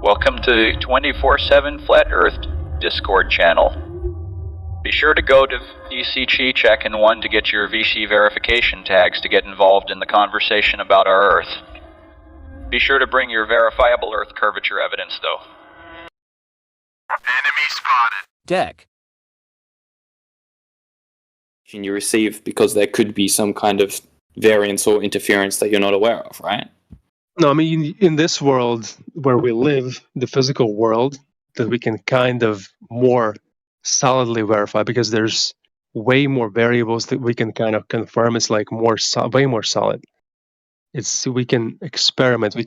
Welcome to 24/7 Flat Earth Discord channel. Be sure to go to VC Check and 1 to get your VC verification tags to get involved in the conversation about our Earth. Be sure to bring your verifiable Earth curvature evidence, though. Enemy spotted. Deck. You receive because there could be some kind of variance or interference that you're not aware of, right? No, I mean, in this world where we live, the physical world, that we can kind of more solidly verify because there's way more variables that we can kind of confirm. It's like way more solid. We can experiment. We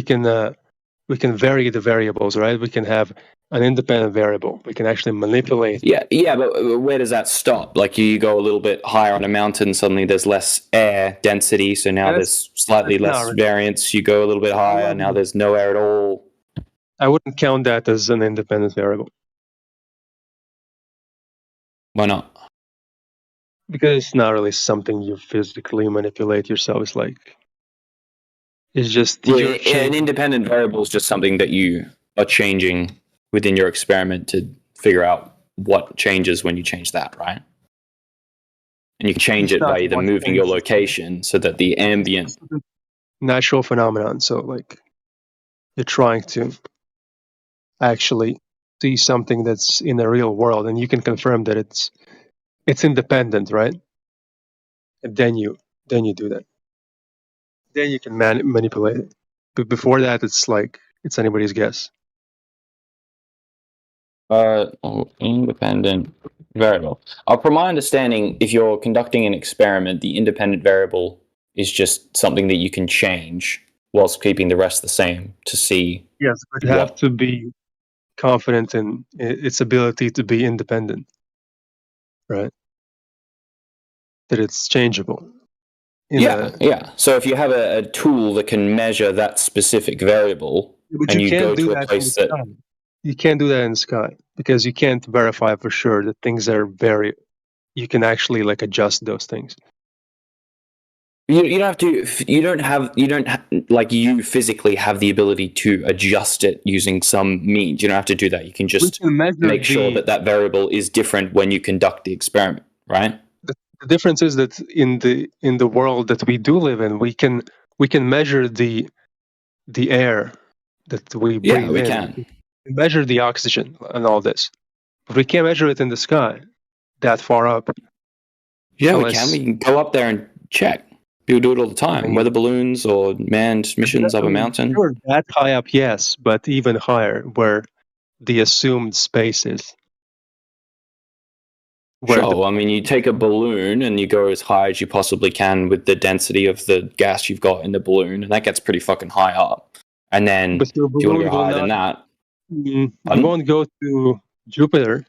can vary the variables, right? We can have an independent variable. We can actually manipulate. Yeah, but where does that stop? Like you go a little bit higher on a mountain, suddenly there's less air density, so now there's slightly less variance. You go a little bit higher, now there's no air at all. I wouldn't count that as an independent variable. Why not? Because it's not really something you physically manipulate yourself. It's just... an independent variable is just something that you are changing within your experiment to figure out what changes when you change that, right? And you can change it by either moving your location so that the ambient... Natural phenomenon. So, you're trying to actually see something that's in the real world, and you can confirm that it's independent, right? And then you do that. Then you can manipulate it. But before that, it's anybody's guess. Independent variable. From my understanding, if you're conducting an experiment, the independent variable is just something that you can change whilst keeping the rest the same to see. Yes, but you have to be confident in its ability to be independent, right? That it's changeable. Yeah. So if you have a tool that can measure that specific variable, and you go to a place that... You can't do that in the sky because you can't verify for sure that things are you can actually adjust those things. You don't have to. You physically have the ability to adjust it using some means. You don't have to do that. You can just make sure that variable is different when you conduct the experiment, right? The difference is that in the world that we do live in, we can measure the air that we breathe in. Yeah, we can. Measure the oxygen and all this, but we can't measure it in the sky that far up. Yeah, we can. We can go up there and check. People do it all the time. Weather balloons or manned missions up a mountain. Sure, that high up, yes, but even higher, where the assumed space is. Sure. You take a balloon and you go as high as you possibly can with the density of the gas you've got in the balloon, and that gets pretty fucking high up. And then if you want to go higher than that, you won't go to Jupiter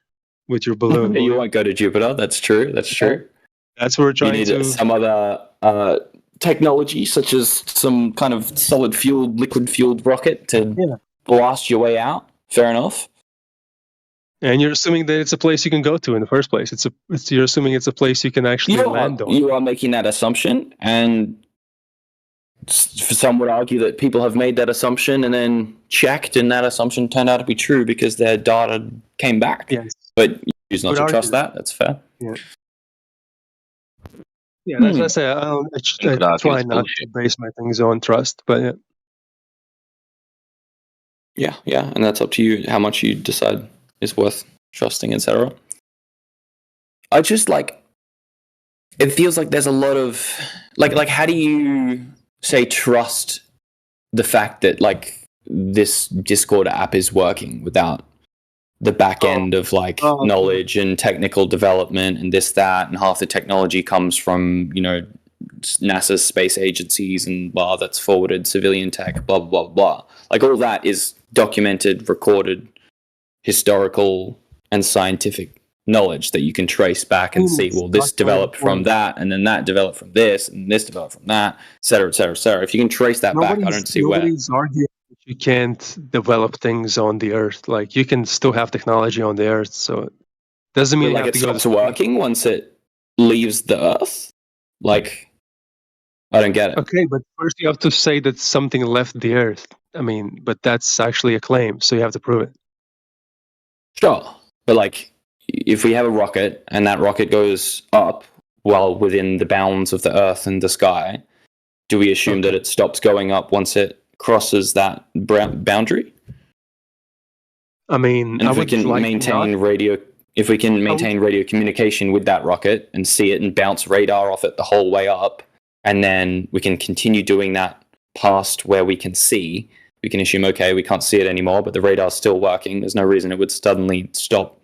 with your balloon. You won't go to Jupiter. That's true. That's true. That's what we're trying to... You need some other technology, such as some kind of solid-fueled, liquid-fueled rocket to blast your way out. Fair enough. And you're assuming that it's a place you can go to in the first place. You're assuming it's a place you can actually land on. You are making that assumption, and some would argue that people have made that assumption and then checked, and that assumption turned out to be true because their data came back. Yes. But you choose not to trust that. That's fair. Yeah, that's what I say. I try not to base my things on trust, but yeah, and that's up to you how much you decide is worth trusting, etc. I just it feels like there's a lot of how do you say trust the fact that this Discord app is working without the back end of knowledge and technical development and this, that, and half the technology comes from NASA's space agencies and that's forwarded civilian tech, blah blah blah. All that is documented, recorded, historical and scientific knowledge that you can trace back and see, this developed from that, and then that developed from this, and this developed from that, et cetera, et cetera, et cetera. If you can trace that back, I don't see where. Nobody's arguing that you can't develop things on the Earth. You can still have technology on the Earth, so it doesn't mean it stops working once it leaves the Earth. I don't get it. Okay, but first you have to say that something left the Earth. I mean, but that's actually a claim, so you have to prove it. Sure, but like, if we have a rocket and that rocket goes up while within the bounds of the Earth and the sky, do we assume that it stops going up once it crosses that boundary? I mean, And if we can maintain radio communication with that rocket and see it and bounce radar off it the whole way up, and then we can continue doing that past where we can see, we can assume, okay, we can't see it anymore, but the radar's still working. There's no reason it would suddenly stop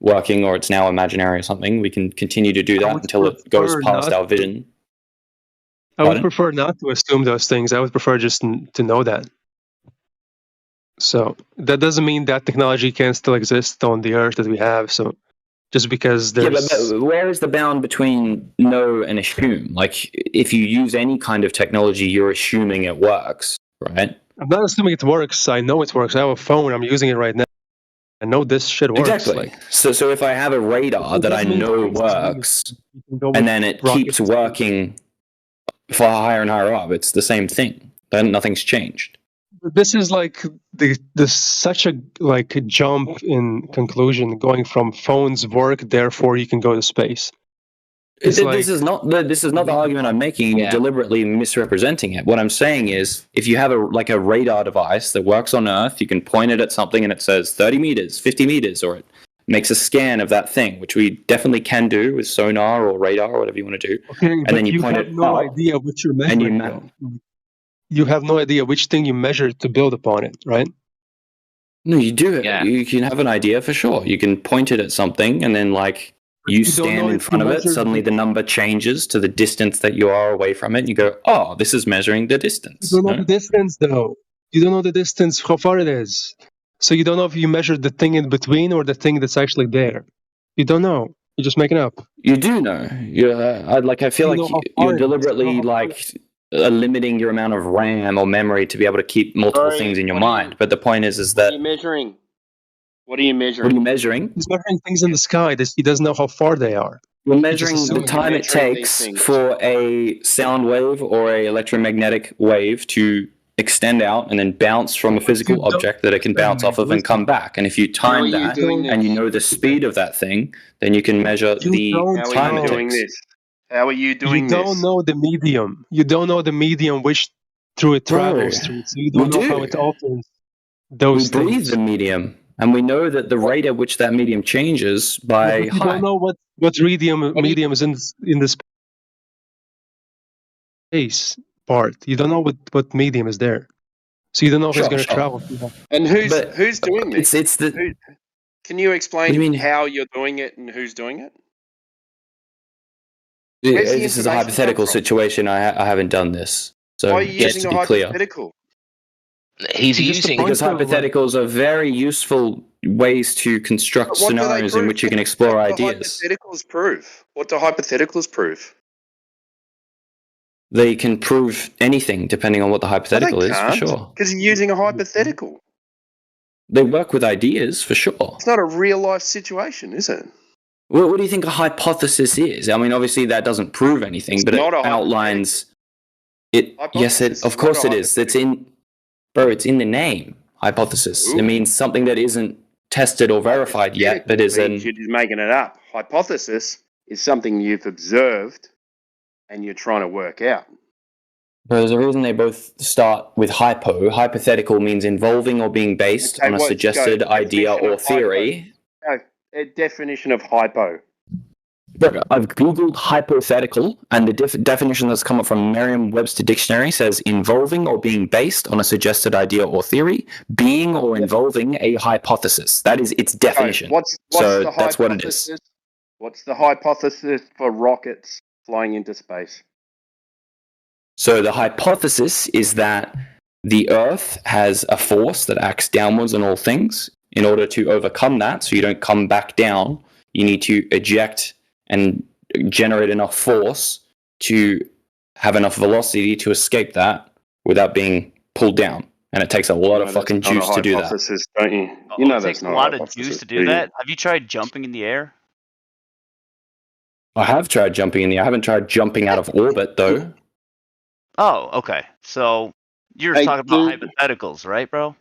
working, or it's now imaginary or something. We can continue to do that until it goes past our vision. I would prefer not to assume those things. I would prefer just to know that. So that doesn't mean that technology can still exist on the Earth that we have. So just because there's... Yeah, but where is the bound between know and assume? Like, if you use any kind of technology, you're assuming it works, right? I'm not assuming it works. I know it works. I have a phone. I'm using it right now. I know this shit works. Exactly. So if I have a radar that I know works, and then it keeps working for higher and higher up, it's the same thing. Then nothing's changed. This is like such a jump in conclusion, going from phones work, therefore you can go to space. This is not the argument I'm making. You're deliberately misrepresenting it. What I'm saying is, if you have a radar device that works on Earth, you can point it at something and it says 30 meters, 50 meters, or it makes a scan of that thing, which we definitely can do with sonar or radar or whatever you want to do. Okay, and then you point it. You have no idea what you're measuring. You have no idea which thing you measure to build upon it, right? No, you do. Yeah. You can have an idea for sure. You can point it at something, and then you stand in front of it. Suddenly, the number changes to the distance that you are away from it. And you go, "Oh, this is measuring the distance." You don't know the distance, though. You don't know the distance, how far it is. So you don't know if you measured the thing in between or the thing that's actually there. You don't know. You're just making it up. You do know. I feel like you're deliberately limiting your amount of RAM or memory to be able to keep multiple things in your mind. But the point is that... What are you measuring? What are you measuring? He's measuring things in the sky that he doesn't know how far they are. You're measuring the time it takes for a sound wave or a electromagnetic wave to extend out and then bounce from a physical object that it can bounce off of and come back. And if you time that and you know the speed of that thing, then you can measure the time it takes. How are you doing this? You don't know the medium. You don't know the medium which through it travels through. So you don't know how it alters those things. We breathe the medium, and we know that the rate at which that medium changes by you don't know what medium is in the space part. You don't know what medium is there. So you don't know if it's going to travel. And who's doing this? Can you explain how you're doing it and who's doing it? This is a hypothetical situation. I haven't done this. So why are you using a hypothetical? He's using because hypotheticals are very useful ways to construct scenarios in which you can explore ideas. What do hypotheticals prove? They can prove anything depending on what the hypothetical is, for sure. Because you're using a hypothetical. They work with ideas, for sure. It's not a real life situation, is it? Well, what do you think a hypothesis is? I mean, obviously that doesn't prove anything, but it outlines it. Yes, of course it is. It's in the name. Hypothesis. Ooh. It means something that isn't tested or verified yet, but is you're just making it up. Hypothesis is something you've observed and you're trying to work out. There's a reason they both start with hypo. Hypothetical means involving or being based on a suggested idea or theory. A definition of hypo. I've googled hypothetical, and the definition that's come up from Merriam-Webster Dictionary says involving or being based on a suggested idea or theory, being or involving a hypothesis. That is its definition. So that's what it is. What's the hypothesis for rockets flying into space? So the hypothesis is that the Earth has a force that acts downwards on all things. In order to overcome that, so you don't come back down, you need to eject and generate enough force to have enough velocity to escape that without being pulled down. And it takes a lot of fucking juice to do that. Don't you? You know that's not a lot of juice to do that. Have you tried jumping in the air? I have tried jumping in the air. I haven't tried jumping out of orbit, though. Oh, okay. So You're Hey, talking about dude. hypotheticals, right, bro?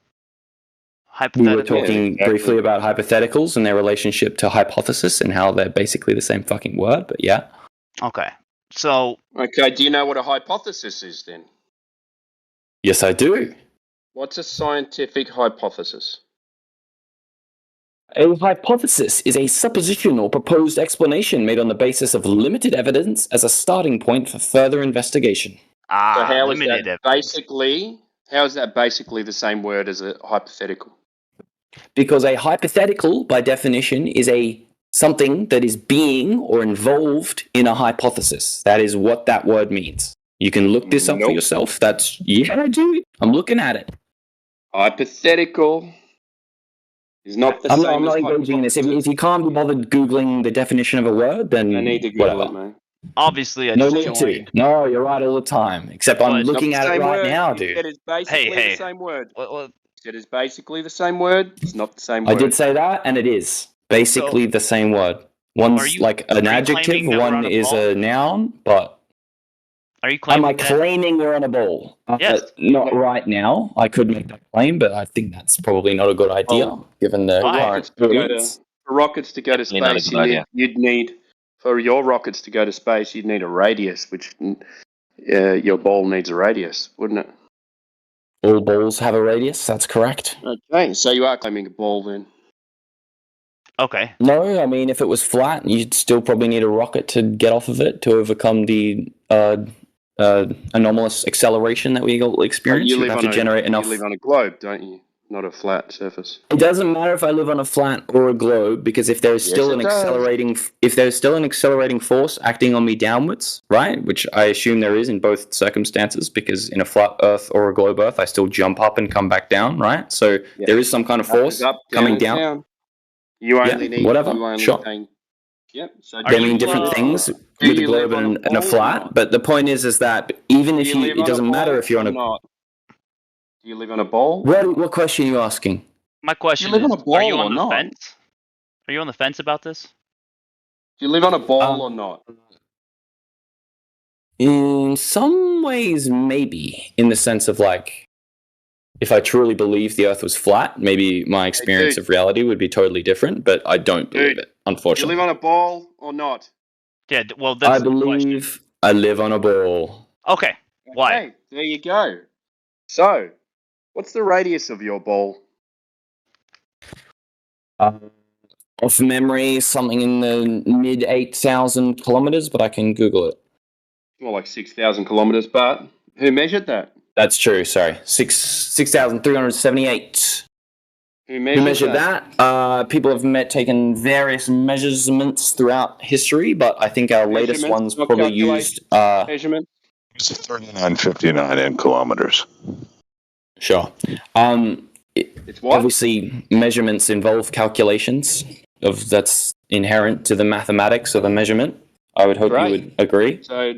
We were Hypotheticals. talking exactly. briefly about hypotheticals and their relationship to hypothesis and how they're basically the same fucking word, but yeah. Okay. So Okay, do you know what a hypothesis is then? Yes, I do. What's a scientific hypothesis? A hypothesis is a supposition or proposed explanation made on the basis of limited evidence as a starting point for further investigation. So how is limited that evidence. basically the same word as a hypothetical? Because a hypothetical, by definition, is a something that is being or involved in a hypothesis. That is what that word means. You can look this up for Nope. yourself. Yeah, dude. I'm looking at it. Hypothetical is not the I'm same not as engaging in this. If hypothesis. you can't be bothered Googling the definition of a word, then I need to Google whatever. it, man. Obviously, I No just need joined. to. No, you're right all the time. Except I'm But- It's not looking the at it same right word. now, You dude. said it's basically Hey. the same word. Well, You said it's basically the same word. It's not the same I word. did say that, and it is basically the same word. One's you- like an are you adjective, claiming that we're one on a is ball? a noun, but are you am I claiming that? claiming we're on a ball? Yes. Not right now. I could make that claim, but I think that's probably not a good idea, Well, given the Why? current For brilliance. rockets to go to Definitely not a space, good idea. you'd need for your rockets to go to space, you'd need a radius, which your ball needs a radius, wouldn't it? All balls have a radius, that's correct. Okay, so you are claiming a ball then. Okay. No, I mean, if it was flat, you'd still probably need a rocket to get off of it to overcome the anomalous acceleration that we all experience. You'd have to generate enough. You live on a globe, don't you? Not a flat surface. It doesn't matter if I live on a flat or a globe, because if there's Yes, still it an does. accelerating force acting on me downwards, right? Which I assume there is in both circumstances, because in a flat Earth or a globe Earth, I still jump up and come back down, right? So Yeah. there is some kind of force Up, coming is down. You only Yeah, need whatever, You only sure. Yep. So They do mean you, different things do with a you globe live on and a ball or flat, not? but the point is that even Do if you you, live it on a doesn't matter ball if you're on or a. not. Do you live on a ball? What question are you asking? My question live is: on a ball are you or on the not? fence? Are you on the fence about this? Do you live on a ball or not? In some ways, maybe. In the sense of like, if I truly believed the Earth was flat, maybe my experience dude. of reality would be totally different. But I don't believe Dude, it, Do you unfortunately. live on a ball or not? Yeah. Well, that's I the question. believe I live on a ball. Okay. Why? Okay, there you go. So, what's the radius of your ball? Off memory, something in the mid 8,000 kilometers, but I can Google it. More like 6,000 kilometers, but who measured that? That's true. Sorry, 6,378. Who measured that? People have taken various measurements throughout history, but I think our latest Measurements, ones not probably used. Measurement? It's 3959 in kilometers. Sure. It's what? Obviously, measurements involve calculations that's inherent to the mathematics of a measurement. I would hope Right. you would agree. So,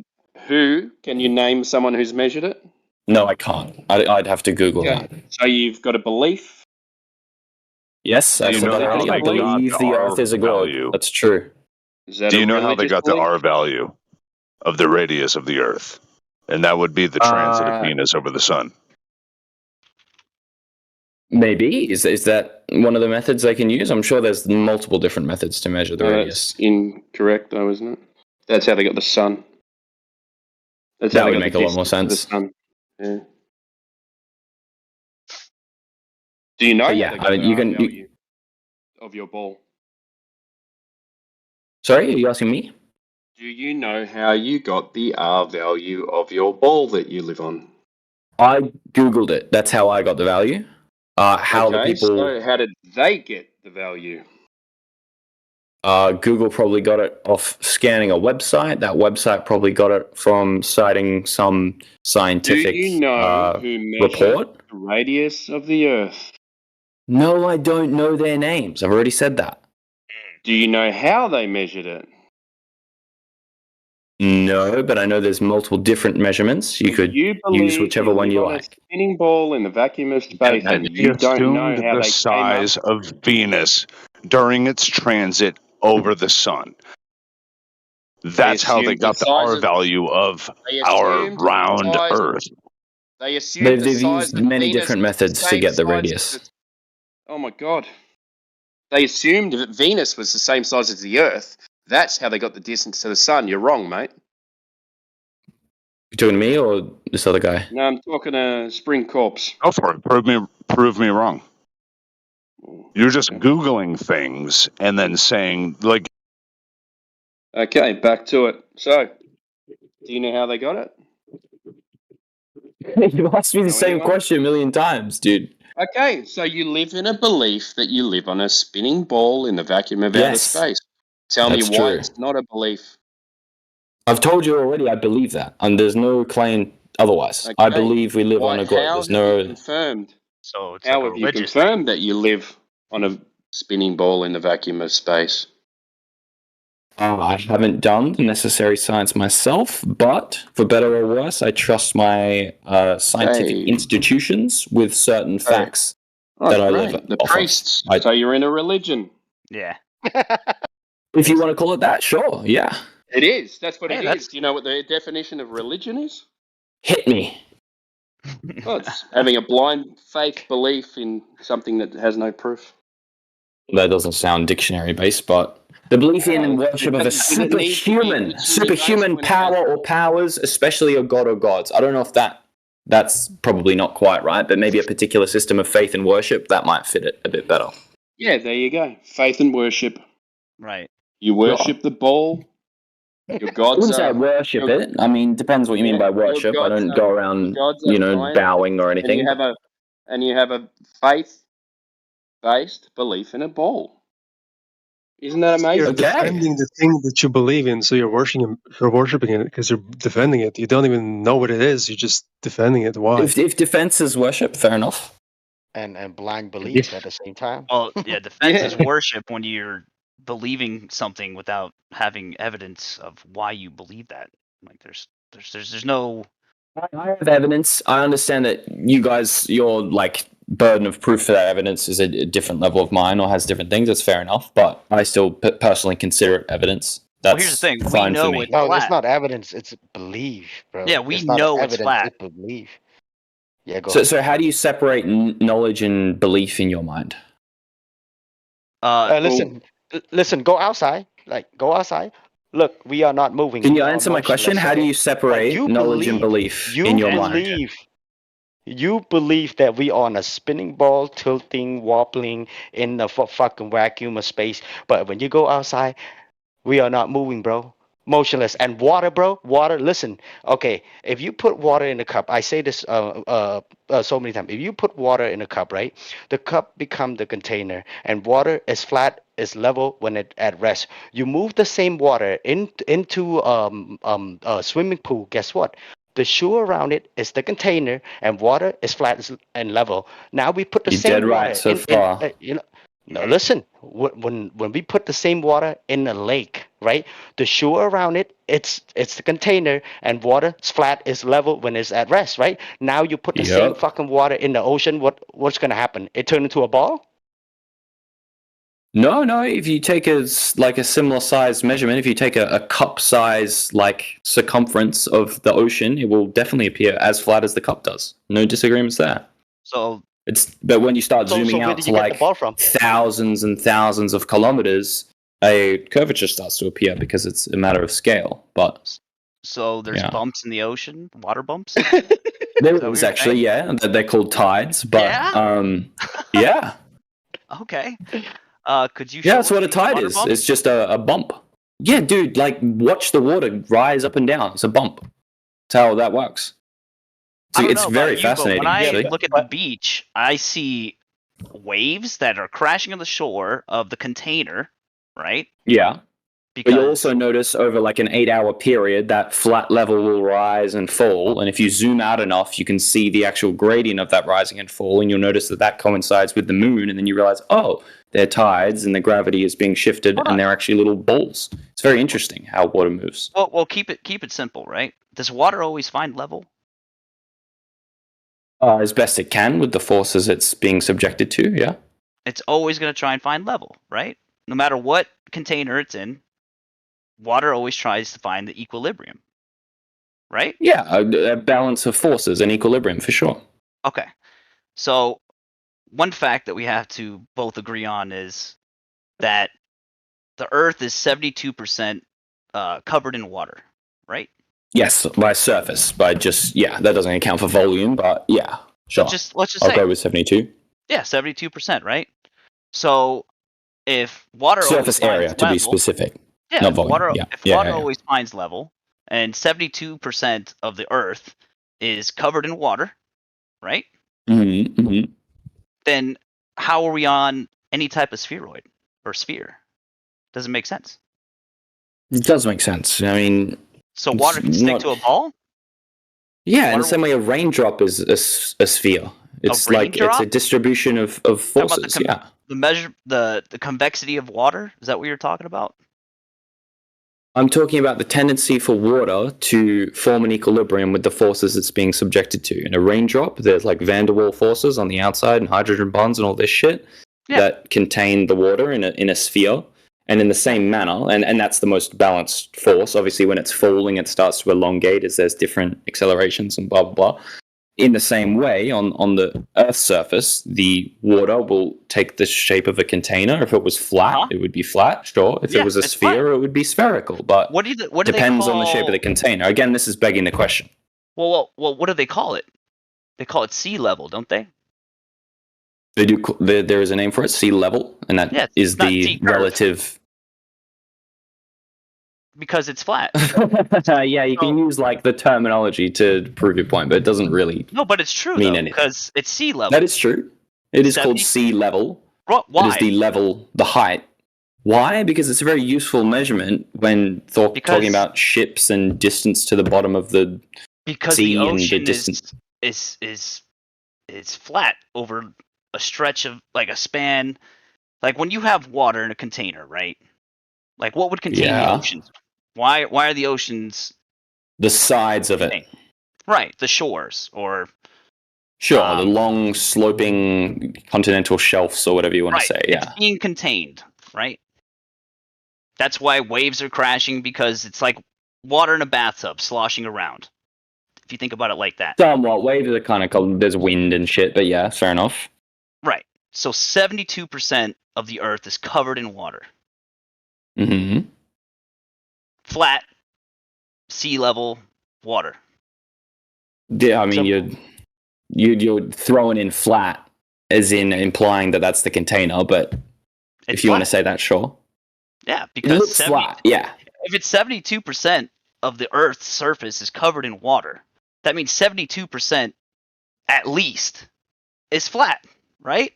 can you name someone who's measured it? No, I can't. I'd have to Google that. So you've got a belief? Yes, Do I you said know that how already. they I got believe the the Earth is a globe. value? That's true. Is that Do you a know how they religious got the belief? R value of the radius of the Earth? And that would be the transit of Venus over the sun. Maybe. Is that one of the methods they can use? I'm sure there's multiple different methods to measure the radius. That's incorrect, though, isn't it? That's how they got the sun. That's That how they would got make the a lot more distance to sense. the sun. Yeah. Do you know But how yeah, they got the you R can. value of your ball? Sorry, are you asking me? Do you know how you got the R value of your ball that you live on? I Googled it. That's how I got the value. How the people. So how did they get the value? Google probably got it off scanning a website. That website probably got it from citing some scientific Do you know who measured report. the radius of the Earth? No, I don't know their names. I've already said that. Do you know how they measured it? No, but I know there's multiple different measurements. You could use whichever one you live on like. a spinning ball in the vacuum of space, and you don't know how the they size of Venus during its transit over the sun. That's how they assumed got the the R size of- value of They our assumed the round size- Earth. They assumed the They've size used of many Venus different was the methods to same get the size as radius. Oh my god. They assumed that Venus was the same size as the Earth. That's how they got the distance to the sun. You're wrong, mate. You talking to me or this other guy? No, I'm talking to Spring Corpse. Go for it. Prove me wrong. You're just Okay. Googling things and then saying, like, Okay, back to it. So, do you know how they got it? You asked me the Know same anyone? question a million times, dude. Okay, so you live in a belief that you live on a spinning ball in the vacuum of outer Yes, space. Tell me that's why true. it's not a belief. I've told you already. I believe that, and there's no claim otherwise. I Okay. believe we live on a globe. How There's have you no. confirmed? So it's How like a have you religious confirmed that you live on a spinning ball in the vacuum of space? I haven't done the necessary science myself, but for better or worse, I trust my scientific Okay. institutions with certain facts Oh, that I great. live The off priests. of. So you're in a religion. Yeah. If you want to call it that, sure, yeah. It is. That's what Hey, it that's- is. Do you know what the definition of religion is? Hit me. Well, it's having a blind faith belief in something that has no proof. That doesn't sound dictionary based, but the belief in and worship of a Because it needs to be superhuman, dictionary-based when it power has- or powers, especially a god or gods. I don't know if that's probably not quite right, but maybe a particular system of faith and worship that might fit it a bit better. Yeah, there you go. Faith and worship. Right. You worship the ball. Your I gods wouldn't say I are. worship your- it. I mean, depends what you mean Yeah, by your worship. I gods don't are- go around, your gods are fine. bowing or And anything. you have a faith-based belief in a ball. Isn't that You're amazing? Okay. defending the thing that you believe in, so you're worshiping it because you're defending it. You don't even know what it is. You're just defending it. Why? If defense is worship, fair enough. And blind belief at the same time. Well, yeah, defense is Yeah. worship when you're believing something without having evidence of why you believe that. Like there's no I have evidence. I understand that you guys, your like burden of proof for that evidence is a different level of mine or has different things. That's fair enough, but I still personally consider it evidence. Well, That's here's the thing, we fine know for me. it- No, flat. it's not evidence. It's belief, bro. Yeah, we It's not know it's evidence, flat. It's belief. Yeah, go So, ahead. so how do you separate knowledge and belief in your mind? Listen. Go outside. Like, go outside. Look, we are not moving. Can we you are answer my question? motionless, How do okay? you separate you knowledge and believe- belief in your mind? You believe that we are on a spinning ball, tilting, wobbling in the fucking vacuum of space. But when you go outside, we are not moving, bro. Motionless. And water, bro. Water. Listen. Okay. If you put water in a cup, I say this so many times. If you put water in a cup, right, the cup become the container, and water is flat, is level when it at rest. You move the same water into a swimming pool. Guess what? The shoe around it is the container, and water is flat and level. Now we put the You're same dead water right so far. No, listen. When we put the same water in a lake, right? The shore around it, it's the container, and water is flat, is level when it's at rest, right? Now you put the same Yep. fucking water in the ocean. What's gonna happen? It turned into a ball. No. If you take a similar size measurement, if you take a cup size like circumference of the ocean, it will definitely appear as flat as the cup does. No disagreements there. so But when you start So zooming where out did to you get the like ball from? thousands and thousands of kilometers, a curvature starts to appear because it's a matter of scale. But there's Yeah. bumps in the ocean, water bumps. there that what is you're actually, saying? they're called tides. But Yeah? yeah, Okay. Could you? yeah, show that's us what a these tide water is. bumps? It's just a bump. Yeah, dude, like watch the water rise up and down. It's a bump. That's how that works. I So don't it's know very about you, but fascinating. when I Actually. look at the beach, I see waves that are crashing on the shore of the container, right? Yeah. But Because you'll also notice over like an 8-hour period that flat level will rise and fall. And if you zoom out enough, you can see the actual gradient of that rising and fall. And you'll notice that coincides with the moon. And then you realize, oh, they're tides and the gravity is being shifted Hold on. and they're actually little balls. It's very interesting how water moves. well, keep it simple, right? Does water always find level? As best it can with the forces it's being subjected to, yeah. It's always going to try and find level, right? No matter what container it's in, water always tries to find the equilibrium. right? Yeah, a balance of forces and equilibrium for sure. Okay. So one fact that we have to both agree on is that the Earth is 72% covered in water, right? Yes, by surface, by just that doesn't account for volume, but yeah, sure. Let's just I'll say go with 72. yeah, 72%, right? So if water Surface always area, finds to be level, specific. yeah, Not if volume. water Yeah. if Yeah, water yeah, yeah. always finds level, and 72% of the Earth is covered in water, right? Mm-hmm. Then how are we on any type of spheroid or sphere? Doesn't make sense. It does make sense. I mean, So It's water can stick not- to a ball? yeah, in Water- the same way a raindrop is a sphere. It's like it's a raindrop? distribution of Talking about forces. Yeah. the convexity of water? Is that what you're talking about? I'm talking about the tendency for water to form an equilibrium with the forces it's being subjected to. In a raindrop, there's like van der Waals forces on the outside and hydrogen bonds and all this shit that contain the water in a sphere. And in the same manner, and that's the most balanced force. Obviously, when it's falling, it starts to elongate as there's different accelerations and blah, blah, blah. In the same way, on the Earth's surface, the water will take the shape of a container. If it was flat, it would be flat, sure. If it was a it's sphere, flat. it would be spherical. But What do they depends call... on the shape of the container. Again, this is begging the question. Well, what do they call it? They call it sea level, don't they? They do. There is a name for it, sea level, and that is not the sea curve. relative. Because it's flat. Yeah, you can use like the terminology to prove your point, but it doesn't really. No, but it's true mean though, anything. because it's sea level. That is true. It is 70? called sea level. Why? It is the level, the height. Why? Because it's a very useful measurement when talking about ships and distance to the bottom of the because sea the and the ocean distance. is flat over a stretch of like a span. Like when you have water in a container, right? Like what would contain the oceans? Why are the oceans the sides of it? Right, the shores or sure, the long sloping continental shelves or whatever you want to say. Yeah, it's being contained, right? That's why waves are crashing, because it's like water in a bathtub sloshing around. If you think about it like that. Somewhat. Waves are kind of cold. There's wind and shit, but yeah, fair enough. Right. So 72% of the Earth is covered in water. Mm-hmm. Flat, sea level, water. Yeah, I mean, you're throwing in flat, as in implying that that's the container, but if you want to say that, sure. Yeah, because it looks flat. Yeah. If it's 72% of the Earth's surface is covered in water, that means 72% at least is flat, right?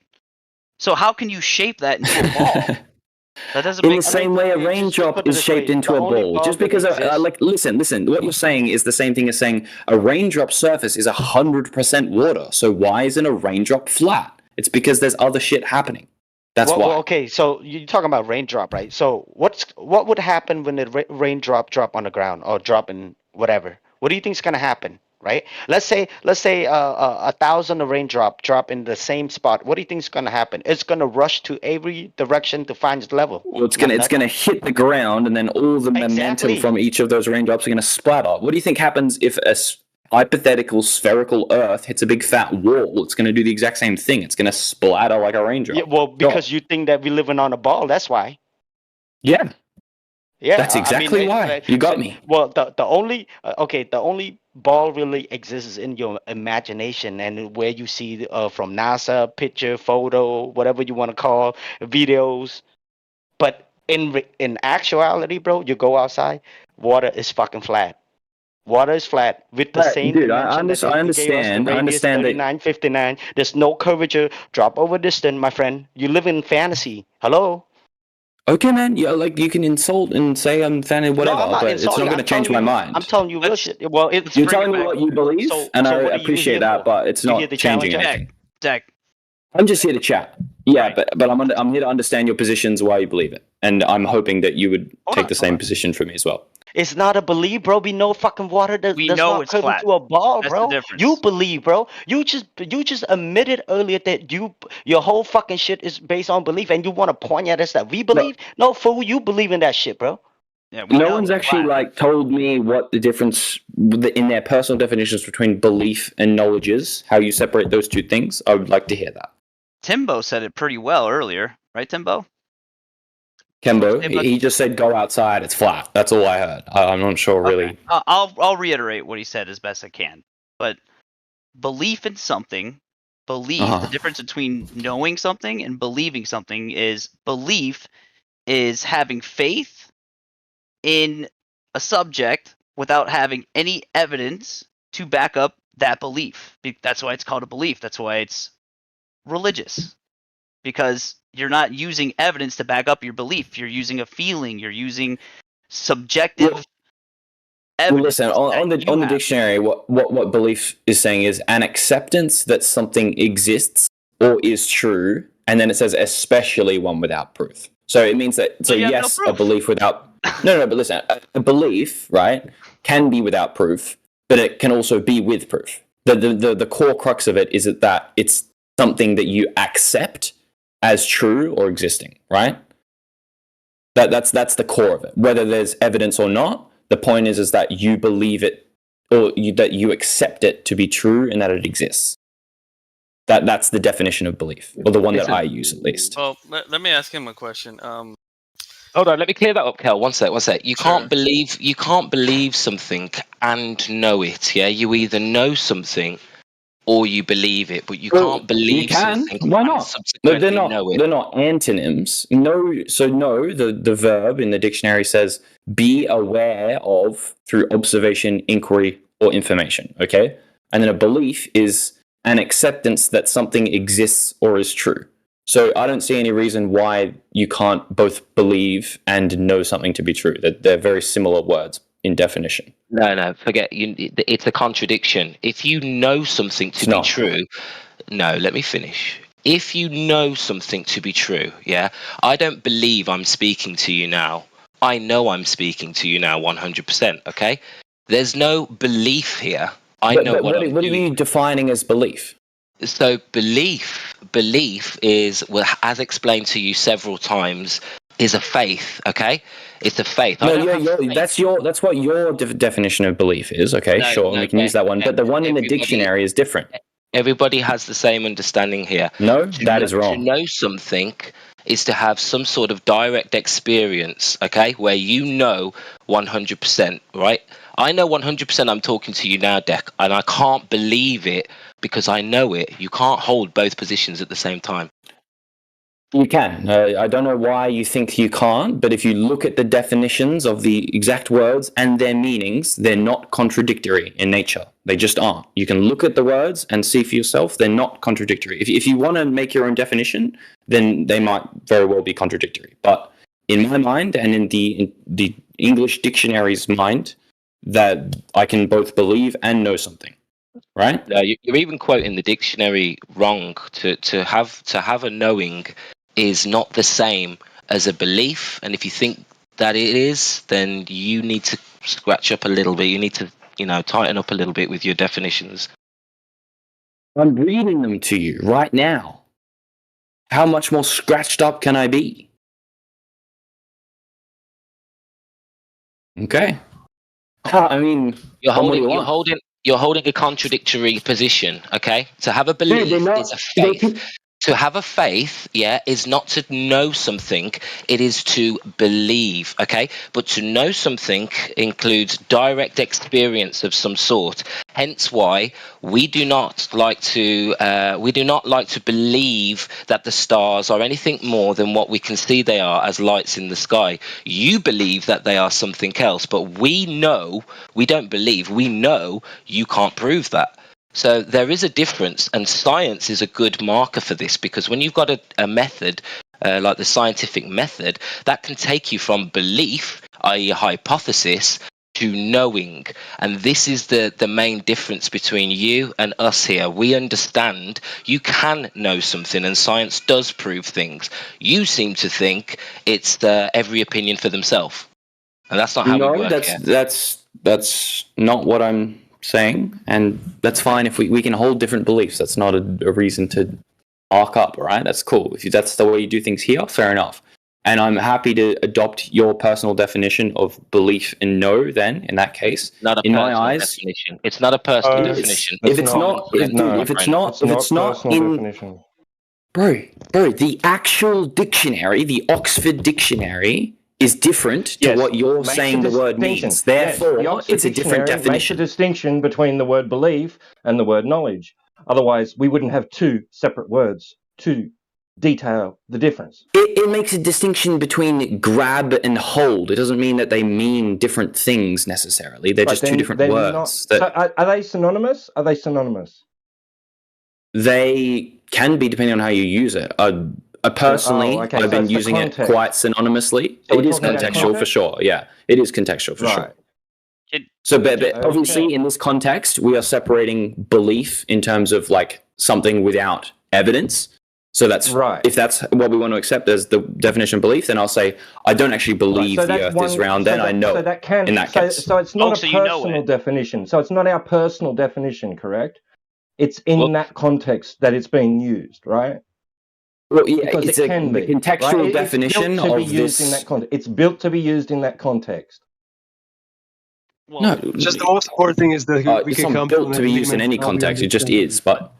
So how can you shape that into a ball? That doesn't in make the same way a raindrop is shaped into a ball. Just because, listen, what you're saying is the same thing as saying a raindrop surface is 100% water. So why isn't a raindrop flat? It's because there's other shit happening. That's why. Well, okay, so you're talking about raindrop, right? So what would happen when the raindrop drop on the ground or drop in whatever? What do you think is gonna happen? Right? Let's say 1,000 raindrop drop in the same spot. What do you think is gonna happen? It's gonna rush to every direction to find its level. Well, it's gonna hit the ground, and then all the momentum from each of those raindrops are gonna splatter. What do you think happens if a hypothetical spherical Earth hits a big fat wall? It's gonna do the exact same thing. It's gonna splatter like a raindrop. Yeah, well, because you think that we're living on a ball. That's why. Yeah. Yeah, that's exactly why. You got me. Well, the only ball really exists in your imagination, and where you see from NASA, picture, photo, whatever you want to call, videos. But in actuality, bro, you go outside, water is fucking flat. Water is flat with the same dude, dimension. I understand. I understand 39, 59. There's no curvature. Drop over distance, my friend. You live in fantasy. Hello. Okay, man. Yeah, like you can insult and say I'm fan whatever, but it's not going to change my mind. I'm telling you real shit. Well, you're telling me what you believe, and I appreciate that, but it's not changing anything. Deck. I'm just here to chat. Yeah, but I'm here to understand your positions, why you believe it, and I'm hoping that you would take the same position for me as well. It's not a belief, bro. We know fucking water does not curve into a ball, bro. You believe, bro. You just admitted earlier that your whole fucking shit is based on belief, and you want to point at us that we believe. No, fool, you believe in that shit, bro. Yeah, we No know one's it's actually flat. like told me what the difference in their personal definitions between belief and knowledge is. How you separate those two things? I would like to hear that. Timbo said it pretty well earlier, right, Timbo? Kembo, Say about- he just said go outside. It's flat. That's all I heard. I'm not sure really. Okay. I'll reiterate what he said as best I can. But belief in something, the difference between knowing something and believing something is belief is having faith in a subject without having any evidence to back up that belief. That's why it's called a belief. That's why it's religious. Because you're not using evidence to back up your belief. You're using a feeling. You're using subjective Well, evidence. listen, on the have. dictionary, what belief is saying is an acceptance that something exists or is true, and then it says especially one without proof. So it means that yes, no a belief without no, but listen, a belief, right, can be without proof, but it can also be with proof. The core crux of it is that it's something that you accept as true or existing, right? That's the core of it. Whether there's evidence or not, the point is that you believe it or that you accept it to be true and that it exists. That's the definition of belief, or the one that I use at least. Well, let me ask him a question. Hold on, let me clear that up, Kel. One sec. You Sure. can't believe something and know it. Yeah, you either know something or you believe it, but you can't believe You can. something. Why and not? subsequently know it. They're not antonyms. No. So no, the verb in the dictionary says be aware of through observation, inquiry, or information. Okay, and then a belief is an acceptance that something exists or is true. So I don't see any reason why you can't both believe and know something to be true. They're very similar words in definition. No, forget. It's a contradiction. If you know something to be true, no, let me finish. If you know something to be true, yeah, I don't believe I'm speaking to you now. I know I'm speaking to you now 100%, okay? There's no belief here. I know what I'm doing. What are you defining as belief? So belief is, well, as explained to you several times, is a faith, okay? It's a faith. That's what your definition of belief is, okay? We can use that one, but the one in the dictionary is different. Everybody has the same understanding here. No, that is wrong. To know something is to have some sort of direct experience, okay, where you know 100%, right? I know 100% I'm talking to you now, Dec, and I can't believe it because I know it. You can't hold both positions at the same time. You can. I don't know why you think you can't, but if you look at the definitions of the exact words and their meanings, they're not contradictory in nature. They just aren't. You can look at the words and see for yourself, they're not contradictory. If you want to make your own definition, then they might very well be contradictory. But in my mind and in the English dictionary's mind, that I can both believe and know something. Right? No, you're even quoting the dictionary wrong. To have a knowing is not the same as a belief, and if you think that it is, then you need to scratch up a little bit. You need to, tighten up a little bit with your definitions. I'm reading them to you right now. How much more scratched up can I be? Okay. I mean, you're holding a contradictory position. Okay, to have a belief is a faith. To have a faith, is not to know something, it is to believe, okay? But to know something includes direct experience of some sort. Hence why we do not like to believe that the stars are anything more than what we can see they are as lights in the sky. You believe that they are something else, but we don't believe, we know you can't prove that. So there is a difference, and science is a good marker for this, because when you've got a method, like the scientific method, that can take you from belief, i.e. a hypothesis, to knowing. And this is the main difference between you and us here. We understand you can know something, and science does prove things. You seem to think it's every opinion for themselves. And that's not how we work here. That's not what I'm saying, and that's fine if we can hold different beliefs. That's not a reason to arc up, right? That's cool. If that's the way you do things here, fair enough. and I'm happy to adopt your personal definition of belief and know. Then, in that case, Not a in personal my eyes, definition. It's not a personal Oh, definition. if it's not, Common if, sense, dude, my if it's friend. not, if it's not personal in, definition. bro, the actual dictionary, the Oxford Dictionary, is different to Yes, what you're makes a saying the word distinction. means. Yes, Therefore, the Oxford it's a different Dictionary makes a definition. distinction between the word belief and the word knowledge. Otherwise, we wouldn't have two separate words to detail the difference. It makes a distinction between grab and hold. It doesn't mean that they mean different things necessarily. They're just two different words. So are they synonymous? Are they synonymous? They can be depending on how you use it. Personally, okay, I've so been it's the using it context. quite synonymously. So It we're is talking about contextual for context? sure. Yeah, it is contextual for sure. Right. So, but obviously, Okay. in this context, we are separating belief in terms of like something without evidence. So that's Right. if that's what we want to accept as the definition of belief, then I'll say I don't actually believe So the that's Earth is round. Then I know. So that can. in that so, case. so it's not Oh, a so you know personal it. definition. So it's not our personal definition, correct? It's in Well- that context that it's being used, right? Well, yeah, Because it's it can the be. contextual right? definition it's built to of be used this. in that context. It's built to be used in that context. Well, No, Just the most important thing is that we it's can not come built an to be used in agreement any how we context. It just understand is. But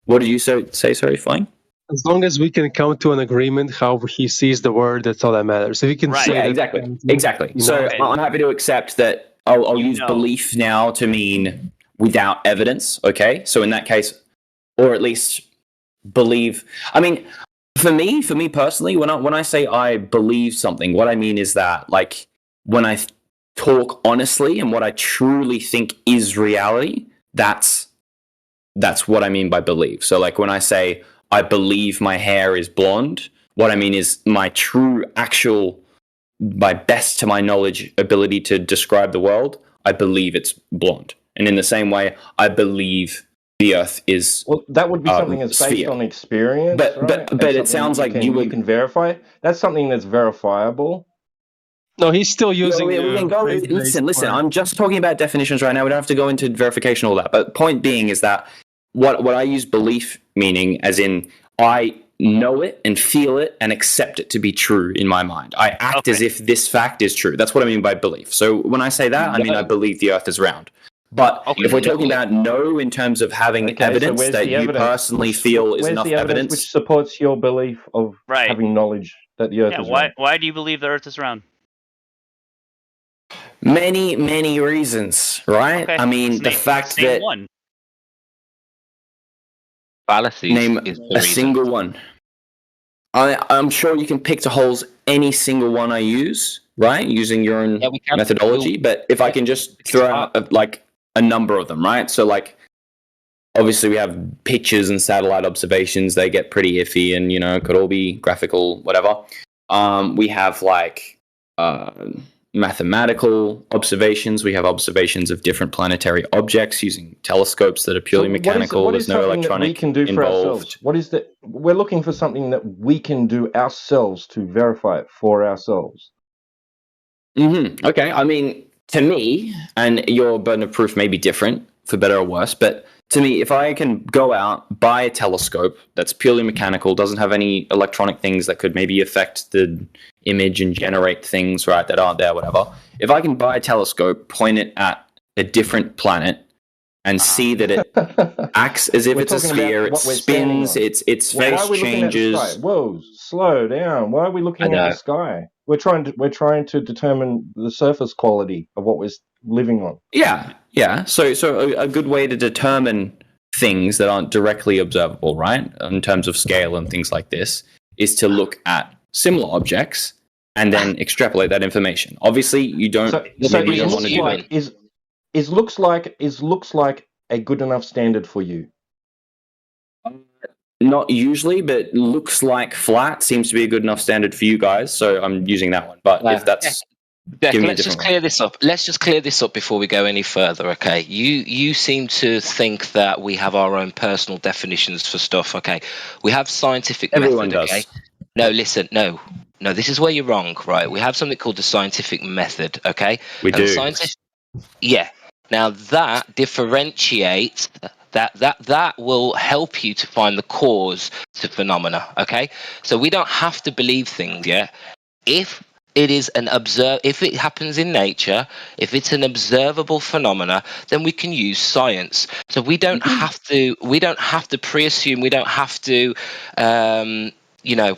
what did you say? Sorry, Flying? As long as we can come to an agreement how he sees the word, that's all that matters. If you can Right. say Yeah, that, exactly. you So know, I'm happy to accept that. I'll You use know. belief now to mean without evidence. Okay, so in that case, or at least believe. I mean, for me personally, when I say I believe something, what I mean is that like when I talk honestly and what I truly think is reality, that's what I mean by believe. So like when I say I believe my hair is blonde, what I mean is my true actual, my best to my knowledge ability to describe the world, I believe it's blonde. And in the same way, I believe the Earth is Well, that would be something that's based sphere. on experience, But- right? but And it something sounds like can, you would- you can verify. That's something that's verifiable. no, he's still using. We can go. Listen. I'm just talking about definitions right now. We don't have to go into verification all that. But point being is that what I use belief meaning as in I know it and feel it and accept it to be true in my mind. I act as if this fact is true. That's what I mean by belief. So when I say that, I mean I believe the Earth is round. But if we're talking about know in terms of having Okay, so evidence where's that the you evidence? personally feel is Where's enough the evidence which supports your belief of Right. having knowledge that the Earth yeah. is Why? round? Why do you believe the Earth is round? many reasons, right? Okay. I mean, let's the name- fact let's name that one. Fallacies name is the a reason. single one. I'm sure you can pick to holes any single one I use, right? Using your own Yeah, we can. methodology. But if I can just throw out like a number of them, right? So like, obviously we have pictures and satellite observations. They get pretty iffy, and could all be graphical, whatever. We have like mathematical observations. We have observations of different planetary objects using telescopes that are purely mechanical. What There's is no something that we electronic can do for involved. ourselves? What is that? We're looking for something that we can do ourselves to verify it for ourselves. Okay, I mean, to me, and your burden of proof may be different, for better or worse, but to me, if I can go out, buy a telescope that's purely mechanical, doesn't have any electronic things that could maybe affect the image and generate things, right, that aren't there, whatever. If I can buy a telescope, point it at a different planet, and see that it acts as if We're it's a talking about sphere, it what we're standing spins, on. its Why face are we looking at the changes. sky? Whoa, slow down. Why are we looking I at know. the sky? We're trying to determine the surface quality of what we're living on. Yeah. So a good way to determine things that aren't directly observable, right, in terms of scale and things like this, is to look at similar objects and then extrapolate that information. Obviously, you don't. So maybe you it don't want looks to do like that. is looks like a good enough standard for you. Not usually, but looks like flat seems to be a good enough standard for you guys. So I'm using that one. But if that's Jack, give me a let's just different clear this up. Let's just clear this up before we go any further, okay? You seem to think that we have our own personal definitions for stuff, okay? We have scientific Everyone method, does. okay? No, listen, no, this is where you're wrong, right? We have something called the scientific method, okay? We And do. Yeah. Now that differentiates that will help you to find the cause to phenomena, okay? So we don't have to believe things, yeah? if it is if it happens in nature, if it's an observable phenomena, then we can use science. So we don't have to pre-assume, we don't have to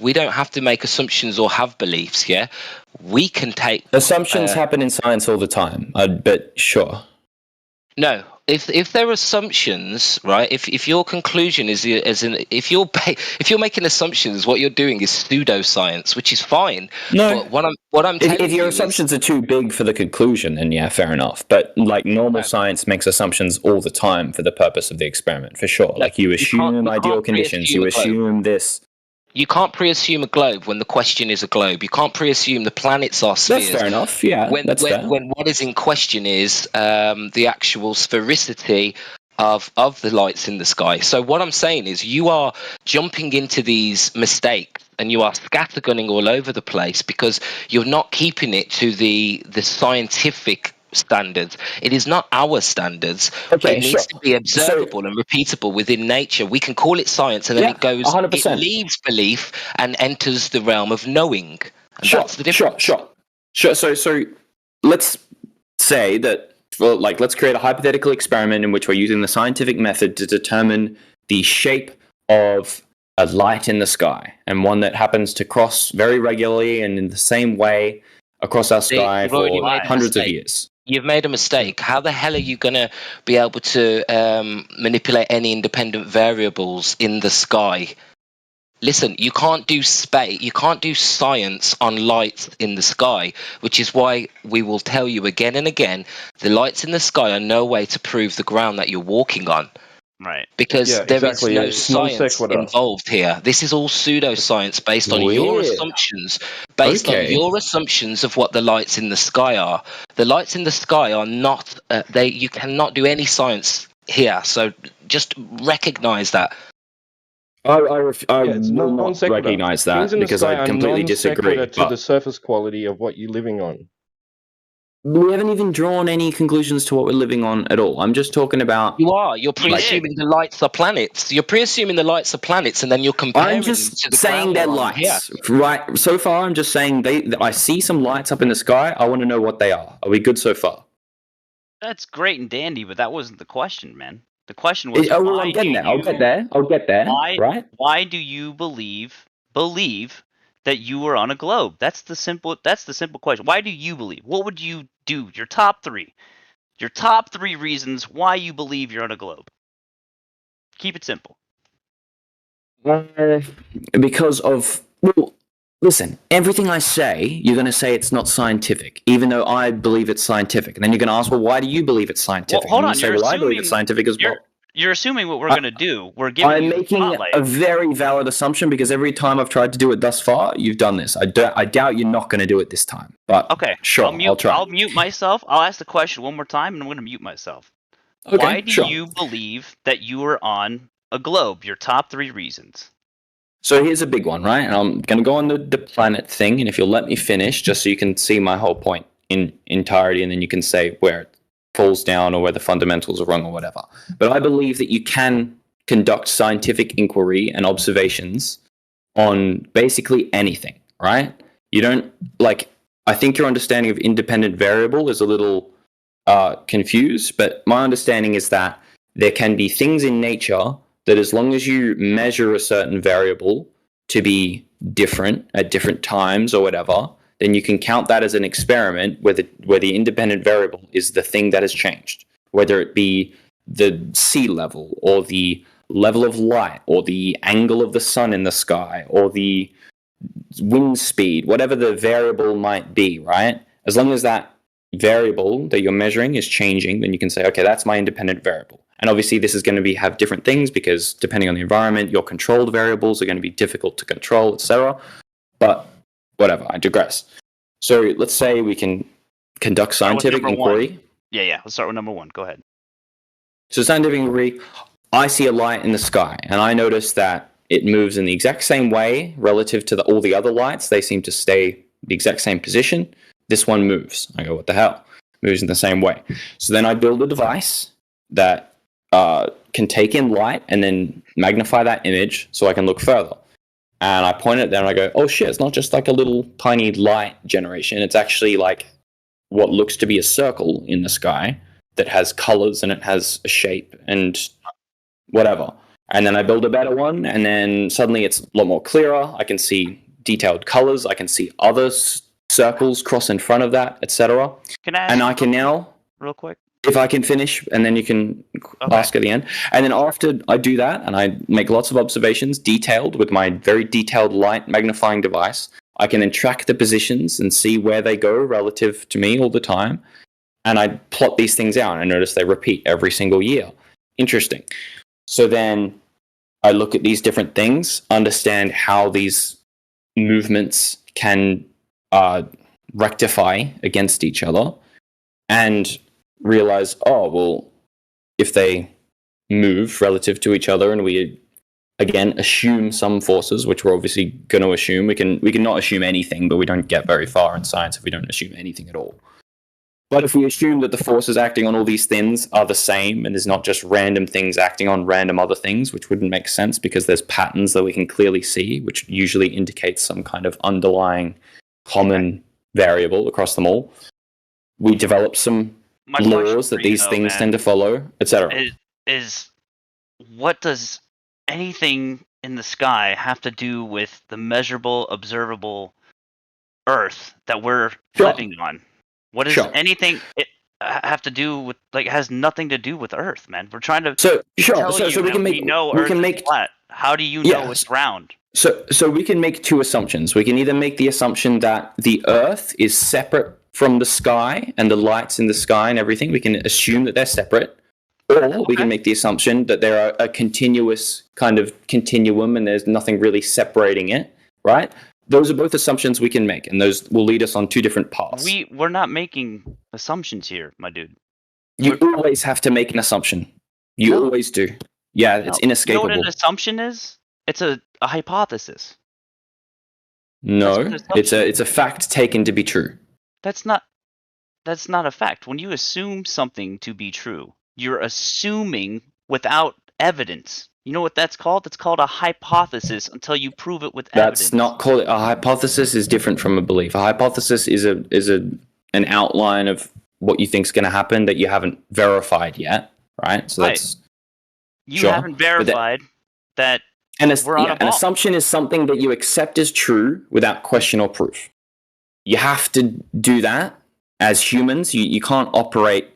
we don't have to make assumptions or have beliefs. Yeah, we can take Assumptions happen in science all the time. But sure. No, if there are assumptions, right? If your conclusion is if you're making assumptions, what you're doing is pseudoscience, which is fine. No, but what I'm telling if your you assumptions are too big for the conclusion, then yeah, fair enough. But like normal science makes assumptions all the time for the purpose of the experiment, for sure. Like you assume ideal conditions, you assume this. You can't pre-assume a globe when the question is a globe. You can't pre-assume the planets are spheres. That's fair enough. Yeah, that's fair. When what is in question is the actual sphericity of the lights in the sky. So what I'm saying is you are jumping into these mistakes and you are scattergunning all over the place because you're not keeping it to the scientific standards. It is not our standards. Okay, it needs to be observable and repeatable within nature. We can call it science, and then it goes. 100%. It leaves belief and enters the realm of knowing. And that's the difference. Sure. So let's say that. Well, like let's create a hypothetical experiment in which we're using the scientific method to determine the shape of a light in the sky, and one that happens to cross very regularly and in the same way across our sky for hundreds of years. You've made a mistake. How the hell are you going to be able to manipulate any independent variables in the sky? Listen, you can't do space. You can't do science on lights in the sky, which is why we will tell you again and again: the lights in the sky are no way to prove the ground that you're walking on. Right. Because there is no science involved here. This is all pseudoscience based on your assumptions, your assumptions of what the lights in the sky are. The lights in the sky are not. You cannot do any science here. So just recognize that. Yeah, I will not recognize that because I completely disagree. To the surface quality of what you're living on. We haven't even drawn any conclusions to what we're living on at all. I'm just talking about. You're pre-assuming the lights are planets. You're pre-assuming the lights are planets, and then you're comparing. I'm just saying they're lights, right? So far, I'm just saying I see some lights up in the sky. I want to know what they are. Are we good so far? That's great and dandy, but that wasn't the question, man. The question was. I'm getting there. I'll get there. Right? Why do you believe that you were on a globe? That's the simple question. Why do you believe? What would you do? Your top three reasons why you believe you're on a globe. Keep it simple. Because of listen, everything I say, you're going to say it's not scientific, even though I believe it's scientific. And then you're going to ask, well, why do you believe it's scientific? Well, hold on. Say, I believe it's scientific as well. You're assuming what we're going to do. We're giving I'm you making a very valid assumption because every time I've tried to do it thus far, you've done this. I doubt you're not going to do it this time. But okay, sure, I'll try. I'll mute myself. I'll ask the question one more time, and I'm going to mute myself. Okay, why do you believe that you were on a globe? Your top three reasons. So here's a big one, right? And I'm going to go on the planet thing, and if you'll let me finish, just so you can see my whole point in entirety, and then you can say where it falls down or where the fundamentals are wrong or whatever. But I believe that you can conduct scientific inquiry and observations on basically anything, right? You don't, I think your understanding of independent variable is a little confused, but my understanding is that there can be things in nature that as long as you measure a certain variable to be different at different times or whatever, then you can count that as an experiment where the independent variable is the thing that has changed, whether it be the sea level or the level of light or the angle of the sun in the sky or the wind speed, whatever the variable might be, right? As long as that variable that you're measuring is changing, then you can say, okay, that's my independent variable. And obviously this is going to have different things because depending on the environment, your controlled variables are going to be difficult to control, etc. But whatever, I digress. So let's say we can conduct scientific inquiry. Yeah. Let's start with number one. Go ahead. So scientific inquiry, I see a light in the sky, and I notice that it moves in the exact same way relative to all the other lights. They seem to stay the exact same position. This one moves. I go, what the hell? Moves in the same way. So then I build a device that can take in light and then magnify that image so I can look further. and I point at them and I go, oh shit, it's not just like a little tiny light generation. It's actually like what looks to be a circle in the sky that has colors and it has a shape and whatever. And then I build a better one, and then suddenly it's a lot more clearer. I can see detailed colors. I can see other circles cross in front of that, etc. Can I ask And I can now, real quick? if I can finish, and then you can ask at the end. And then after I do that, and I make lots of observations, detailed with my very detailed light magnifying device, I can then track the positions and see where they go relative to me all the time. And I plot these things out, and I notice they repeat every single year. Interesting. So then I look at these different things, understand how these movements can rectify against each other, and realize, oh, well, if they move relative to each other and we, again, assume some forces, which we're obviously going to assume, we can not assume anything, but we don't get very far in science if we don't assume anything at all. But if we assume that the forces acting on all these things are the same, and there's not just random things acting on random other things, which wouldn't make sense because there's patterns that we can clearly see, which usually indicates some kind of underlying common variable across them all, we develop some laws that these things tend to follow, etc. Is what does anything in the sky have to do with the measurable, observable Earth that we're living on? What does anything have to do with? Like, it has nothing to do with Earth, man. We're trying to so we can make Earth is flat. How do you know it's round? So we can make two assumptions. We can either make the assumption that the Earth is separate from the sky and the lights in the sky and everything. We can assume that they're separate, or we can make the assumption that they're a continuous kind of continuum and there's nothing really separating it, right? Those are both assumptions we can make, and those will lead us on two different paths. We're not making assumptions here, my dude. You always have to make an assumption. You always do. Yeah, it's inescapable. You know what an assumption is? It's a hypothesis. No, it's a fact taken to be true. That's not a fact. When you assume something to be true, you're assuming without evidence. You know what that's called? That's called a hypothesis until you prove it with evidence. That's not called a hypothesis. Is different from a belief. A hypothesis is an outline of what you think is going to happen that you haven't verified yet, right? So that's you haven't verified that. An assumption is something that you accept as true without question or proof. You have to do that as humans. You can't operate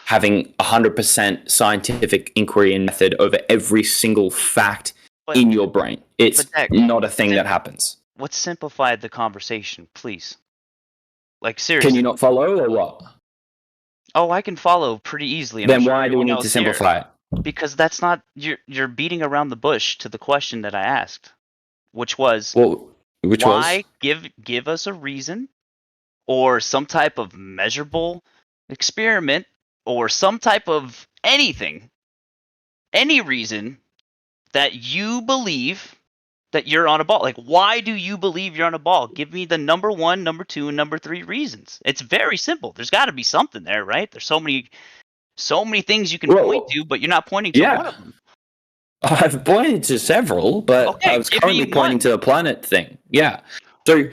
having 100% scientific inquiry and method over every single fact in your brain. It's not a thing that happens. Let's simplify the conversation, please. Like, seriously. Can you not follow or what? Oh, I can follow pretty easily. Then why do we need to simplify it? Because that's not you're beating around the bush to the question that I asked, which was give us a reason or some type of measurable experiment or some type of anything, any reason that you believe that you're on a ball. Like, why do you believe you're on a ball? Give me the number 1, number 2, and number 3 reasons. It's very simple. There's got to be something there, right? There's so many things you can point to, but you're not pointing to one of them. I've pointed to several, but I was currently pointing to the planet thing. Yeah. So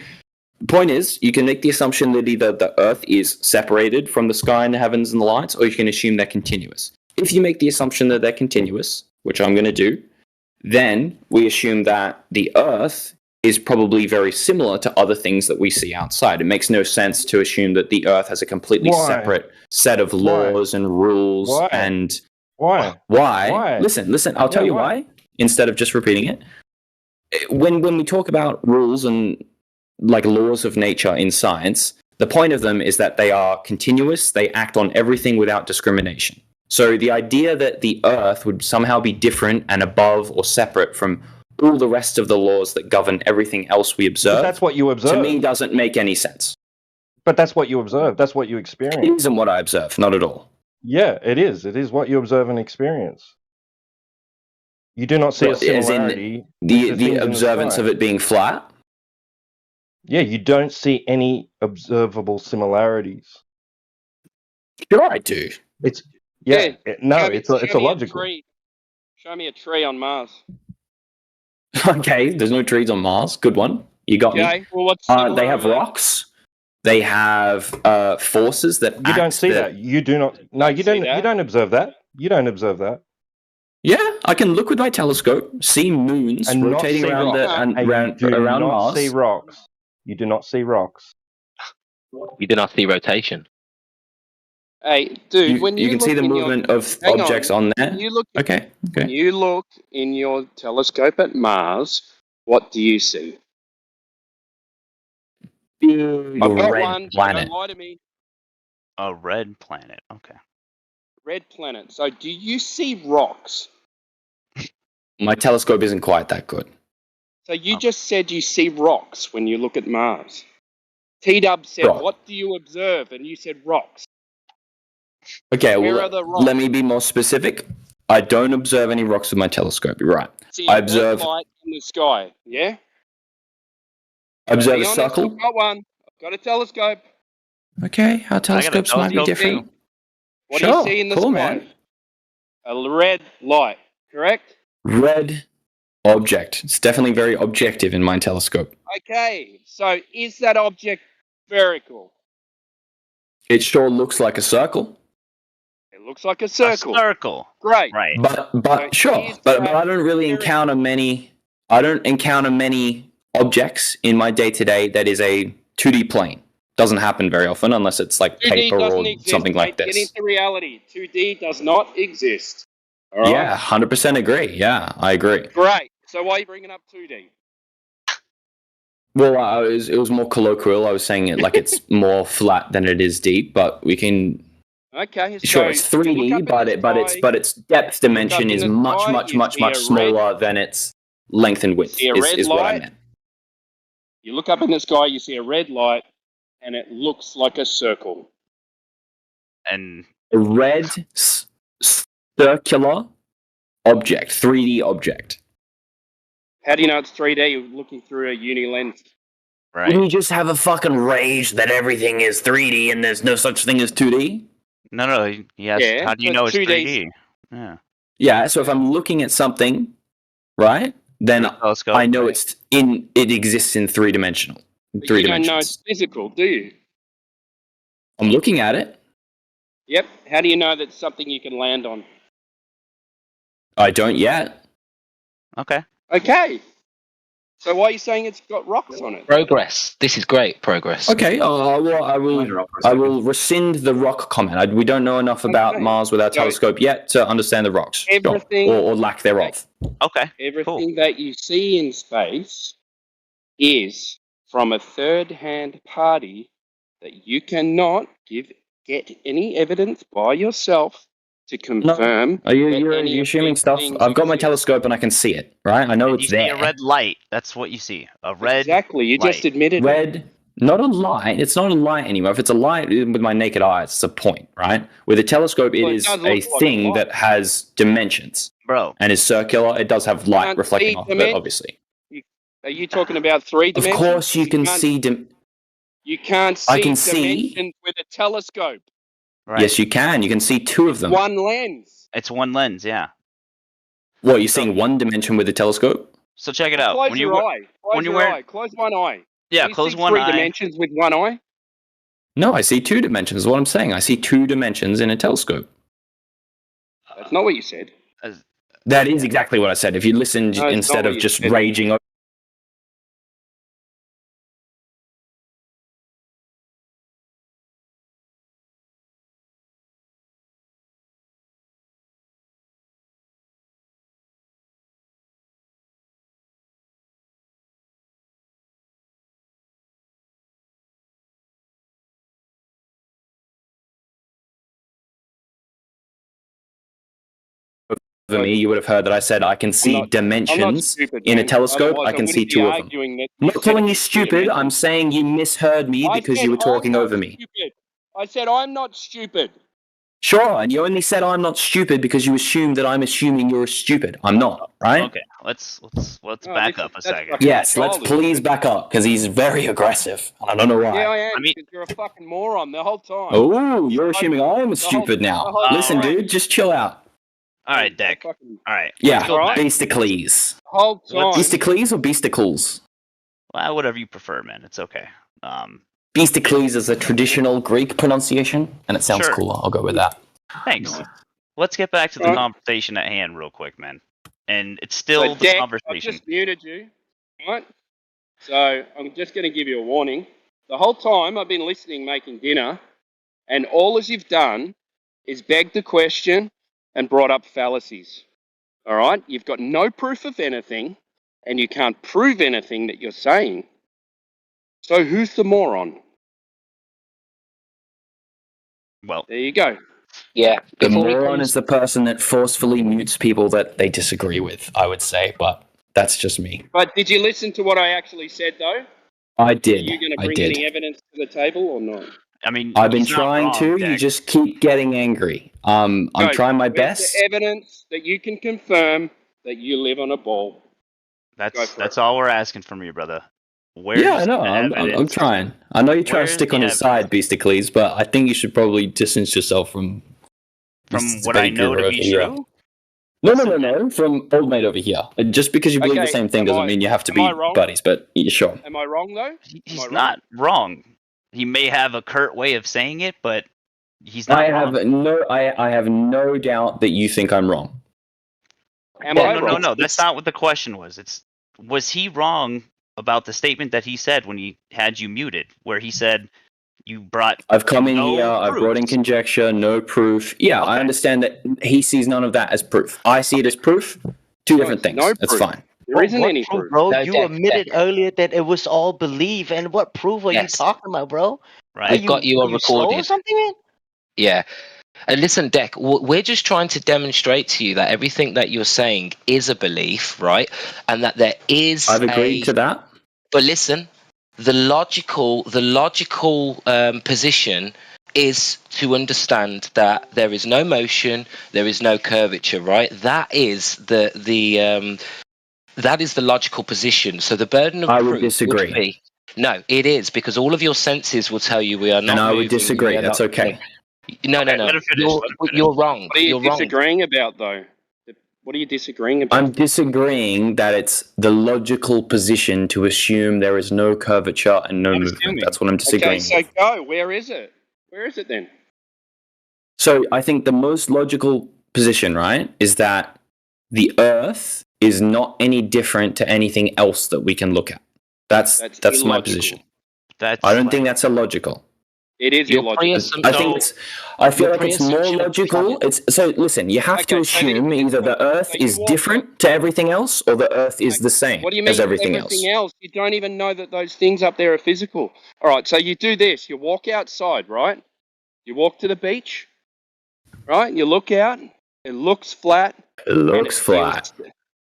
the point is, you can make the assumption that either the Earth is separated from the sky and the heavens and the lights, or you can assume they're continuous. If you make the assumption that they're continuous, which I'm going to do, then we assume that the Earth is probably very similar to other things that we see outside. It makes no sense to assume that the Earth has a completely separate set of laws and rules. And why? Listen, I'll tell you why, instead of just repeating it. When we talk about rules and like laws of nature in science, the point of them is that they are continuous, they act on everything without discrimination. So the idea that the Earth would somehow be different and above or separate from all the rest of the laws that govern everything else we observe, but that's what you observe. To me, doesn't make any sense. But that's what you observe. That's what you experience. It isn't what I observe, not at all. Yeah, it is. It is what you observe and experience. You do not see a similarity. The observance of it being flat? Yeah, you don't see any observable similarities. Sure, I do. It's it's illogical. Show me a tree on Mars. Okay, there's no trees on Mars. Good one. You got me. Okay, well, what's similar They have on Earth? rocks. They have forces that You don't act see that. You do not. No, you see don't. that. You don't observe that. You don't observe that. Yeah, I can look with my telescope, see moons And not rotating see around rocks. and Hey, around you do around not Mars. see rocks. You do not see rocks. You do not see rotation. Hey, dude, You, when you you can see look the in your- movement of hang objects on. on there. When you look, Okay, when okay. you look in your telescope at Mars, what do you see? Big I've got red one. So planet. don't lie to me. A red planet. Okay. Red planet. So do you see rocks? My telescope isn't quite that good. So you just said you see rocks when you look at Mars. T-Dub said, Rock. what do you observe? And you said rocks. Okay, Where well, are the rocks? let me be more specific. I don't observe any rocks with my telescope. You're right. See I a red observe light in the sky, yeah? observe Be a honest, circle. I've got one. I've got a telescope. Okay, our telescopes might be telescope different. too. What do you Sure, see in the cool, sky? man. A red light, correct? Red object. It's definitely very objective in my telescope. Okay, so is that object spherical? It sure looks like a circle, It looks like a A circle. circle. Great. Right. but So sure. is But that I don't really spherical? encounter many. I don't encounter many objects in my day to day that is a 2D plane. Doesn't happen very often unless it's like 2D paper doesn't or exist, something like mate. Get this. into reality. 2D does not exist. All right? Yeah, 100% agree. Yeah, I agree. Great. So why are you bringing up 2D? Well, it was more colloquial. I was saying it like it's more flat than it is deep, but we can. Okay, Sure, so it's you look 3D, up in but the sky, its depth dimension in is the much, sky, much, you much, see a much red- smaller than its length and width. see a red Is what I light? meant. You look up in the sky, you see a red light, and it looks like a circle. And A red circular object, 3D object. How do you know it's 3D? You're looking through a uni lens. right. Wouldn't you just have a fucking rage that everything is 3D and there's no such thing as 2D? No. Yes. Yeah, How do you but know it's 2D 3D? Yeah. Yeah, so if I'm looking at something, right, then Through a telescope, I know right? it exists in three dimensional. But Three you don't know dimensions. it's physical, do you? I'm looking at it. Yep. How do you know that's something you can land on? I don't yet. Okay. Okay. So why are you saying it's got rocks on it? Progress. This is great progress. Okay, I will rescind the rock comment. We don't know enough about Okay. Mars with our So- telescope yet to understand the rocks. Sure. Everything- Or lack thereof. Okay. Everything that you see in space is from a third-hand party that you cannot get any evidence by yourself to confirm. Are you that you're any of assuming these stuff? things I've got my exist. telescope and I can see it, right? I know And it's you see there. a red light. That's what you see. A red. Exactly. You just light. admitted it. Red, not a light. It's not a light anymore. If it's a light with my naked eye, it's a point, right? With a telescope, it Well, it is does a look like a thing light. that has dimensions Bro. and is circular. It does have light can't reflecting see off of it, dimensions. obviously. Are you talking about three Of dimensions? course, you can can't- see. You can't see I can see- dimensions with a telescope. Right. Yes, you can. You can see two of them. One lens. It's one lens. Yeah. What, you're seeing one dimension with a telescope? So check it out. Close When your you eye. Close when you your wear- eye. Close one eye. yeah, Do you close see one three eye. dimensions with one eye. No, I see two dimensions. Is what I'm saying. I see two dimensions in a telescope. That's not what you said. That is exactly what I said. If you listened No, it's not instead what of you just said. raging over. me, you would have heard that I said I can see I'm not dimensions stupid, in a man. telescope. Otherwise, I can wouldn't see be two of them. arguing that I'm you not said calling you it's three stupid. dimensions. I'm saying you misheard me I because said you were talking I'm not over me. Stupid. I said I'm not stupid. Sure, and you only said I'm not stupid because you assumed that I'm assuming you're stupid. I'm not, right? Okay. Let's No, back this up a is- that's second. fucking Yes, let's childish. please back up because he's very aggressive. I don't know why. Yeah, I am. I mean- because you're a fucking moron the whole time. Oh, you're assuming I'm whole- stupid now. the whole Listen, time. dude, just chill out. All right, Deck. All right. Yeah, let's go Alright. back. Beastocles. Whole time. Beastocles or Beastacles? Well, whatever you prefer, man. It's okay. Beastocles is a traditional Greek pronunciation, and it sounds Sure. cooler. I'll go with that. Thanks. Let's get back to the Alright. conversation at hand real quick, man. And it's So, still the Deck, I've conversation. just muted you, right? So I'm just going to give you a warning. The whole time I've been listening, making dinner, and all as you've done is begged the question and brought up fallacies. All right? You've got no proof of anything, and you can't prove anything that you're saying. So who's the moron? Well, There you go. Yeah. The Before we moron come- is the person that forcefully mutes people that they disagree with, I would say, but that's just me. But did you listen to what I actually said, though? I Are did. you going to I bring did. any evidence to the table or not? I mean, I've been he's not trying wrong, to. You Deck. just keep getting angry. I'm Good. trying my Where's best. the evidence that you can confirm that you live on a ball? Go That's for it. all we're asking from you, brother. Where's Yeah, I know. the I'm evidence? trying. I know you're trying to Where's stick on the his side, Beastocles, but I think you should probably distance yourself from From this what I debate know guru to over be here. true? No. From old mate over here. Just because you believe the Okay, same thing am doesn't I- mean you have to am be I wrong? buddies. But yeah, sure. Am I wrong, though? He's Am I wrong? not wrong. He may have a curt way of saying it, but he's not I wrong. have no doubt that you think I'm wrong. Am No, I no, wrong? no. That's not what the question was. Was he wrong about the statement that he said when he had you muted, where he said you brought I've come in no here. I've brought in proofs? conjecture, no proof. Yeah, I Okay. understand that he sees none of that as proof. I see it as proof. Two different it's things. no That's proof. fine. There isn't What any proof, proof. bro? No, You Deck, admitted Deck. earlier that it was all belief, and what proof are you Yes. talking about, bro? Are Right. We've got you are on you slow or recorded. something, man? Yeah. And listen, Deck, we're just trying to demonstrate to you that everything that you're saying is a belief, right? And that there is I've agreed to that. But listen, the logical position is to understand that there is no motion, there is no curvature, right? That is the logical position. So the burden of I would proof disagree. be, no, it is, because all of your senses will tell you we are not And I moving. would disagree. we are That's not- okay. No, Okay, let him finish, let him finish. You're wrong. What are you You're wrong. disagreeing about, though? What are you disagreeing about? I'm disagreeing that it's the logical position to assume there is no curvature and no I'm movement. assuming. That's what I'm disagreeing Okay, so with. go. Where is it? Where is it then? So I think the most logical position, right, is that the Earth is not any different to anything else that we can look at. That's my illogical. position. That's I don't think that's illogical. It is Your illogical. pre-assumption- I think I feel Your like it's more pre-assumption of logical. So listen, you have to Okay, so assume either the Earth so you is walk- different to everything else, or the Earth is the same What do you mean as everything else. You don't even know that those things up there are physical. All right, so you do this. You walk outside, right? You walk to the beach, right? You look out. It looks flat. It looks flat.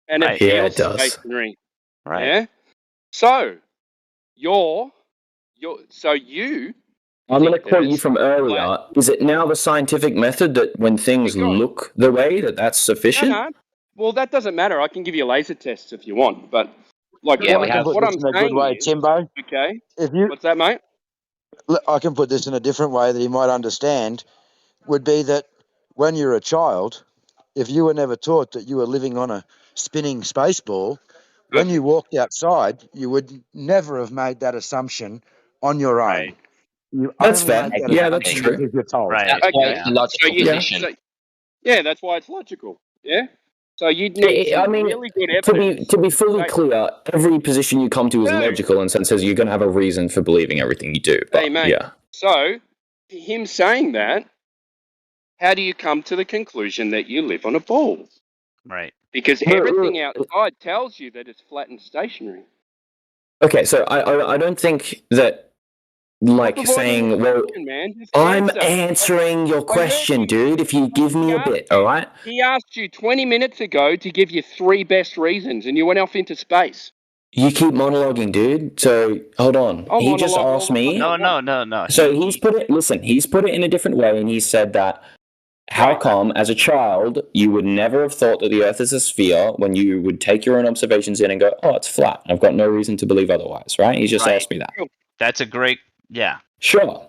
And Right. it Yeah, feels it does. stationary. right. Yeah? So, you I'm going to think that quote you it's from earlier. Is it now the scientific method that when things Keep going. look the way that's sufficient? No. Well, that doesn't matter. I can give you laser tests if you want, but like Yeah, what, we have. what I'm saying is, Timbo. okay, If you, what's that, mate? I can put this in a different way that he might understand. Would be that when you're a child, if you were never taught that you were living on a spinning space ball, when you walked outside, you would never have made that assumption on your own. Right. You That's only fair. make that Yeah, that's assumption true. because you're told. Right. That's why Okay. it's the logical position. Yeah, that's why it's logical. Yeah. So you'd need I some mean, really good to evidence. be fully Hey. clear, every position you come to is No. logical and says you're going to have a reason for believing everything you do. But, Hey, mate. yeah. So, him saying that, how do you come to the conclusion that you live on a ball? Right. Because No, everything outside tells you that it's flat and stationary. Okay, so I don't think that, like, Stop avoiding saying, the well, question, man. Just I'm answer. answering your heard question, you. dude, if you give me a bit, all right? He asked you 20 minutes ago to give you 3 best reasons, and you went off into space. You keep monologuing, dude. So, hold on. I'll He just monologue all asked the me. No. So he's put it in a different way, and he said that how Right. come, as a child, you would never have thought that the Earth is a sphere when you would take your own observations in and go, oh, it's flat. I've got no reason to believe otherwise, right? He just Right. asked me that. That's a great. Yeah. Sure.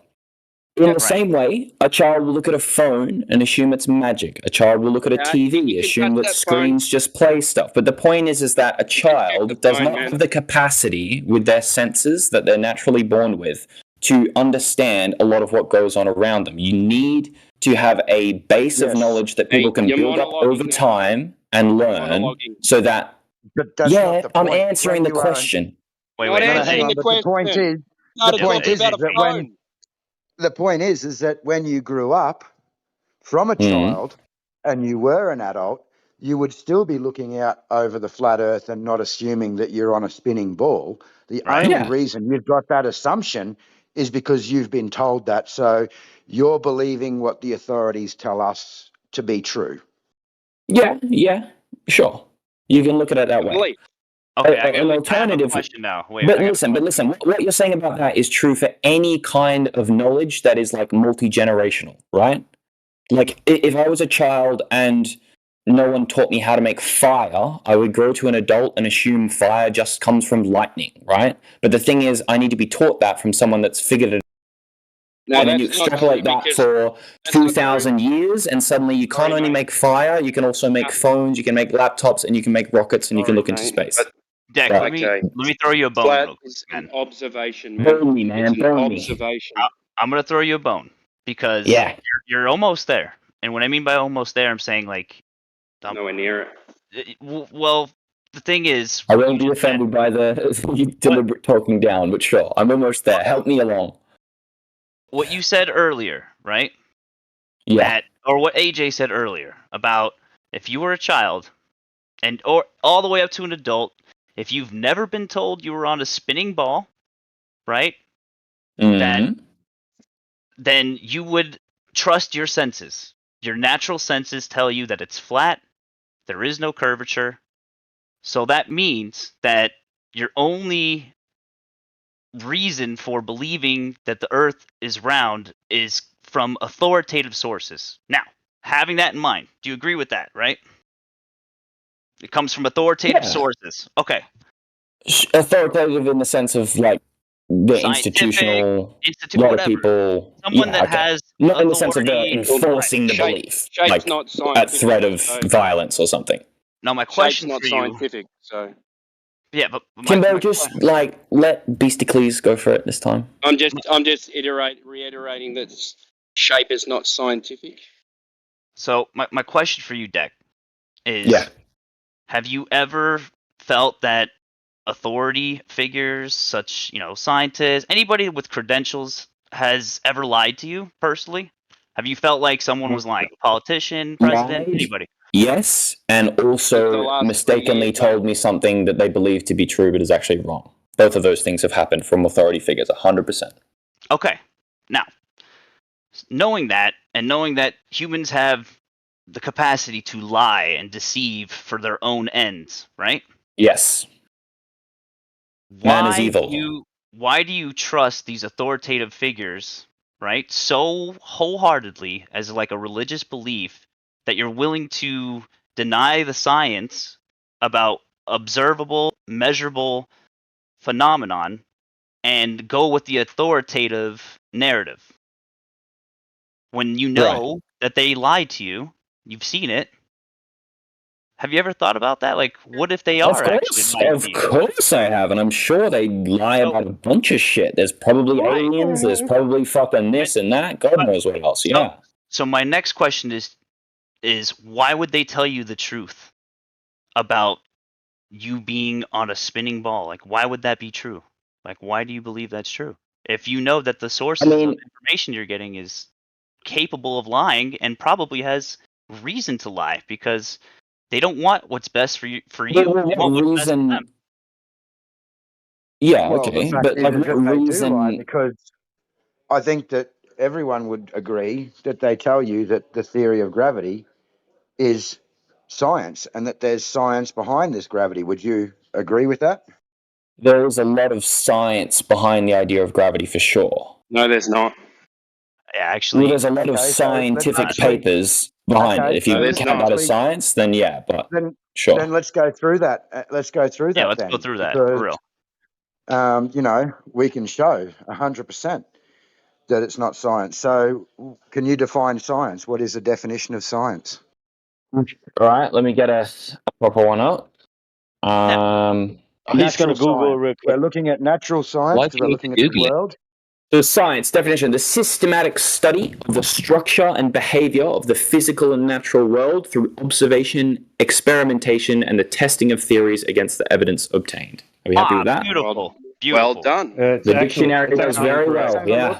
In the Right. same way, a child will look at a phone and assume it's magic. A child will look at a You TV, can assume touch that that phone. screens just play stuff. But the point is that a You can check the child does phone, not man. have the capacity with their senses that they're naturally born with to understand a lot of what goes on around them. You need to have a base of Yes. knowledge that Hey, people can you're build up monologuing over now. time and learn Monologuing. so that, But that's yeah, not the I'm point. answering When the you are, question. Wait, Not wait, no, no, wait. hang answering on. the But the point question. is, Started Yeah, talking AJ, about a that AJ. when phone. the point is that when you grew up from a Mhm. child and you were an adult, you would still be looking out over the flat earth and not assuming that you're on a spinning ball. The Right. only Yeah. reason you've got that assumption is because you've been told that. So you're believing what the authorities tell us to be true. Yeah, sure. You can look at it that way. Belief. Okay, An I have a alternative. question now. Wait, But I got listen, what you're saying about that is true for any kind of knowledge that is like multi-generational, right? Like if I was a child and no one taught me how to make fire, I would grow to an adult and assume fire just comes from lightning, right? But the thing is, I need to be taught that from someone that's figured it No, out. And then you that's not true extrapolate that because for that's not true. 2,000 years, and suddenly you can't Sorry, only mate. make fire, you can also make No. phones, you can make laptops, and you can make rockets, and you can Sorry, look into mate, space. but Deck, Right. let me okay. let me throw you a bone Flat real quick, is an man. observation, man. Burn me, It's man, an burn me. observation. I'm gonna throw you a bone because Yeah. you're almost there. And what I mean by almost there, I'm saying like, Nowhere near it. well, the thing is, I what won't you be just said- offended by the deliberate talking down, but sure, I'm almost there. Help me along. what you said earlier, right? Yeah. That, or what AJ said earlier about if you were a child, and or all the way up to an adult, if you've never been told you were on a spinning ball, right? Mhm. Then you would trust your senses. Your natural senses tell you that it's flat, there is no curvature. So that means that your only reason for believing that the earth is round is from authoritative sources. Now, having that in mind, do you agree with that, right? It comes from authoritative Yeah. sources. Okay. Authoritative in the sense of like the Scientific, institutional, institute, a lot whatever. of people. Someone yeah, that okay. has Not in the sense of the authority. enforcing the Shape- belief, shape's like not at scientific, threat of so- violence or something. Now, my Shape's question not for you. scientific, so Yeah, but Kimbo, just like let Beasticles go for it this time. I'm just reiterating that shape is not scientific. So my question for you, Deck, is Yeah. have you ever felt that authority figures, such scientists, anybody with credentials, has ever lied to you personally? Have you felt like someone was lying? Politician, president, Lied? anybody? Yes, and Since the also last 3 mistakenly years, told me something that they believe to be true but is actually wrong. Both of those things have happened from authority figures, 100%. Okay. Now, knowing that, and knowing that humans have the capacity to lie and deceive for their own ends, right? Yes. Man is evil. Why do you trust these authoritative figures, right, so wholeheartedly as like a religious belief that you're willing to deny the science about observable, measurable phenomenon and go with the authoritative narrative? When you know that they lied to you, you've seen it. Have you ever thought about that? Like, what if they are actually lying to you? Of course I have, and I'm sure they lie about a bunch of shit. There's probably Right. aliens, there's probably fucking this and that. God knows what else, yeah. So my next question is why would they tell you the truth about you being on a spinning ball? Like, why would that be true? Like, why do you believe that's true? If you know that the sources of information you're getting is capable of lying and probably has reason to lie because they don't want what's best for you. But They what want what's best for reason? them. Yeah, Well, okay, the fact but like is what that they do reason? lie, because I think that everyone would agree that they tell you that the theory of gravity is science and that there's science behind this gravity. Would you agree with that? There is a lot of science behind the idea of gravity for sure. No, there's not. Actually, Well, there's a lot of Okay, so let's scientific actually- papers behind Okay, it. If you No, there's count not. that as science, then yeah, but Then, sure. then let's go through that. Let's go through that. Yeah, let's then, go through that for because, real. we can show 100%. that it's not science. So can you define science? What is the definition of science? All right, let me get a proper one up. He's gonna Google real quick. We're looking at natural science Why because do we're you looking need at to the Google it? world. The science definition: the systematic study of the structure and behavior of the physical and natural world through observation, experimentation, and the testing of theories against the evidence obtained. Are we happy with that? Beautiful. Well Beautiful. done. The dictionary does very well. Let's have a Yeah. look.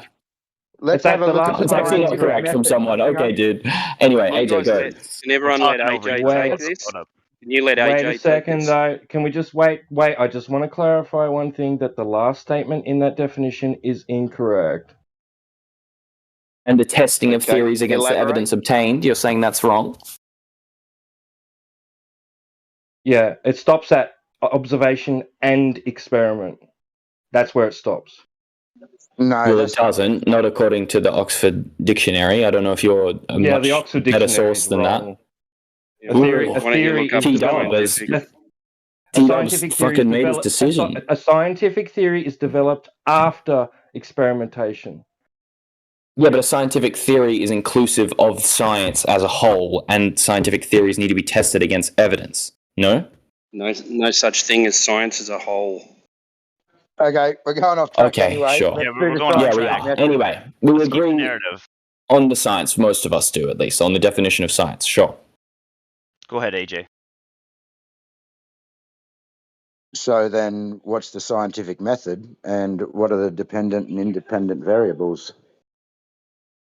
Let's It's at have a the look last at It's the actually not scientific correct from method. someone. Hang Okay, on. dude. Anyway, Can you AJ, guys go. can everyone let Talking over AJ you. Wait. take this? Hold up. Can you let AJ Wait a take second, this? though. Can we just wait? I just want to clarify one thing, that the last statement in that definition is incorrect. And the testing of Okay, theories against the elaborate. evidence obtained, you're saying that's wrong? Yeah, it stops at observation and experiment. That's where it stops. No, Well, it that's not. doesn't. Not according to the Oxford Dictionary. I don't know if you're a Yeah, much the Oxford better Dictionary source is than wrong. Yeah. A theory, Ooh. a Why don't you theory look up is the T-Dub developed. scientific? A T-Dub's scientific theory fucking is made his developed. decision. A scientific theory is developed after experimentation. Yeah, but a scientific theory is inclusive of science as a whole, and scientific theories need to be tested against evidence. No? No such thing as science as a whole. Okay, we're going off track Okay, anyway. sure. Let's Yeah, do we're the going off Yeah, we scientific are. method. Anyway, we Let's keep the agree narrative. on the science. Most of us do, at least, on the definition of science. Sure. Go ahead, AJ. So then, what's the scientific method, and what are the dependent and independent variables?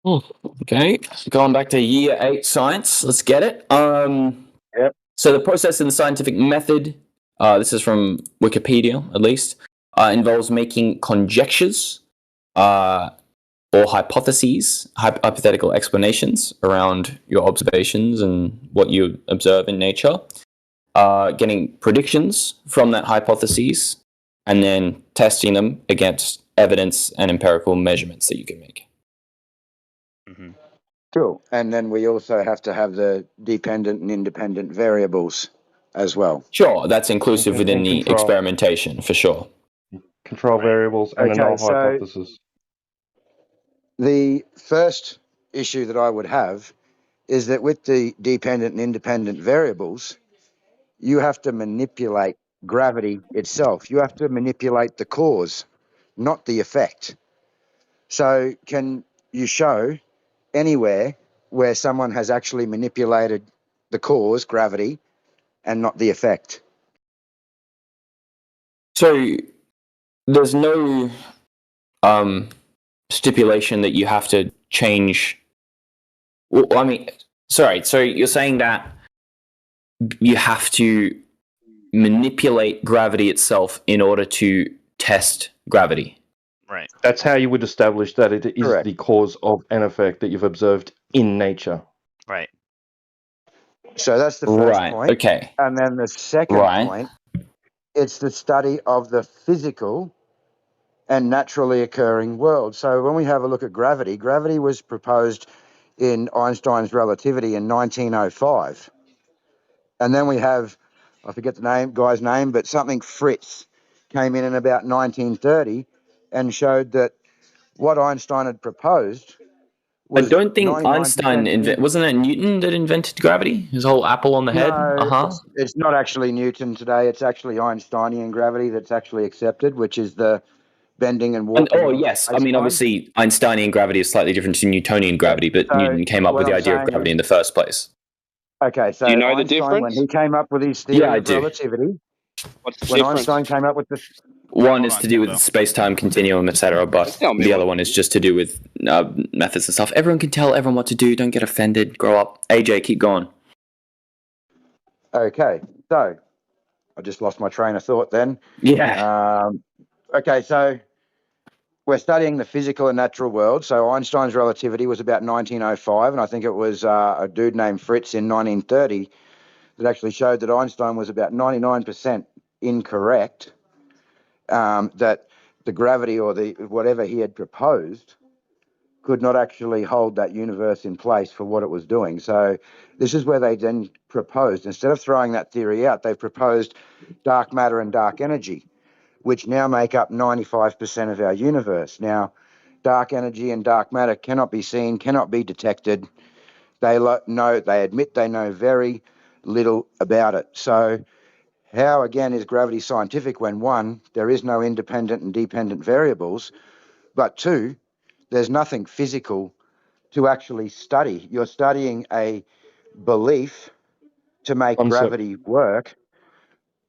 Okay, going back to year 8 science. Let's get it. Yep. So the process in the scientific method, this is from Wikipedia at least, involves making conjectures or hypotheses, hypothetical explanations around your observations and what you observe in nature, getting predictions from that hypotheses, and then testing them against evidence and empirical measurements that you can make. Mm-hmm. Cool. And then we also have to have the dependent and independent variables as well. Sure, that's inclusive within And the control. experimentation, for sure. Control variables and a null Okay, so hypothesis. the first issue that I would have is that with the dependent and independent variables, you have to manipulate gravity itself. You have to manipulate the cause, not the effect. So can you show anywhere where someone has actually manipulated the cause, gravity, and not the effect? So there's no stipulation that you have to change. Well, I mean, sorry. So you're saying that you have to manipulate gravity itself in order to test gravity. Right. That's how you would establish that it is Correct. the cause of an effect that you've observed in nature. Right. So that's the first Right. point. Okay. And then the second Right. point, it's the study of the physical and naturally occurring world. So when we have a look at gravity, gravity was proposed in Einstein's relativity in 1905. And then we have, I forget the guy's name, but something Fritz came in about 1930 and showed that what Einstein had proposed I was don't think 99% Einstein wasn't it Newton that invented gravity? His whole apple on the head. No, it's not actually Newton today. It's actually Einsteinian gravity that's actually accepted, which is the bending and And, warping. oh of yes, I mean space-time. obviously Einsteinian gravity is slightly different to Newtonian gravity, but So Newton came up what with the I'm idea of saying gravity is- in the first place. Okay, so Do you know the Einstein, when difference? he came up with his theory Yeah, I of do. relativity, What's the when difference? Einstein came up with the One Hold is on, to do with Timbo. space-time continuum, etc., but Tell me the what- other one is just to do with methods and stuff. Everyone can tell everyone what to do. Don't get offended. Grow up. AJ, keep going. Okay, so I just lost my train of thought then. Yeah. Okay, so we're studying the physical and natural world. So Einstein's relativity was about 1905, and I think it was a dude named Fritz in 1930 that actually showed that Einstein was about 99% incorrect, that the gravity or the whatever he had proposed could not actually hold that universe in place for what it was doing. So this is where they then proposed, instead of throwing that theory out, they've proposed dark matter and dark energy, which now make up 95% of our universe. Now, dark energy and dark matter cannot be seen, cannot be detected. They admit they know very little about it. So how, again, is gravity scientific when, one, there is no independent and dependent variables, but two, there's nothing physical to actually study. You're studying a belief to make Concept. gravity work,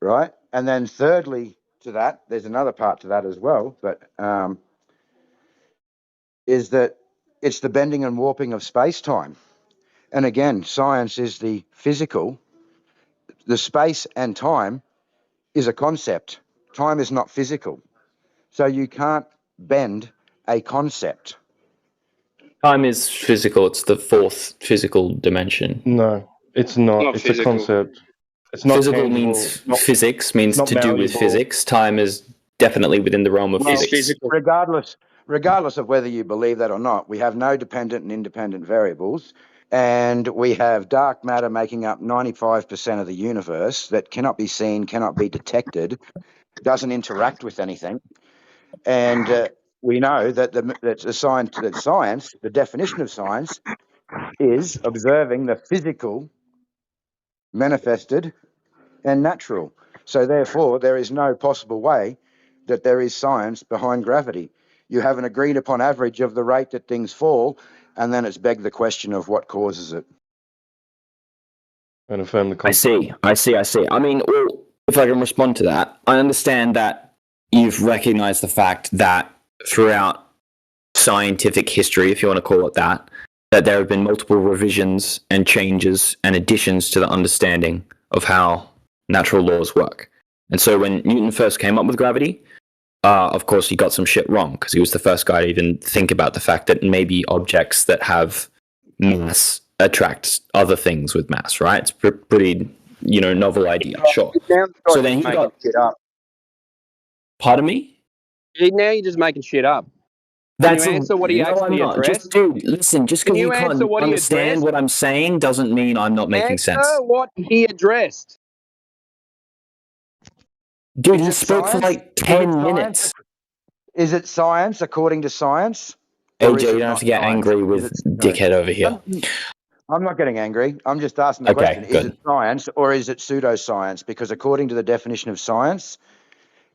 right? And then thirdly to that, there's another part to that as well, but is that it's the bending and warping of space-time. And again, science is the physical. The space and time is a concept. Time is not physical. So you can't bend a concept. Time is physical. It's the fourth physical dimension. No, it's not. Not It's physical. a concept. It's not Physical tangible, means not- physics, means not to do with malleable. physics. Time is definitely within the realm of Well, physics. physical. Regardless of whether you believe that or not, we have no dependent and independent variables, and we have dark matter making up 95% of the universe that cannot be seen, cannot be detected, doesn't interact with anything. And we know that science, the definition of science, is observing the physical manifested and natural. So therefore, there is no possible way that there is science behind gravity. You have an agreed upon average of the rate that things fall, and then it's begged the question of what causes it. And affirm the I concept. see. I mean, well, if I can respond to that, I understand that you've recognized the fact that throughout scientific history, if you want to call it that there have been multiple revisions and changes and additions to the understanding of how natural laws work. And so when Newton first came up with gravity, of course he got some shit wrong because he was the first guy to even think about the fact that maybe objects that have mass attract other things with mass, right? It's pretty, novel idea, sure. So then he got shit up. Pardon me? Now you're just making shit up. That's Can you answer what he actually addressed? Dude, listen, just because Can you you can't answer what he understand addressed? what I'm saying doesn't mean I'm not making sense. Answer what he addressed. Dude, Is he it spoke for science? like 10 minutes. Is it science according to science? Or AJ, is you it don't not have to get science? angry Is with it- dickhead over here. I'm not getting angry. I'm just asking the Okay, question. Is good. it science or is it pseudoscience? Because according to the definition of science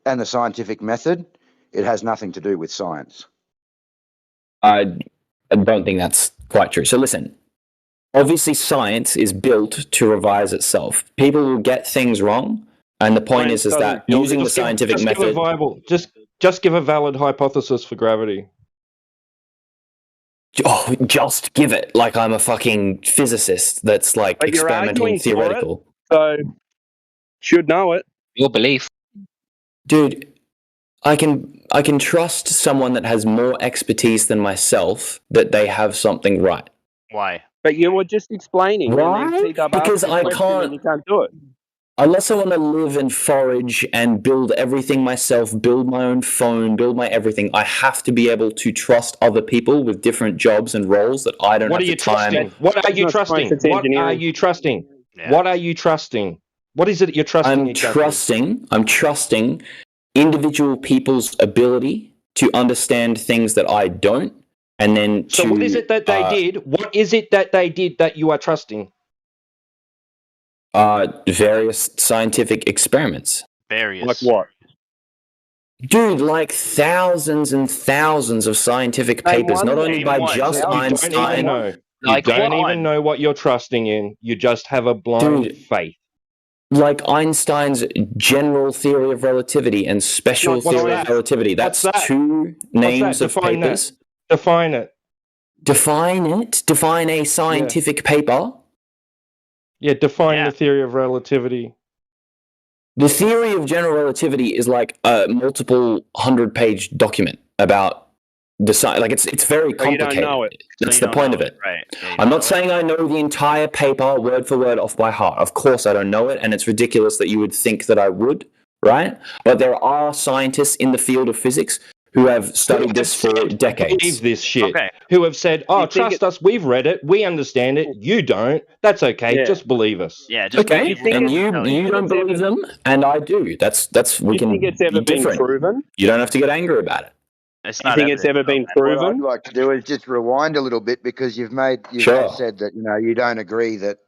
and the scientific method, it has nothing to do with science. I don't think that's quite true. So listen, obviously science is built to revise itself. People will get things wrong, and the point is that using the scientific method... Just give a valid hypothesis for gravity. Oh, just give it like I'm a fucking physicist that's like But you're experimental arguing and for it. theoretical. So, should know it. Your belief. Dude, I can trust someone that has more expertise than myself that they have something right. Why? But you were just explaining. Why? And then T-Dub Because asked the I question can't- and you can't do it. Unless I want to live and forage and build everything myself, build my own phone, build my everything, I have to be able to trust other people with different jobs and roles that I don't What are have you the time. trusting? What are you Not trusting? science, it's What are engineering. you trusting? Yeah. What are you trusting? What is it you're trusting? I'm exactly? trusting individual people's ability to understand things that I don't, and then So what is it that they did? What is it that they did that you are trusting? various scientific experiments. Various. Like what? Dude, like thousands and thousands of scientific Name papers, one, not only name by one. just You don't You don't even Einstein. know. You Like don't what? even know what you're trusting in. You just have a blind Dude. faith. Like Einstein's general theory of relativity and special What's theory that? of relativity. That's What's that? two names that? of Define that. papers. Define it. Define it. Define a scientific paper. Yeah, define Yeah. the theory of relativity. The theory of general relativity is like a multiple 100-page document about the science. Like it's very So you don't complicated. know it. That's So the you point don't of know it. Right. Yeah, you I'm don't not know saying I know the entire paper word for word off by heart. Of course I don't know it, and it's ridiculous that you would think that I would, right? But there are scientists in the field of physics who have studied this for Believe decades. this shit. Okay. Who have said, "Oh, You think trust us. We've read it. We understand it. You don't. That's okay. Yeah. Just believe us." Yeah. Just Okay, you think and it's- you tell don't it's believe them, and I do. That's we You can think it's ever be been different. proven? You don't have to get angry about it. It's not Anything it's ever been What I'd proven? like to do is just rewind a little bit because you've Sure. just said that you don't agree that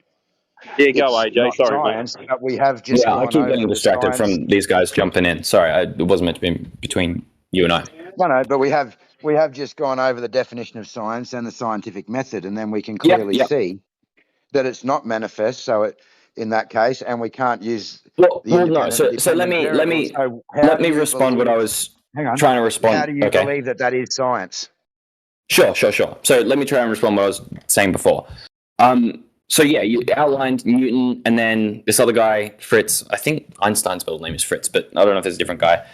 Yeah, go it's AJ. not Sorry, mate. science, but we have just Yeah, I gone keep over getting the distracted science. from these guys jumping in. Sorry, it wasn't meant to be between you and I. No, but we have just gone over the definition of science and the scientific method, and then we can Yeah, clearly yeah. see that it's not manifest. So in that case, and we can't use Well, the no. independent. So dependent let me variables. So how let do me you respond what I believe- was Hang on. trying to respond. How do you Okay. believe that is science? Sure. So let me try and respond what I was saying before. So yeah, you outlined Newton and then this other guy, Fritz. I think Einstein's middle name is Fritz, but I don't know if there's a different guy.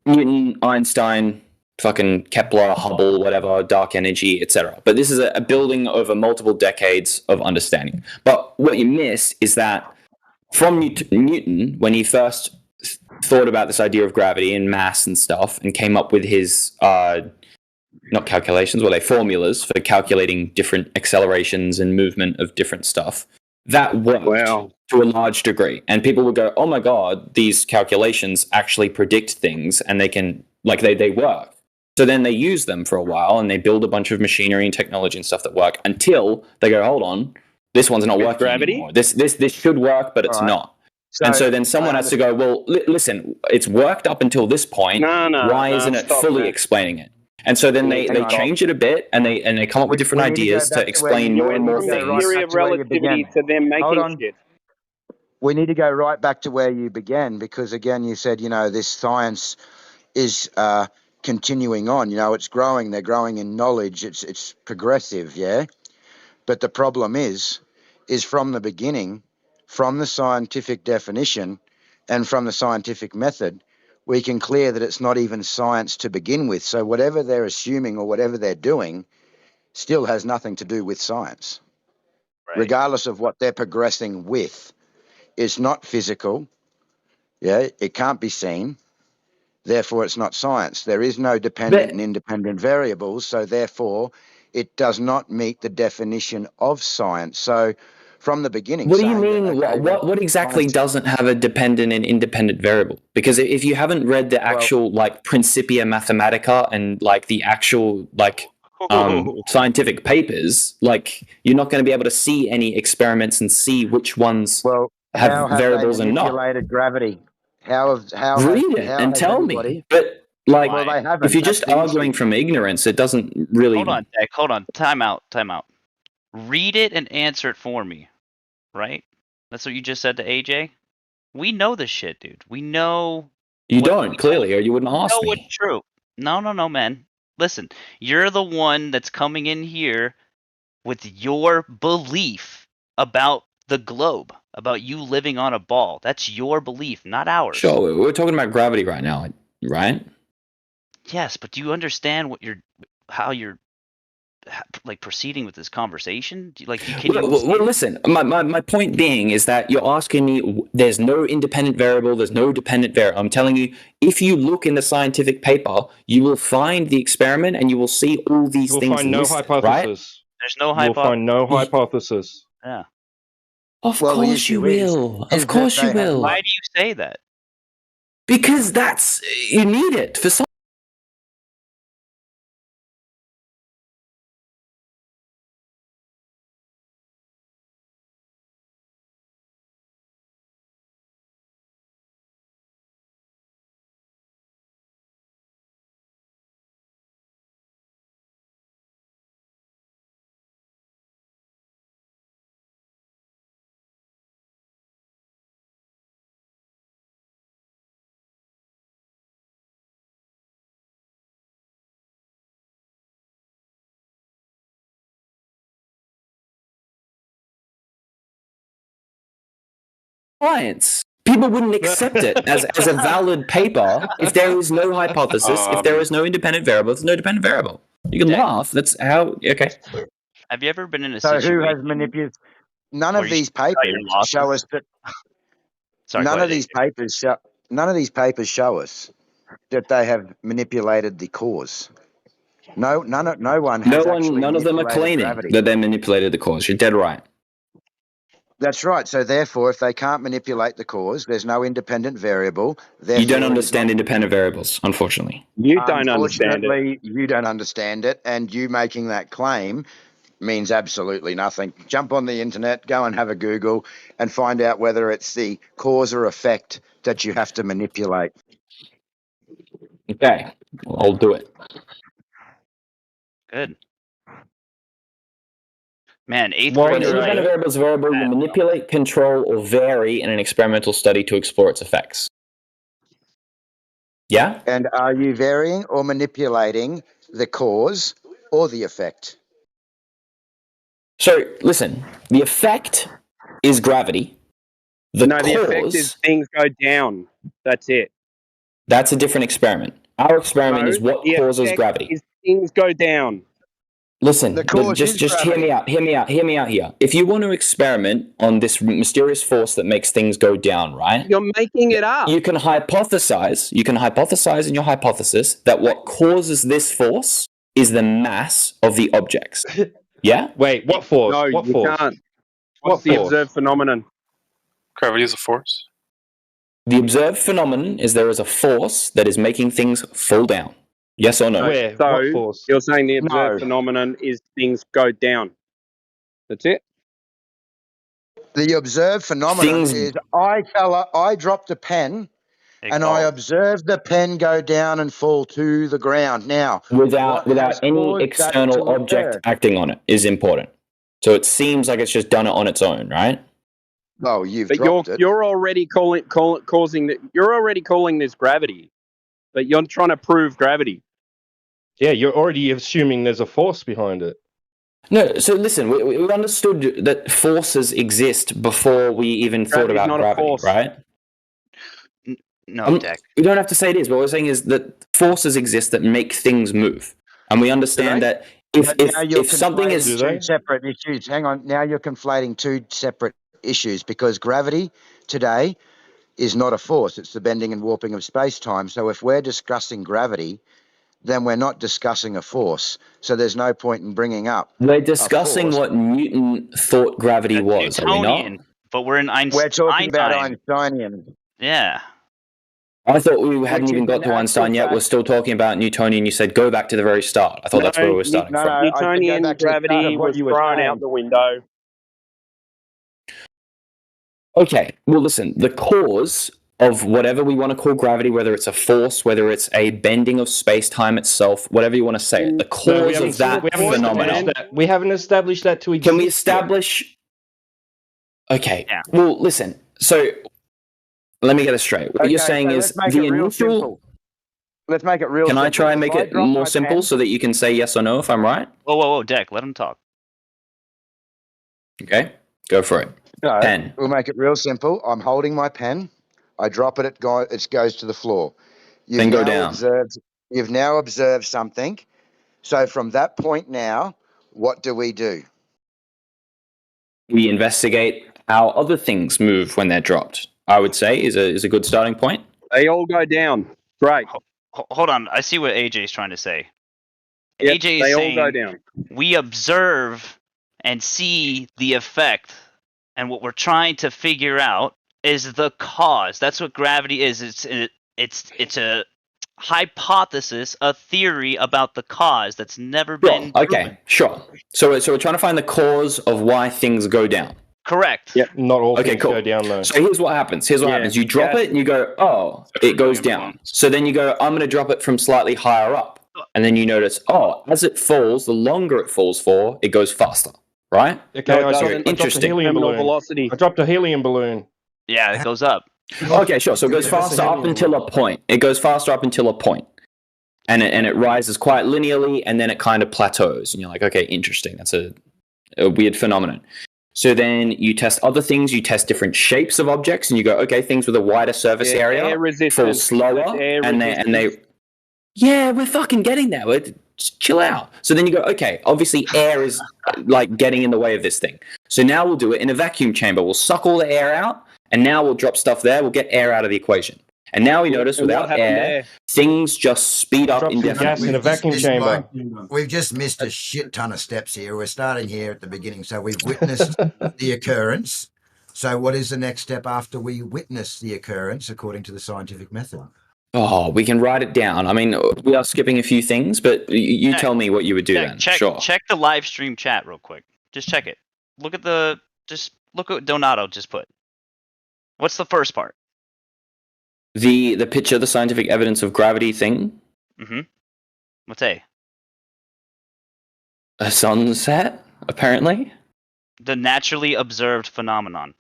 Newton, Einstein, fucking Kepler, Hubble, whatever, dark energy, etc. But this is a building over multiple decades of understanding. But what you miss is that from Newton, when he first thought about this idea of gravity and mass and stuff, and came up with his not calculations, were they formulas for calculating different accelerations and movement of different stuff. That worked to a large degree. And people would go, oh my God, these calculations actually predict things and they can, like, they work. So then they use them for a while and they build a bunch of machinery and technology and stuff that work until they go, hold on, this one's not working anymore. This should work, but it's not. And so then someone has to go, well, listen, it's worked up until this point. Why isn't it fully explaining it? And so then they change it a bit and they come up with different ideas to explain more and more things. Theory of relativity to them making shit. We need to go right back to where you began because, again, you said, this science is continuing on. It's growing. They're growing in knowledge. It's progressive, yeah? But the problem is from the beginning, from the scientific definition and from the scientific method, we can clear that it's not even science to begin with. So whatever they're assuming or whatever they're doing still has nothing to do with science, regardless of what they're progressing with. It's not physical. Yeah, it can't be seen. Therefore, it's not science. There is no dependent and independent variables. So therefore, it does not meet the definition of science. So from the beginning, what do you mean? What exactly doesn't have a dependent and independent variable? Because if you haven't read the actual Principia Mathematica and the actual scientific papers, you're not going to be able to see any experiments and see which ones have variables and not. Manipulated gravity. Read it and tell me. But if you're just arguing from ignorance, it doesn't really. Hold on. Time out. Read it and answer it for me. Right? That's what you just said to AJ? We know this shit, dude. We know... You don't, clearly, or you wouldn't ask me. No, it's true. No, man. Listen, you're the one that's coming in here with your belief about the globe, about you living on a ball. That's your belief, not ours. Sure, we're talking about gravity right now, right? Yes, but do you understand how you're proceeding with this conversation? Well, listen, my point being is that you're asking me, there's no independent variable, there's no dependent variable. I'm telling you, if you look in the scientific paper, you will find the experiment and you will see all these things. You'll find no listed, hypothesis. Right? There's no hypothesis. You'll find no hypothesis. Yeah. Of course you will. Of course you will. Why do you say that? Because you need it for some. Science. People wouldn't accept it as a valid paper if there is no hypothesis, if there is no independent variable, there's no dependent variable. You can laugh. That's how. Okay. Have you ever been in a situation? So who has manipulated? None of these papers show us that. None of these papers show us that they have manipulated the cause. No one has. None of them are claiming that they manipulated the cause. You're dead right. That's right. So therefore, if they can't manipulate the cause, there's no independent variable. You don't Therefore, understand independent variables, unfortunately. You don't understand it. unfortunately, you don't understand it, and you making that claim means absolutely nothing. Jump on the internet, go and have a Google, and find out whether it's the cause or effect that you have to manipulate. Okay, well, I'll do it. Good. Man, eighth Well, grade. you're Independent right. variable is a variable you manipulate, control, or vary in an experimental study to explore its effects. Yeah? And are you varying or manipulating the cause or the effect? So, listen, the effect is gravity. The effect is cause, things go down. That's it. that's a different experiment. Our experiment is what the causes effect gravity. is things go down. Listen, The cause just is hear me out. Hear me out here. If you want to experiment on this mysterious force that makes things go down, right? You're making it up. You can hypothesize in your hypothesis that what causes this force is the mass of the objects. Yeah? Wait, what force? No, what you force? can't. What What's the force? observed phenomenon? Gravity is a force. The observed phenomenon is there is a force that is making things fall down. Yes or no? Where? So What force? you're saying the observed No. phenomenon is things go down. That's it. The observed phenomenon Things- is I dropped a pen and I observed the pen go down and fall to the ground. Now, Without what has any caused that external to object occur? acting on it is important. So it seems like it's just done it on its own, right? Oh, you've But dropped it. you're already causing that. You're already calling this gravity, but you're trying to prove gravity. Yeah, you're already assuming there's a force behind it. No, so listen, we understood that forces exist before we even thought Gravity's about not a gravity, force. right? No, Deck. We don't have to say it is. What we're saying is that forces exist that make things move. And we understand that But now you're if something conflating is... two separate issues. Hang on. Now you're conflating two separate issues because gravity today is not a force. It's the bending and warping of space-time. So if we're discussing gravity, then we're not discussing a force. So there's no point in bringing up. We're discussing force. what Newton thought gravity was, are we not? Newtonian, but we're in Einstein. We're talking about Einsteinian. Yeah. I thought we hadn't Which even is got an to actual Einstein yet. fact. We're still talking about Newtonian. You said go back to the very start. I thought that's where we were starting from. I said go Newtonian back to the start gravity of what was you were thrown saying. out the window. Okay, well, listen, the cause of whatever we want to call gravity, whether it's a force, whether it's a bending of space-time itself, whatever you want to say, the cause of that phenomenon. We haven't established that to exist. Can we establish... Okay, well, listen, so let me get it straight. What you're saying so is let's make the it real initial... simple. Let's make it real Can simple. I try and make If I it drop more my simple pen- so that you can say yes or no if I'm right? Whoa, Deck, let him talk. Okay, go for it. No, Pen. We'll make it real simple. I'm holding my pen. I drop it. It goes to the floor. Then go down. You've now observed something. So from that point now, what do? We investigate how other things move when they're dropped. I would say is a good starting point. They all go down. Great. Hold on. I see what AJ's trying to say. Yep, AJ is they all saying go down. we observe and see the effect, and what we're trying to figure out is the cause. That's what gravity is. It's a hypothesis, a theory about the cause that's never been proven. Okay, sure. So we're trying to find the cause of why things go down. Correct. Yep. Not all Okay, things cool. go down though. So here's what happens. You drop it and you go, oh, it goes down. So then you go, I'm going to drop it from slightly higher up. And then you notice, oh, as it falls, the longer it falls for, it goes faster, right? Okay, No, it doesn't. Interesting. Terminal velocity. I dropped a helium balloon. Yeah, it goes up. Okay, sure. So it goes faster up until a point. It goes faster up until a point. And it rises quite linearly, and then it kind of plateaus. And you're like, okay, interesting. That's a weird phenomenon. So then you test other things. You test different shapes of objects, and you go, okay, things with a wider surface area air fall resistance. slower, and they. Yeah, we're fucking getting there. Just chill out. So then you go, okay, obviously air is like getting in the way of this thing. So now we'll do it in a vacuum chamber. We'll suck all the air out, and now we'll drop stuff there. We'll get air out of the equation. And now we notice without air, things just speed up indefinitely. In a vacuum chamber. We've just missed a shit ton of steps here. We're starting here at the beginning. So we've witnessed the occurrence. So, what is the next step after we witness the occurrence according to the scientific method? Oh, we can write it down. I mean, we are skipping a few things, but you Check. tell me what you would do then. Sure. Check the live stream chat real quick. Just check it. Look at what Donato just put. What's the first part? The picture, the scientific evidence of gravity thing. Mm-hmm. What's A? A sunset, apparently. The naturally observed phenomenon.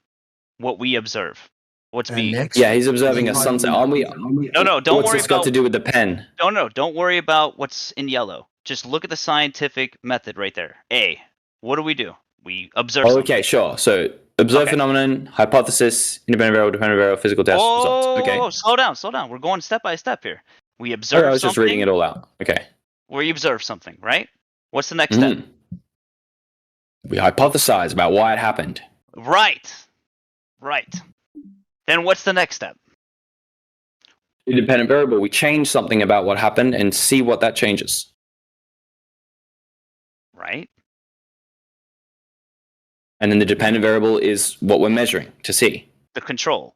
What we observe. What's And B? next, Yeah, he's observing a sunset. Aren't we? No, don't What's worry this got about. to do with the pen? No, don't worry about what's in yellow. Just look at the scientific method right there. A. What do? We observe. Oh, something. okay, sure. So, observed phenomenon, hypothesis, independent variable, dependent variable, physical test, results. Okay. Oh, slow down. We're going step by step here. We observe I was something. just reading it all out. Okay. We observe something, right? What's the next step? We hypothesize about why it happened. Right. Then what's the next step? Independent variable, we change something about what happened and see what that changes. Right. And then the dependent variable is what we're measuring to see. The control.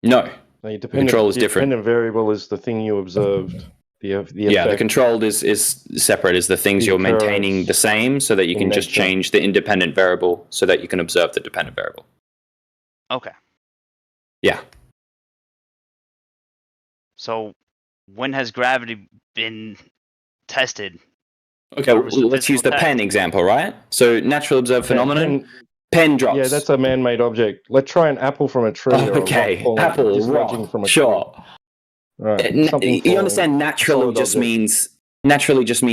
No. The control is different. Dependent variable is the thing you observed. The Yeah, the effect. controlled is separate, is the things The you're maintaining occurrence the same so that you in can just nature. change the independent variable so that you can observe the dependent variable. Okay. Yeah. So when has gravity been tested? Okay, Or was it let's use the physical pen test? example, right? So natural observed phenomenon, pen drops. Yeah, that's a man-made object. Let's try an apple from a tree. Oh, or a rock okay, falling, apple, dislodging rock, from a sure. tree. Right. Something You falling, understand naturally solid just object.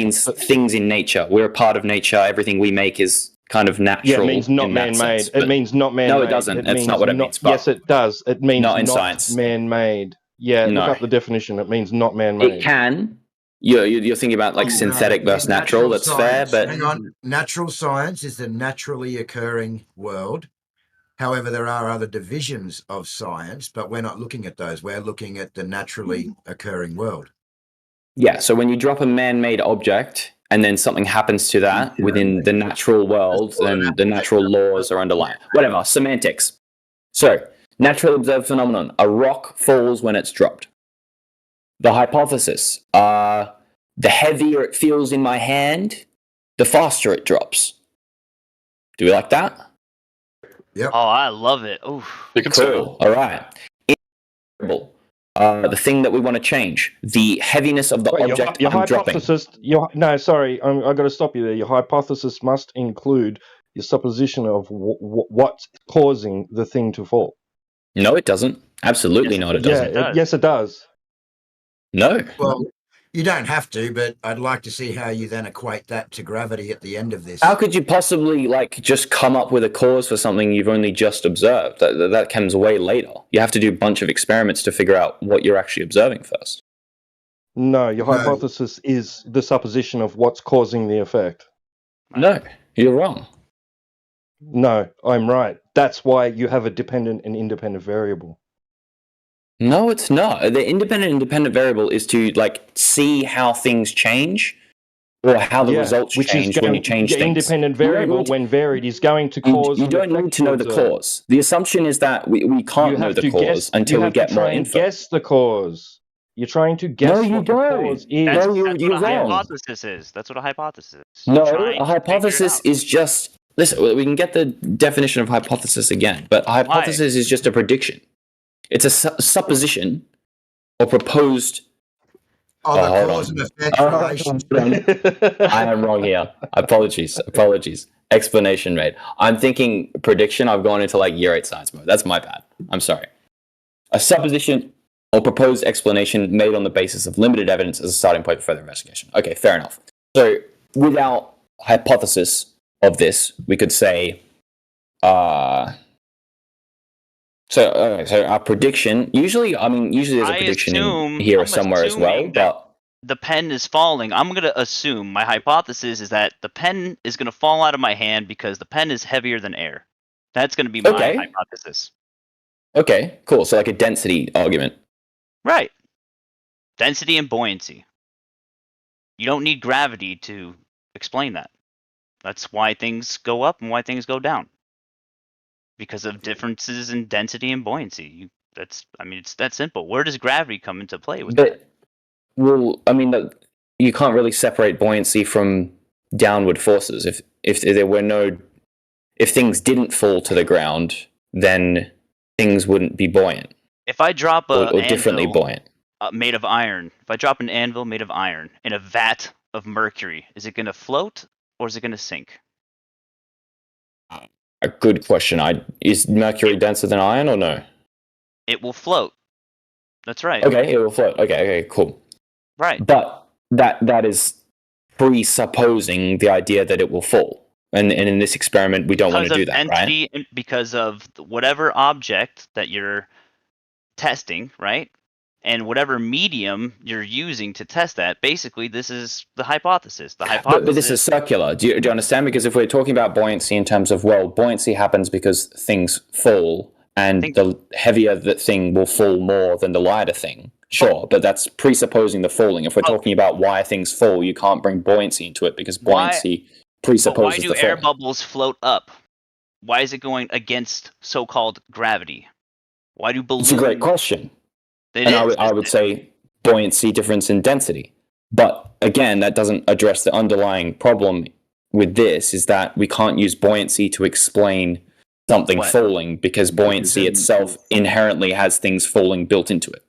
means things in nature. We're a part of nature. Everything we make is kind of natural. Yeah, it means not in that man-made. sense, It but- means not man-made. No, it doesn't. That's not what it means. But Yes, it does. It means not in not science. man-made. Yeah, No. look up the definition. It means not man-made. It can. You're thinking about like synthetic versus natural. That's fair, science, but hang on. Natural science is the naturally occurring world. However, there are other divisions of science, but we're not looking at those. We're looking at the naturally occurring world. yeah. So when you drop a man-made object and then something happens to that within the natural world, then the natural laws are underlying. Whatever, semantics. So natural observed phenomenon: a rock falls when it's dropped. The hypothesis: the heavier it feels in my hand, the faster it drops. Do we like that? Yep. Oh, I love it. Ooh. You can say that. Cool. All right. The thing that we want to change, the heaviness of the Wait, object your I'm dropping. hypothesis. No, sorry, I've got to stop you there. Your hypothesis must include your supposition of what's causing the thing to fall. No, it doesn't. Absolutely Yes, not. It Yeah, doesn't. yes, it does. No. Well, you don't have to, but I'd like to see how you then equate that to gravity at the end of this. How could you possibly just come up with a cause for something you've only just observed? That comes way later. You have to do a bunch of experiments to figure out what you're actually observing first. No, your No. hypothesis is the supposition of what's causing the effect. No, you're wrong. No, I'm right. That's why you have a dependent and independent variable. No, it's not. The independent variable is to see how things change or how the results change when you change the things. independent You don't variable, need to- when varied, is going to cause. You an don't need effect to know the observe. cause. The assumption is that we can't You know have the to cause guess until you we have get to more try and info. guess the cause. You're trying to guess No, you what the don't. cause is. That's, No, that's you're what a wrong. hypothesis is. That's what a hypothesis is. No, Trying a to figure it hypothesis out. is just... Listen, we can get the definition of hypothesis again, but a hypothesis is just a prediction. It's a supposition or proposed... Of a hold cause on. and effect Oh, relation. I am wrong here. Apologies. Explanation made. I'm thinking prediction. I've gone into year 8 science mode. That's my bad. I'm sorry. A supposition or proposed explanation made on the basis of limited evidence as a starting point for further investigation. Okay, fair enough. So without hypothesis of this, we could say, so our prediction, usually there's a prediction in here or somewhere as well, but the pen is falling. I'm going to assume, my hypothesis is that the pen is going to fall out of my hand because the pen is heavier than air. That's going to be my Okay. hypothesis. okay, cool. So a density argument. Right. Density and buoyancy. You don't need gravity to explain that. That's why things go up and why things go down. because of differences in density and buoyancy. It's that simple. Where does gravity come into play with that? Well, I mean, you can't really separate buoyancy from downward forces. If things didn't fall to the ground, then things wouldn't be buoyant. If I drop or differently buoyant. Made of iron, if I drop an anvil made of iron in a vat of mercury, is it going to float or is it going to sink? A good question. Is mercury denser than iron or no? It will float. That's right. Okay, it will float. Okay, cool. Right. But that is presupposing the idea that it will fall. And in this experiment, we don't want to do that, right? Because of whatever object that you're testing, right? And whatever medium you're using to test that, basically, this is the hypothesis. But this is circular. Do you understand? Because if we're talking about buoyancy in terms of, well, buoyancy happens because things fall, and the heavier the thing will fall more than the lighter thing. Sure, but that's presupposing the falling. If we're talking about why things fall, you can't bring buoyancy into it because buoyancy presupposes the falling. Why do air bubbles float up? Why is it going against so-called gravity? Why do balloons... It's a great question. I would say buoyancy difference in density. But again, that doesn't address the underlying problem with this, is that we can't use buoyancy to explain something falling because buoyancy itself inherently has things falling built into it.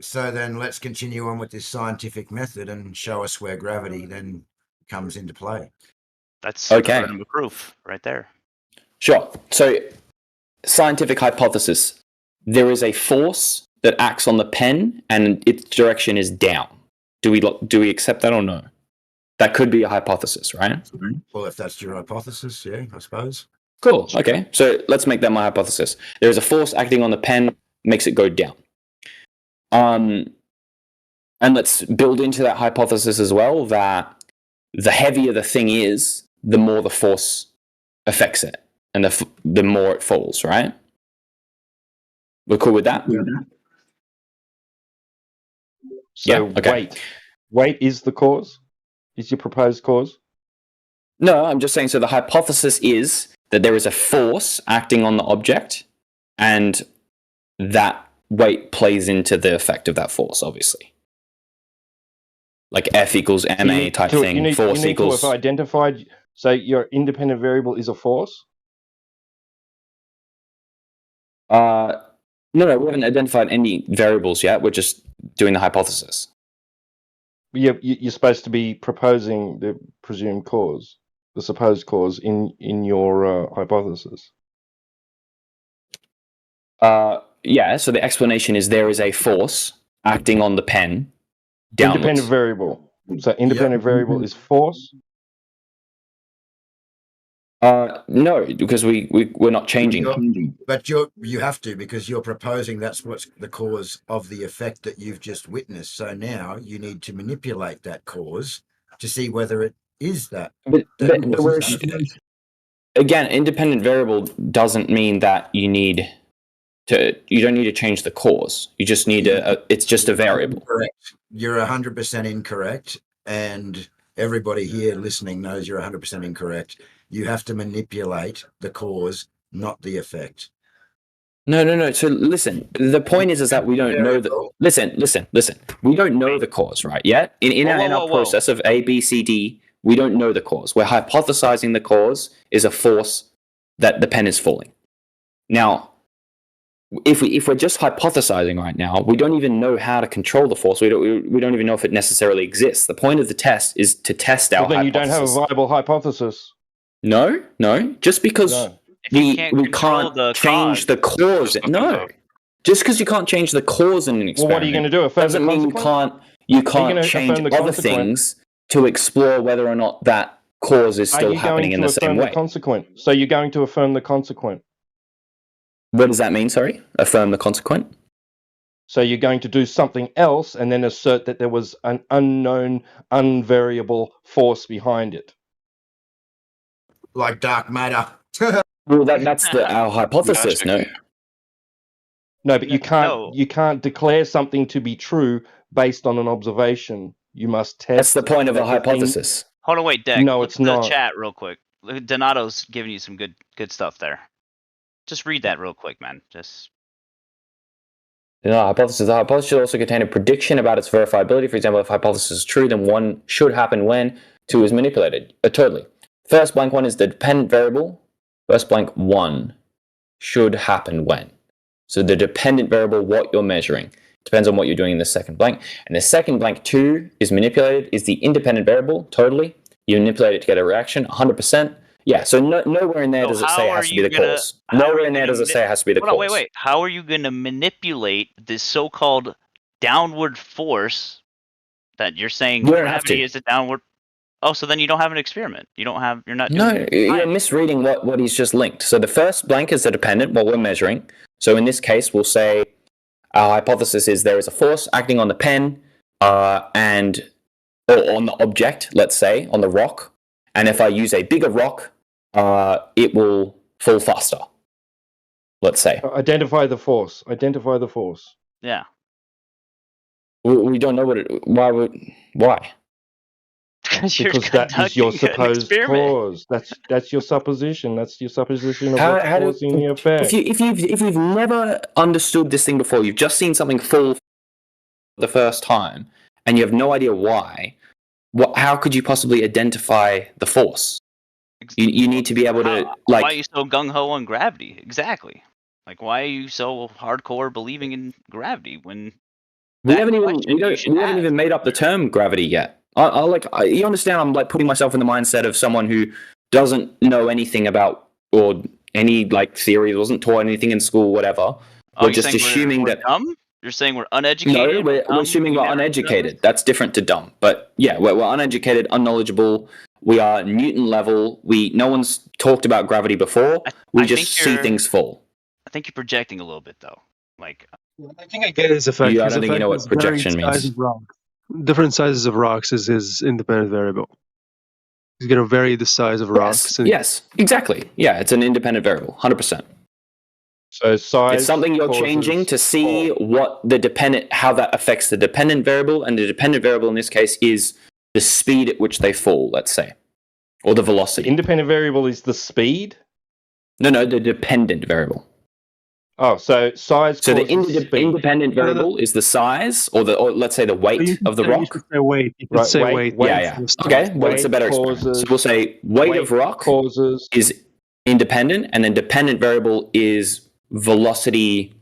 So then let's continue on with this scientific method and show us where gravity then comes into play. That's okay. The proof right there. Sure. So, scientific hypothesis. There is a force that acts on the pen and its direction is down. Do we accept that or no? That could be a hypothesis, right? Well, if that's your hypothesis, yeah, I suppose. Cool. Okay. So let's make that my hypothesis. There is a force acting on the pen, makes it go down. And let's build into that hypothesis as well that the heavier the thing is, the more the force affects it, and the more it falls, right? We're cool with that? So weight is the cause? Is your proposed cause? No, I'm just saying, so the hypothesis is that there is a force acting on the object, and that weight plays into the effect of that force, obviously. Like F equals ma type thing, force equals... to have identified, so your independent variable is a force? No, we haven't identified any variables yet. We're just doing the hypothesis. You're supposed to be proposing the presumed cause, the supposed cause in your hypothesis. Yeah, so the explanation is there is a force acting on the pen downwards. Independent variable. So independent variable is force? No, because we're not changing. But you have to, because you're proposing that's what's the cause of the effect that you've just witnessed. So now you need to manipulate that cause to see whether it is that. But again, independent variable doesn't mean that you don't need to change the cause. You just need it's just a variable. Correct. You're 100% incorrect, and everybody here listening knows you're 100% incorrect. You have to manipulate the cause, not the effect. No. So listen, the point is that we don't know the... Listen. We don't know the cause, right, yet? In our process of A, B, C, D, we don't know the cause. We're hypothesizing the cause is a force that the pen is falling. Now, if we're just hypothesizing right now, we don't even know how to control the force. We don't even know if it necessarily exists. The point of the test is to test our hypothesis. Then you don't have a viable hypothesis. No. Just because we can't change the cause. No. Just because you can't change the cause in an experiment. Well, what are you going to do? Doesn't mean you can't change other things to explore whether or not that cause is still happening in the same way. So you're going to affirm the consequent. What does that mean, sorry? Affirm the consequent? So you're going to do something else and then assert that there was an unknown, unvariable force behind it. Like dark matter. Well, that's our hypothesis, no? No, but you can't declare something to be true based on an observation. You must test. That's the point of a hypothesis. Hold on, wait, Deck. No, it's not. Chat real quick. Donato's giving you some good stuff there. Just read that real quick, man. Just The hypothesis should also contain a prediction about its verifiability. For example, if hypothesis is true, then 1 should happen when 2 is manipulated. Totally. First blank 1 is the dependent variable. First blank 1 should happen when. So the dependent variable, what you're measuring, depends on what you're doing in the second blank. And the second blank 2 is manipulated, is the independent variable. Totally. You manipulate it to get a reaction, 100%. Yeah, so nowhere in there does it say it has to be the cause. Nowhere in there does it say it has to be the cause. Wait. How are you going to manipulate this so-called downward force that you're saying gravity is a downward? Oh, so then you don't have an experiment. You're not. No, you're misreading what he's just linked. So the first blank is the dependent, what we're measuring. So in this case, we'll say our hypothesis is there is a force acting on the pen or on the object, let's say, on the rock. And if I use a bigger rock, it will fall faster. Let's say. Identify the force. Yeah. We don't know why? Because that is your supposed cause. That's your supposition. That's your supposition of what's causing the effect. If you've never understood this thing before, you've just seen something fall for the first time, and you have no idea why. How could you possibly identify the force? You need to be able to Why are you so gung ho on gravity? Exactly. Like, why are you so hardcore believing in gravity when we haven't even made up the term gravity yet? You understand? I'm like putting myself in the mindset of someone who doesn't know anything about or any like theory, wasn't taught anything in school, whatever. We're just assuming we're dumb? You're saying we're uneducated? No, we're assuming we're uneducated. That's different to dumb. But yeah, we're uneducated, unknowledgeable. We are Newton level. No one's talked about gravity before. We just see things fall. I think you're projecting a little bit, though. Like, I think I get his effect. I don't think you know what projection means. Different sizes of rocks is his independent variable. He's going to vary the size of rocks. Yes, exactly. Yeah, it's an independent variable, 100%. So size. It's something you're changing to see how that affects the dependent variable, and the dependent variable in this case is the speed at which they fall, let's say, or the velocity. The independent variable is the speed? No, the dependent variable. Oh, so size. So the independent variable is the size, or let's say the weight of the rock. You could say weight. You could say weight. Yeah. Okay, weight's a better expression. So we'll say weight of rock is independent, and then dependent variable is velocity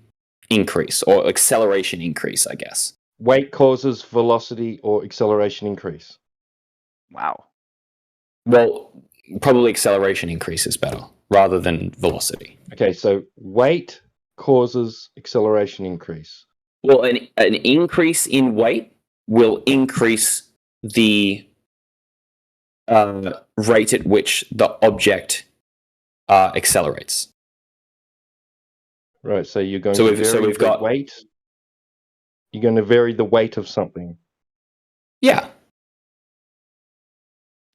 increase or acceleration increase, I guess. Weight causes velocity or acceleration increase. Wow. Well, probably acceleration increase is better rather than velocity. Okay, so weight causes acceleration increase. Well, an increase in weight will increase the rate at which the object accelerates. Right, so you're going to vary the weight. You're going to vary the weight of something. Yeah.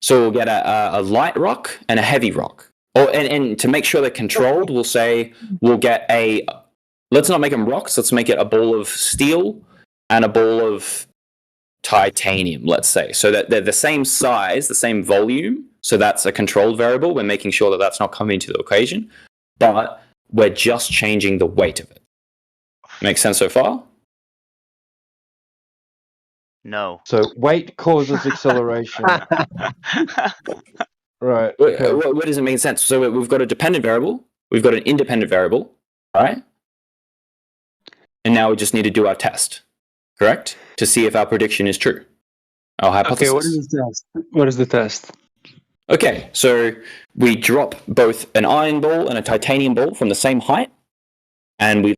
So we'll get a light rock and a heavy rock. And to make sure they're controlled, we'll get let's not make them rocks, let's make it a ball of steel and a ball of titanium, let's say. So that they're the same size, the same volume, so that's a controlled variable. We're making sure that that's not coming into the equation, but we're just changing the weight of it. Make sense so far? No. So weight causes acceleration. Right. Okay. What does it make sense? So we've got a dependent variable, we've got an independent variable, right? And now we just need to do our test, correct? To see if our prediction is true. Our hypothesis. Okay, what is the test? What is the test? Okay, so we drop both an iron ball and a titanium ball from the same height, and we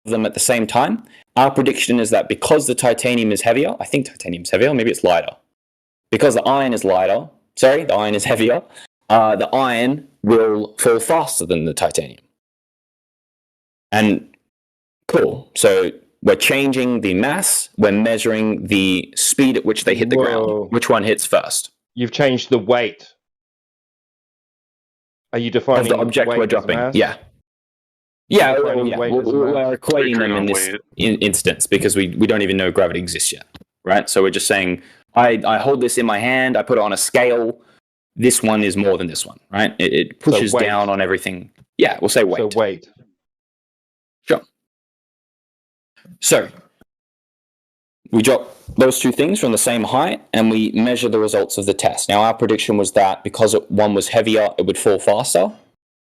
them at the same time. Our prediction is that because the titanium is heavier, I think titanium's heavier, maybe it's lighter. Because the iron is heavier, the iron will fall faster than the titanium. And cool. So we're changing the mass, we're measuring the speed at which they hit the ground. Which one hits first? You've changed the weight. Are you defining of the object we're dropping? Yeah. Yeah, we're equating them in this instance because we don't even know gravity exists yet, right? So we're just saying, I hold this in my hand, I put it on a scale, this one is more than this one, right? It pushes weight. down on everything. Yeah, we'll say weight. So weight. Sure. So we drop those two things from the same height and we measure the results of the test. Now, our prediction was that because one was heavier, it would fall faster.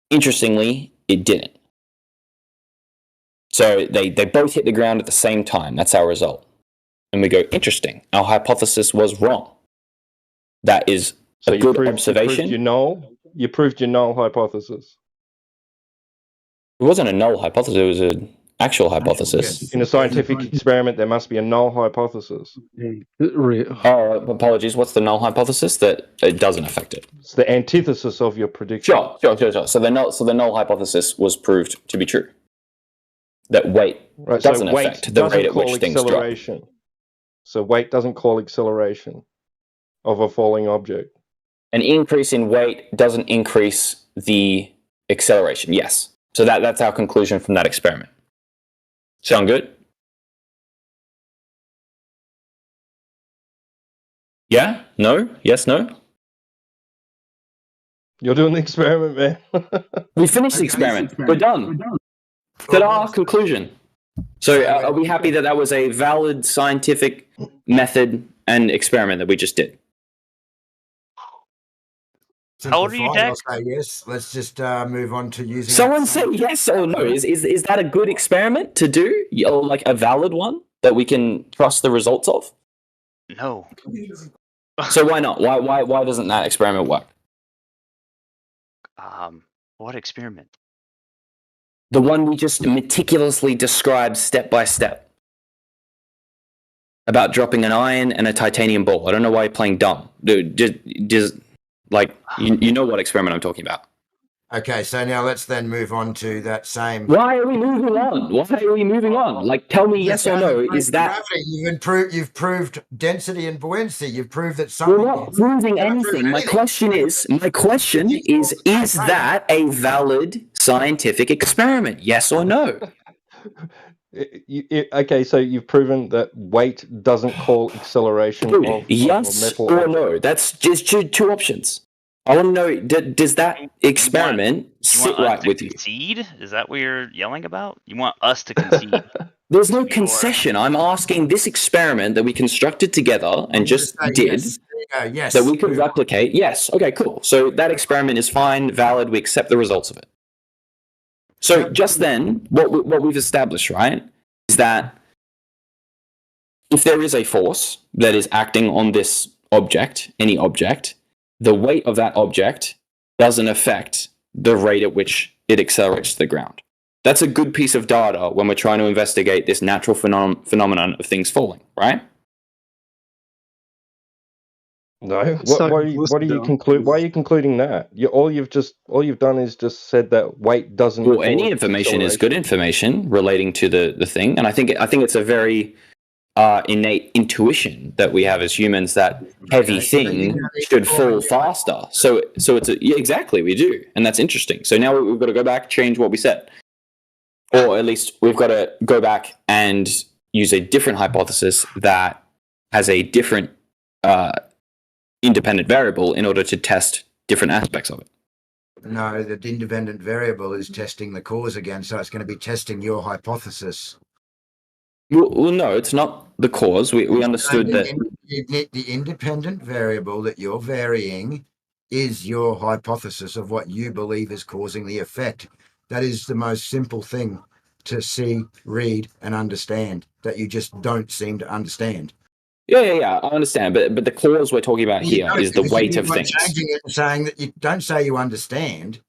Interestingly, it didn't. So they both hit the ground at the same time. That's our result. And we go, interesting. Our hypothesis was wrong. That is a good observation. You proved your null hypothesis. It wasn't a null hypothesis. It was an actual hypothesis. In a scientific experiment, there must be a null hypothesis. Oh, apologies. What's the null hypothesis? That it doesn't affect it. It's the antithesis of your prediction. Sure. So the null hypothesis was proved to be true. That weight doesn't affect the rate at which things drop. So weight doesn't call acceleration of a falling object. An increase in weight doesn't increase the acceleration. Yes. So that's our conclusion from that experiment. Sound good? Yeah? No? Yes? No? You're doing the experiment, man. We finished the experiment. We're done. That's our conclusion. So are we happy that that was a valid scientific method and experiment that we just did? How old are you, Jack? I'll say yes. Let's just move on to using. Someone said yes or no. Is that a good experiment to do, or like a valid one that we can trust the results of? No. So why not? Why doesn't that experiment work? What experiment? The one we just meticulously described step by step. About dropping an iron and a titanium ball. I don't know why you're playing dumb. Dude, just like, you know what experiment I'm talking about. Okay, so now let's then move on to that same. Why are we moving on? Like, tell me yes or no. Is that gravity? You've proved density and buoyancy. You've proved that something. We're not proving anything. My question is that a valid scientific experiment? Yes or no? Okay, so you've proven that weight doesn't call acceleration of yes metal or no. That's just two options. I want to know, does that experiment sit right with you? Concede? Is that what you're yelling about? You want us to concede? There's no concession. I'm asking this experiment that we constructed together and just did, yes, that we could replicate. Yes. Okay, cool. So that experiment is fine, valid. We accept the results of it. So just then, what we've established, right, is that if there is a force that is acting on this object, any object, the weight of that object doesn't affect the rate at which it accelerates to the ground. That's a good piece of data when we're trying to investigate this natural phenomenon of things falling, right? No. Why are you concluding that? All you've done is just said that weight doesn't. Well, any information is good information relating to the thing, and I think it's a very innate intuition that we have as humans that heavy thing should fall faster. So it's exactly, we do, and that's interesting. So now we've got to go back, change what we said, or at least we've got to go back and use a different hypothesis that has a different independent variable in order to test different aspects of it. No, the independent variable is testing the cause again, so it's going to be testing your hypothesis. Well, no, it's not the cause. We understood that the independent variable that you're varying is your hypothesis of what you believe is causing the effect. That is the most simple thing to see, read, and understand that you just don't seem to understand. Yeah, I understand. But the cause we're talking about here is the weight of things. Changing it and saying that you don't say you understand,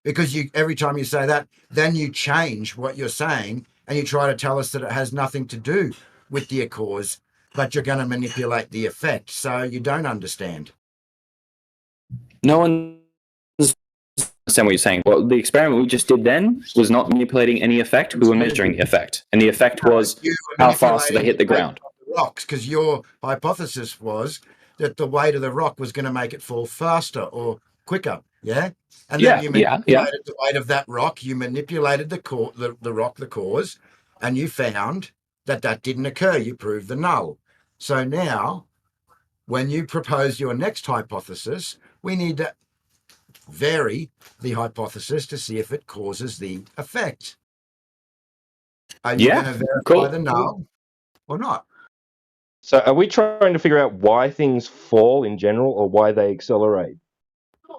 because every time you say that, then you change what you're saying. And you try to tell us that it has nothing to do with the cause, but you're going to manipulate the effect, so you don't understand. No one understand what you're saying. Well, the experiment we just did then was not manipulating any effect. We were measuring the effect, and the effect was how fast they hit the ground. Rocks, because your hypothesis was that the weight of the rock was going to make it fall faster or quicker. Yeah. And then you manipulated the weight of that rock. You manipulated the rock, the cause, and you found that didn't occur. You proved the null. So now, when you propose your next hypothesis, we need to vary the hypothesis to see if it causes the effect. Are you going to verify the null or not? So are we trying to figure out why things fall in general or why they accelerate?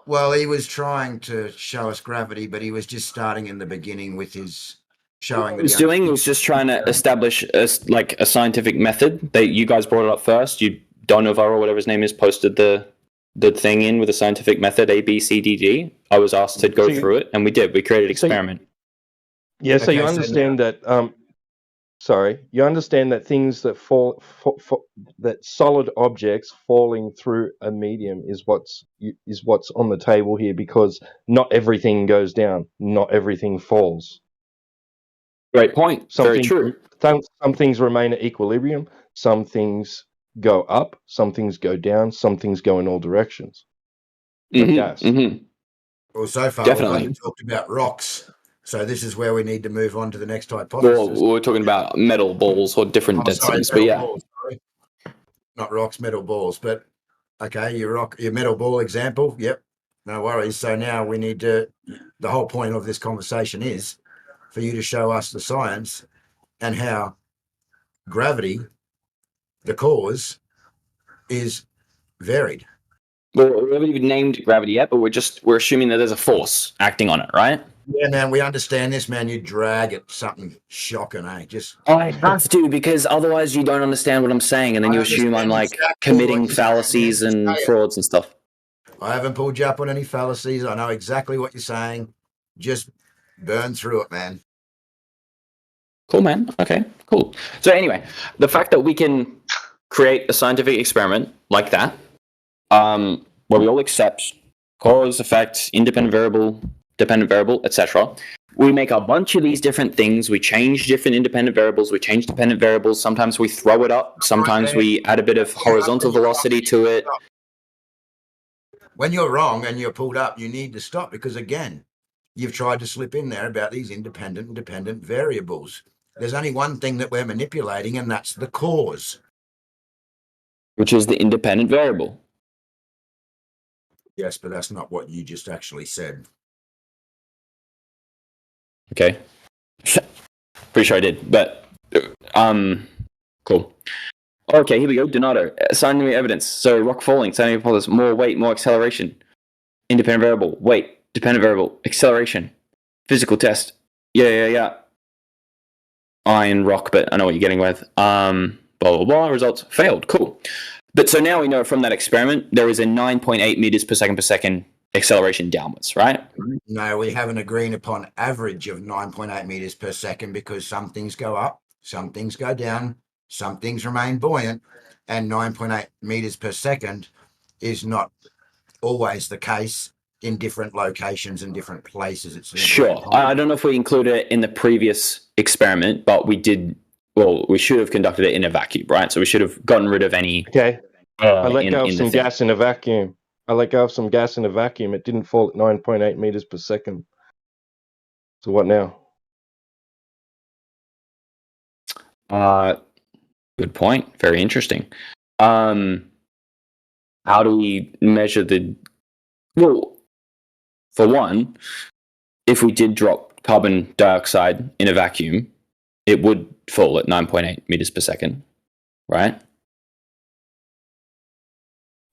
Well, he was trying to show us gravity, but he was just starting in the beginning with his showing that he was just trying to establish a scientific method. That you guys brought it up first. Donovar or whatever his name is posted the thing in with a scientific method A, B, C, D, G. I was asked to go through it, and we did. We created an experiment. So you understand that. You understand that things that fall, that solid objects falling through a medium is what's on the table here, because not everything goes down, not everything falls. Great point. Very true. Some things remain at equilibrium. Some things go up. Some things go down. Some things go in all directions. Gas. Well, so far we've only talked about rocks. So this is where we need to move on to the next hypothesis. Well, we're talking about metal balls or different densities, but yeah. Balls, not rocks, metal balls. But okay, your metal ball example, yep, no worries. So now we need to, the whole point of this conversation is for you to show us the science and how gravity, the cause, is varied. Well, we haven't even named gravity yet, but we're assuming that there's a force acting on it, right? Yeah, man, we understand this, man. You drag at something shocking, eh? I have to, because otherwise you don't understand what I'm saying, and then you assume I'm like committing fallacies and frauds and stuff. I haven't pulled you up on any fallacies. I know exactly what you're saying. Just burn through it, man. Cool, man. Okay, cool. So anyway, the fact that we can create a scientific experiment like that, where we all accept cause, effect, independent variable, dependent variable, etc. We make a bunch of these different things. We change different independent variables. We change dependent variables. Sometimes we throw it up. Sometimes we add a bit of horizontal velocity to it. When you're wrong and you're pulled up, you need to stop, because, again, you've tried to slip in there about these independent and dependent variables. There's only one thing that we're manipulating, and that's the cause. Which is the independent variable. Yes, but that's not what you just actually said. Okay. Pretty sure I did, but cool. Okay, here we go. Donato. Scientific evidence. So rock falling, scientific hypothesis, more weight, more acceleration. Independent variable, weight, dependent variable, acceleration. Physical test. Yeah. Iron rock, but I know what you're getting with. Blah blah blah. Results failed. Cool. But so now we know from that experiment there is a 9.8 meters per second acceleration downwards, right? No, we haven't agreed upon average of 9.8 meters per second, because some things go up, some things go down, some things remain buoyant, and 9.8 meters per second is not always the case in different locations and different places. It's sure. I don't know if we included it in the previous experiment, but we did. Well, we should have conducted it in a vacuum, right? So we should have gotten rid of any. Okay. I let go of some gas in a vacuum. It didn't fall at 9.8 meters per second. So what now? Good point. Very interesting. How do we measure the? Well, for one, if we did drop carbon dioxide in a vacuum, it would fall at 9.8 meters per second, right?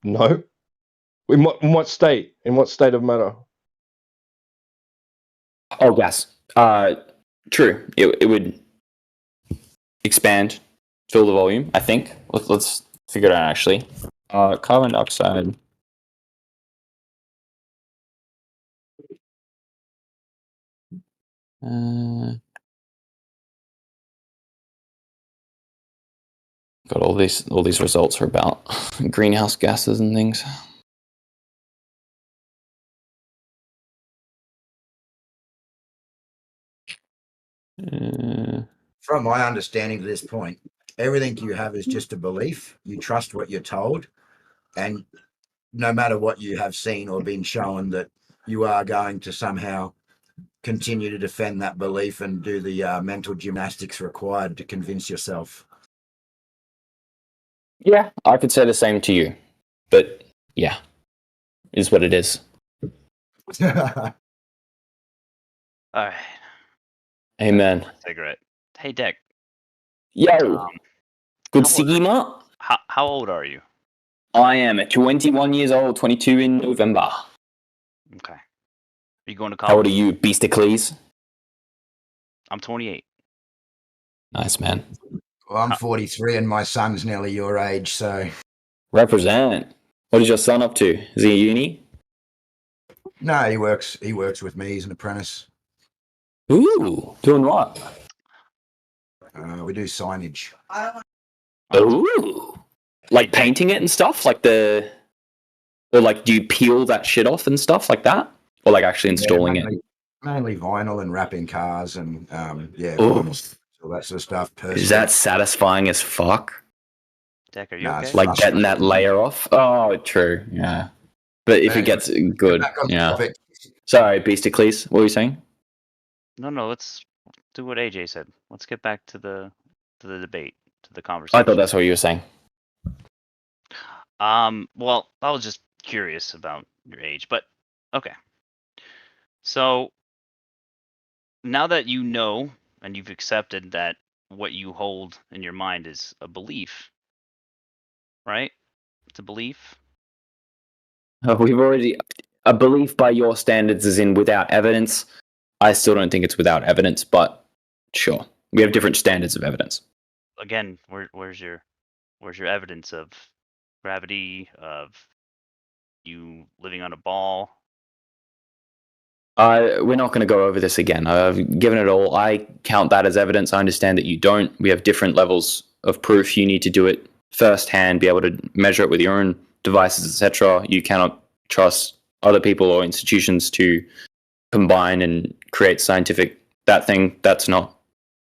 No. In what state? In what state of matter? Oh, gas. True. It would expand, fill the volume, I think. Let's figure it out, actually. Carbon dioxide. Got all these results are about greenhouse gases and things. From my understanding to this point, everything you have is just a belief. You trust what you're told, and no matter what you have seen or been shown, that you are going to somehow continue to defend that belief and do the mental gymnastics required to convince yourself. Yeah, I could say the same to you, but yeah, is what it is. All right. Amen. Cigarette. Hey, Deck. Yo. Good how old- Sigma. How old are you? I am 21 years old, 22 in November. Okay. Are you going to college? How old are you, Beastacles? I'm 28. Nice, man. Well, I'm 43 and my son's nearly your age, so. Represent. What is your son up to? Is he at uni? No, he works with me. He's an apprentice. Ooh, doing what? We do signage. Ooh. Like painting it and stuff? Like or like do you peel that shit off and stuff like that? Or like actually installing it? Mainly vinyl and wrapping cars and Ooh. all that sort of stuff. Is that satisfying as fuck? Deck, are you okay? Like getting that layer off? Oh, true. Yeah. But if it gets good, yeah. Sorry, Beastacles. What were you saying? No, let's do what AJ said. Let's get back to the debate, to the conversation. I thought that's what you were saying. Well, I was just curious about your age, but okay. So now that you know and you've accepted that what you hold in your mind is a belief, right? It's a belief. We've already a belief by your standards is in without evidence. I still don't think it's without evidence, but sure, we have different standards of evidence. Again, where's your evidence of gravity, of you living on a ball? We're not going to go over this again. I've given it all. I count that as evidence. I understand that you don't. We have different levels of proof. You need to do it firsthand, be able to measure it with your own devices, etc. You cannot trust other people or institutions to combine and create scientific that's not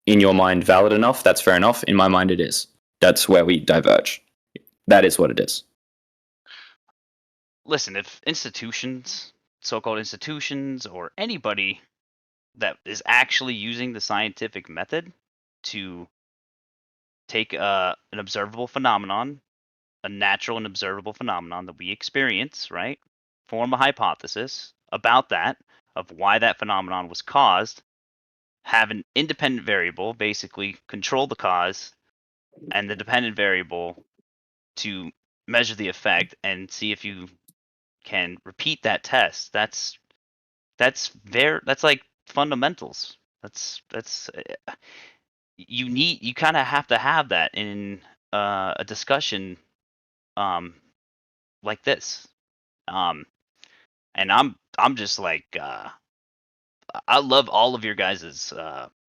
in your mind valid enough. That's fair enough. In my mind, it is. That's where we diverge. That is what it is. Listen, if institutions, so-called institutions, or anybody that is actually using the scientific method to take an observable phenomenon, a natural and observable phenomenon that we experience, right? Form a hypothesis about that, of why that phenomenon was caused, have an independent variable, basically control the cause, and the dependent variable to measure the effect and see if you can repeat that test. That's like fundamentals. You kind of have to have that in a discussion like this. And I'm just like I love all of your guys'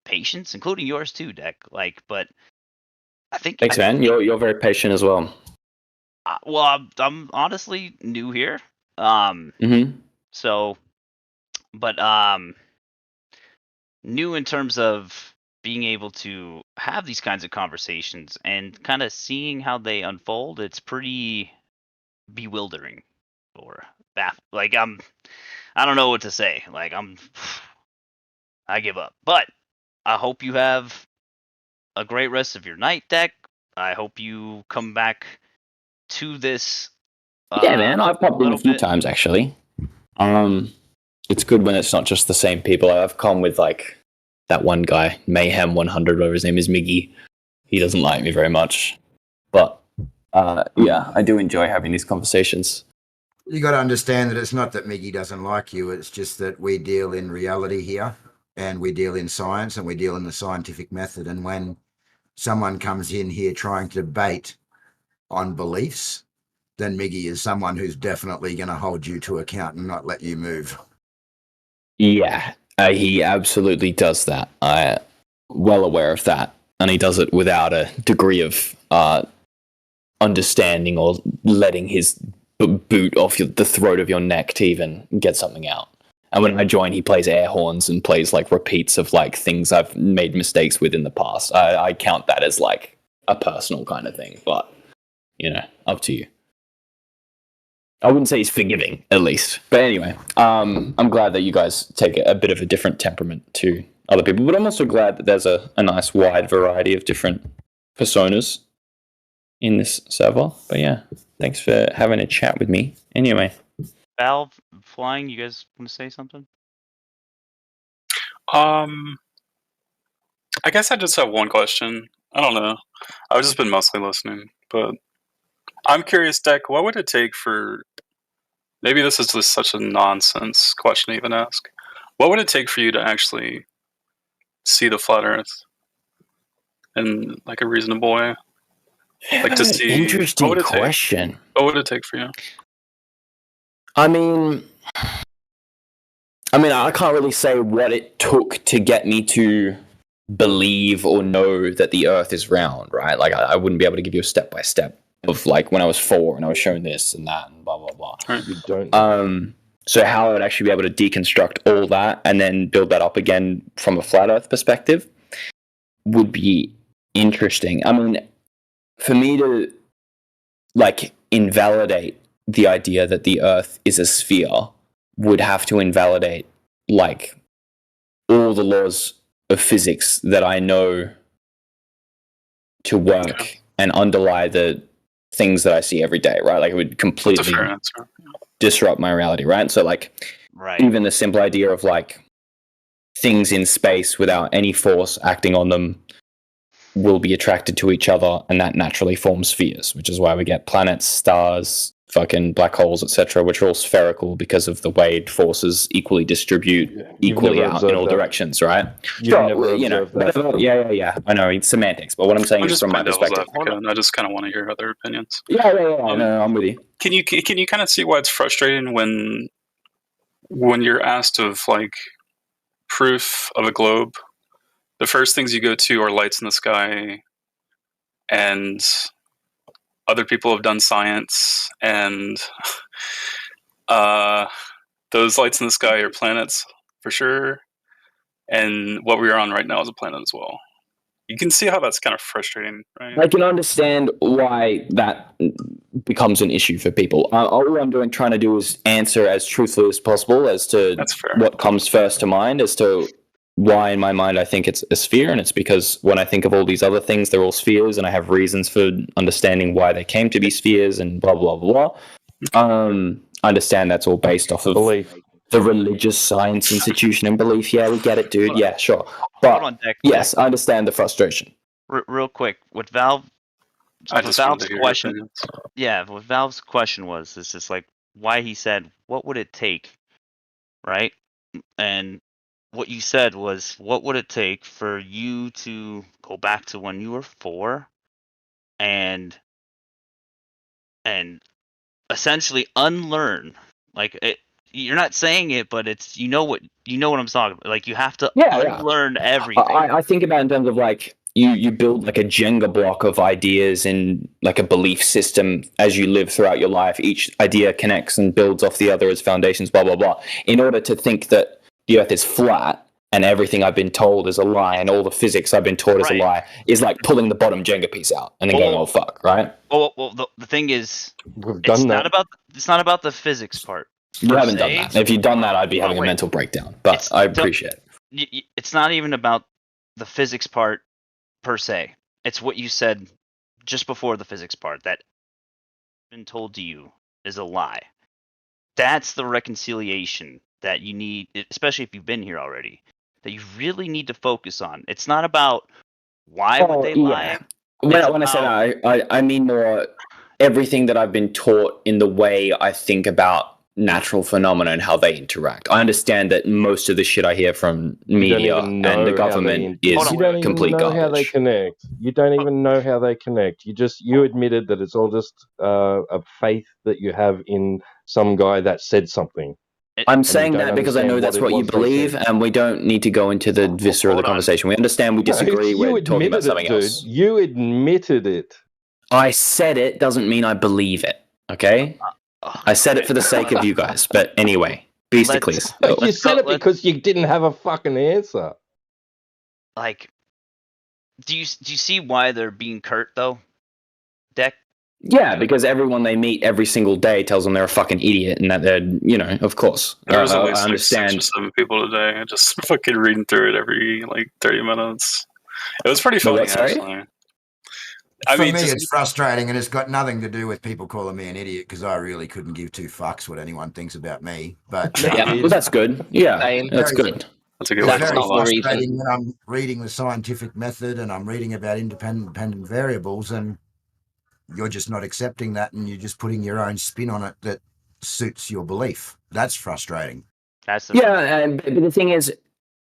patience, including yours too, Deck. Like, but I think thanks, man. You're very patient as well. Well, I'm honestly new here. So, but new in terms of being able to have these kinds of conversations and kind of seeing how they unfold. It's pretty bewildering or like I don't know what to say. Like I give up. But I hope you have a great rest of your night, Deck. I hope you come back to this. Yeah, man. I've popped in a few times actually. It's good when it's not just the same people. I've come with like that one guy, Mayhem 100, whatever his name is, Miggy. He doesn't like me very much, but yeah, I do enjoy having these conversations. You got to understand that it's not that Miggy doesn't like you. It's just that we deal in reality here, and we deal in science, and we deal in the scientific method. And when someone comes in here trying to debate on beliefs, then Miggy is someone who's definitely going to hold you to account and not let you move. Yeah, he absolutely does that. I'm well aware of that. And he does it without a degree of understanding or letting his boot off the throat of your neck to even get something out. And when I join, he plays air horns and plays like repeats of like things I've made mistakes with in the past. I count that as like a personal kind of thing, but you know, up to you. I wouldn't say he's forgiving, at least. But anyway, I'm glad that you guys take a bit of a different temperament to other people. But I'm also glad that there's a nice wide variety of different personas in this server. But yeah, thanks for having a chat with me. Anyway. Valve flying, you guys want to say something? I guess I just have one question. I don't know. I've just been mostly listening, but I'm curious, Deck, what would it take for... Maybe this is just such a nonsense question to even ask. What would it take for you to actually see the flat Earth in like a reasonable way? Like to see... Interesting what would it take? question. What would it take for you? I mean, I can't really say what it took to get me to believe or know that the Earth is round, right? Like, I wouldn't be able to give you a step by step of like when I was 4 and I was shown this and that and blah blah blah. You don't. So how I would actually be able to deconstruct all that and then build that up again from a flat Earth perspective would be interesting. I mean, for me to like invalidate the idea that the Earth is a sphere would have to invalidate like all the laws of physics that I know to work and underlie the things that I see every day, right? Like it would completely disrupt my reality, right? So like even the simple idea of like things in space without any force acting on them will be attracted to each other, and that naturally forms spheres, which is why we get planets, stars, fucking black holes, etc., which are all spherical because of the way forces equally distribute equally out in all directions, right? Sure, you know, yeah. I know it's semantics, but what I'm saying is from my perspective. I just kind of want to hear other opinions. Yeah. No, I'm with you. Can you kind of see why it's frustrating when you're asked of like proof of a globe? The first things you go to are lights in the sky, and other people have done science, and those lights in the sky are planets for sure, and what we're on right now is a planet as well. You can see how that's kind of frustrating, right? I can understand why that becomes an issue for people. All I'm trying to do is answer as truthfully as possible as to what comes first to mind, as to why in my mind I think it's a sphere, and it's because when I think of all these other things, they're all spheres, and I have reasons for understanding why they came to be spheres and blah blah blah. I understand that's all based off of the religious science institution and belief. Yeah, we get it, dude. Yeah, sure. But hold on, Deck. Yes, I understand the frustration. Real quick, what Valve's question? Yeah, what Valve's question was is just like why he said, "What would it take?" Right, and what you said was, what would it take for you to go back to when you were 4 and essentially unlearn? Like you're not saying it, but it's you know what I'm talking about. Like you have to unlearn everything. I think about it in terms of like you build like a Jenga block of ideas in like a belief system as you live throughout your life. Each idea connects and builds off the other as foundations. Blah blah blah. In order to think that the Earth is flat and everything I've been told is a lie and all the physics I've been taught is a lie is like pulling the bottom Jenga piece out and then going, oh fuck, right? Well, the thing is, it's not about the physics part. You haven't done that. If you'd done that, I'd be having a mental breakdown. But I appreciate it. It's not even about the physics part per se. It's what you said just before the physics part that been told to you is a lie. That's the reconciliation that you need, especially if you've been here already, that you really need to focus on. It's not about why would they lie. When I say that, I mean more everything that I've been taught in the way I think about natural phenomena and how they interact. I understand that most of the shit I hear from media and the government is complete garbage. You don't even know how they connect. You don't even know how they connect. You admitted that it's all just a faith that you have in some guy that said something. I'm saying that because I know that's what you believe, and we don't need to go into the viscera of the conversation. We understand we disagree. We're talking about something else. You admitted it. I said it doesn't mean I believe it, okay? I said it for the sake of you guys. But anyway, basically. You said it because you didn't have a fucking answer. Like, do you see why they're being curt, though? Deck? Yeah, because everyone they meet every single day tells them they're a fucking idiot and that they're, of course. There was at least like 6 or 7 people today just fucking reading through it every, 30 minutes. It was pretty funny, actually. I For mean, me, just it's frustrating, and it's got nothing to do with people calling me an idiot because I really couldn't give two fucks what anyone thinks about me. But Yeah, well, that's good. Yeah, Same. that's very, good. that's a good it's way to That's very put not it. the reason. frustrating when I'm reading the scientific method and I'm reading about independent variables, and you're just not accepting that, and you're just putting your own spin on it that suits your belief. That's frustrating. That's the Yeah, but the thing is,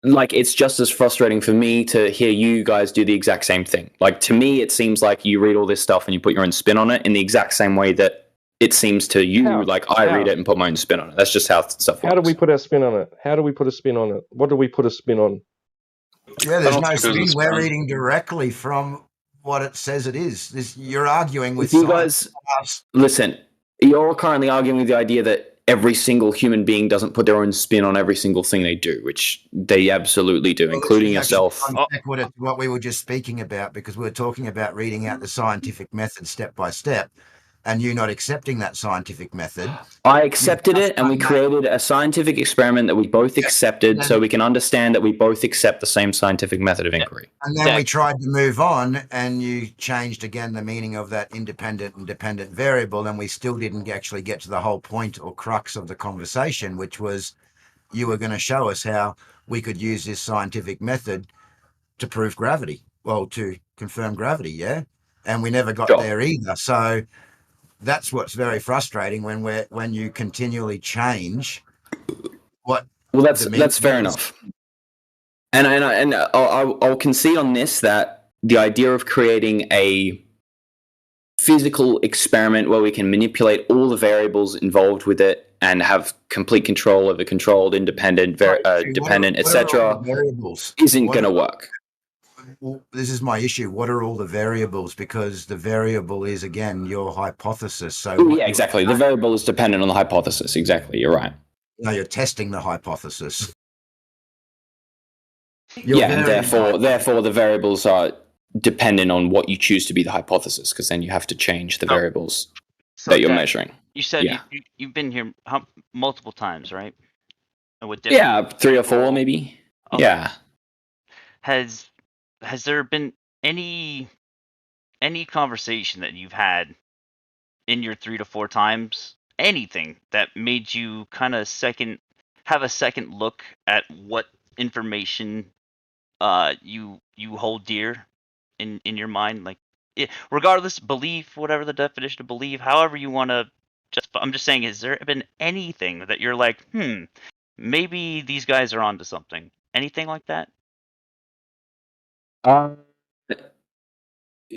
like, it's just as frustrating for me to hear you guys do the exact same thing. Like, to me, it seems like you read all this stuff and you put your own spin on it in the exact same way that it seems to you, How? like, I How? read it and put my own spin on it. That's just how stuff works. How do we put our spin on it? How do we put a spin on it? What do we put a spin on? Yeah, I there's don't no think there's a spin. We're spin. reading directly from what it says it is. You're arguing with If you science. guys listen, you're currently arguing with the idea that every single human being doesn't put their own spin on every single thing they do, which they absolutely do, including yourself. What we were just speaking about, because we were talking about reading out the scientific method step by step, and you not accepting that scientific method. I accepted it, and we created a scientific experiment that we both accepted, so we can understand that we both accept the same scientific method of inquiry. And then we tried to move on, and you changed again the meaning of that independent and dependent variable, and we still didn't actually get to the whole point or crux of the conversation, which was you were going to show us how we could use this scientific method to prove gravity, well, to confirm gravity, yeah? And we never got there either. So that's what's very frustrating when you continually change what. Well, that's fair enough. And I'll concede on this that the idea of creating a physical experiment where we can manipulate all the variables involved with it and have complete control over controlled, independent, dependent, etc., isn't going to work. Well, this is my issue. What are all the variables? Because the variable is, again, your hypothesis. So yeah, exactly. The variable is dependent on the hypothesis. Exactly. You're right. No, you're testing the hypothesis. And therefore the variables are dependent on what you choose to be the hypothesis, because then you have to change the variables that you're measuring. You said you've been here multiple times, right? With 3 or 4 maybe. Okay. Yeah. Has there been any conversation that you've had in your 3 to 4 times, anything that made you kind of have a second look at what information you hold dear in your mind, like regardless belief, whatever the definition of belief, however you want to I'm just saying, has there been anything that you're like, maybe these guys are onto something? Anything like that?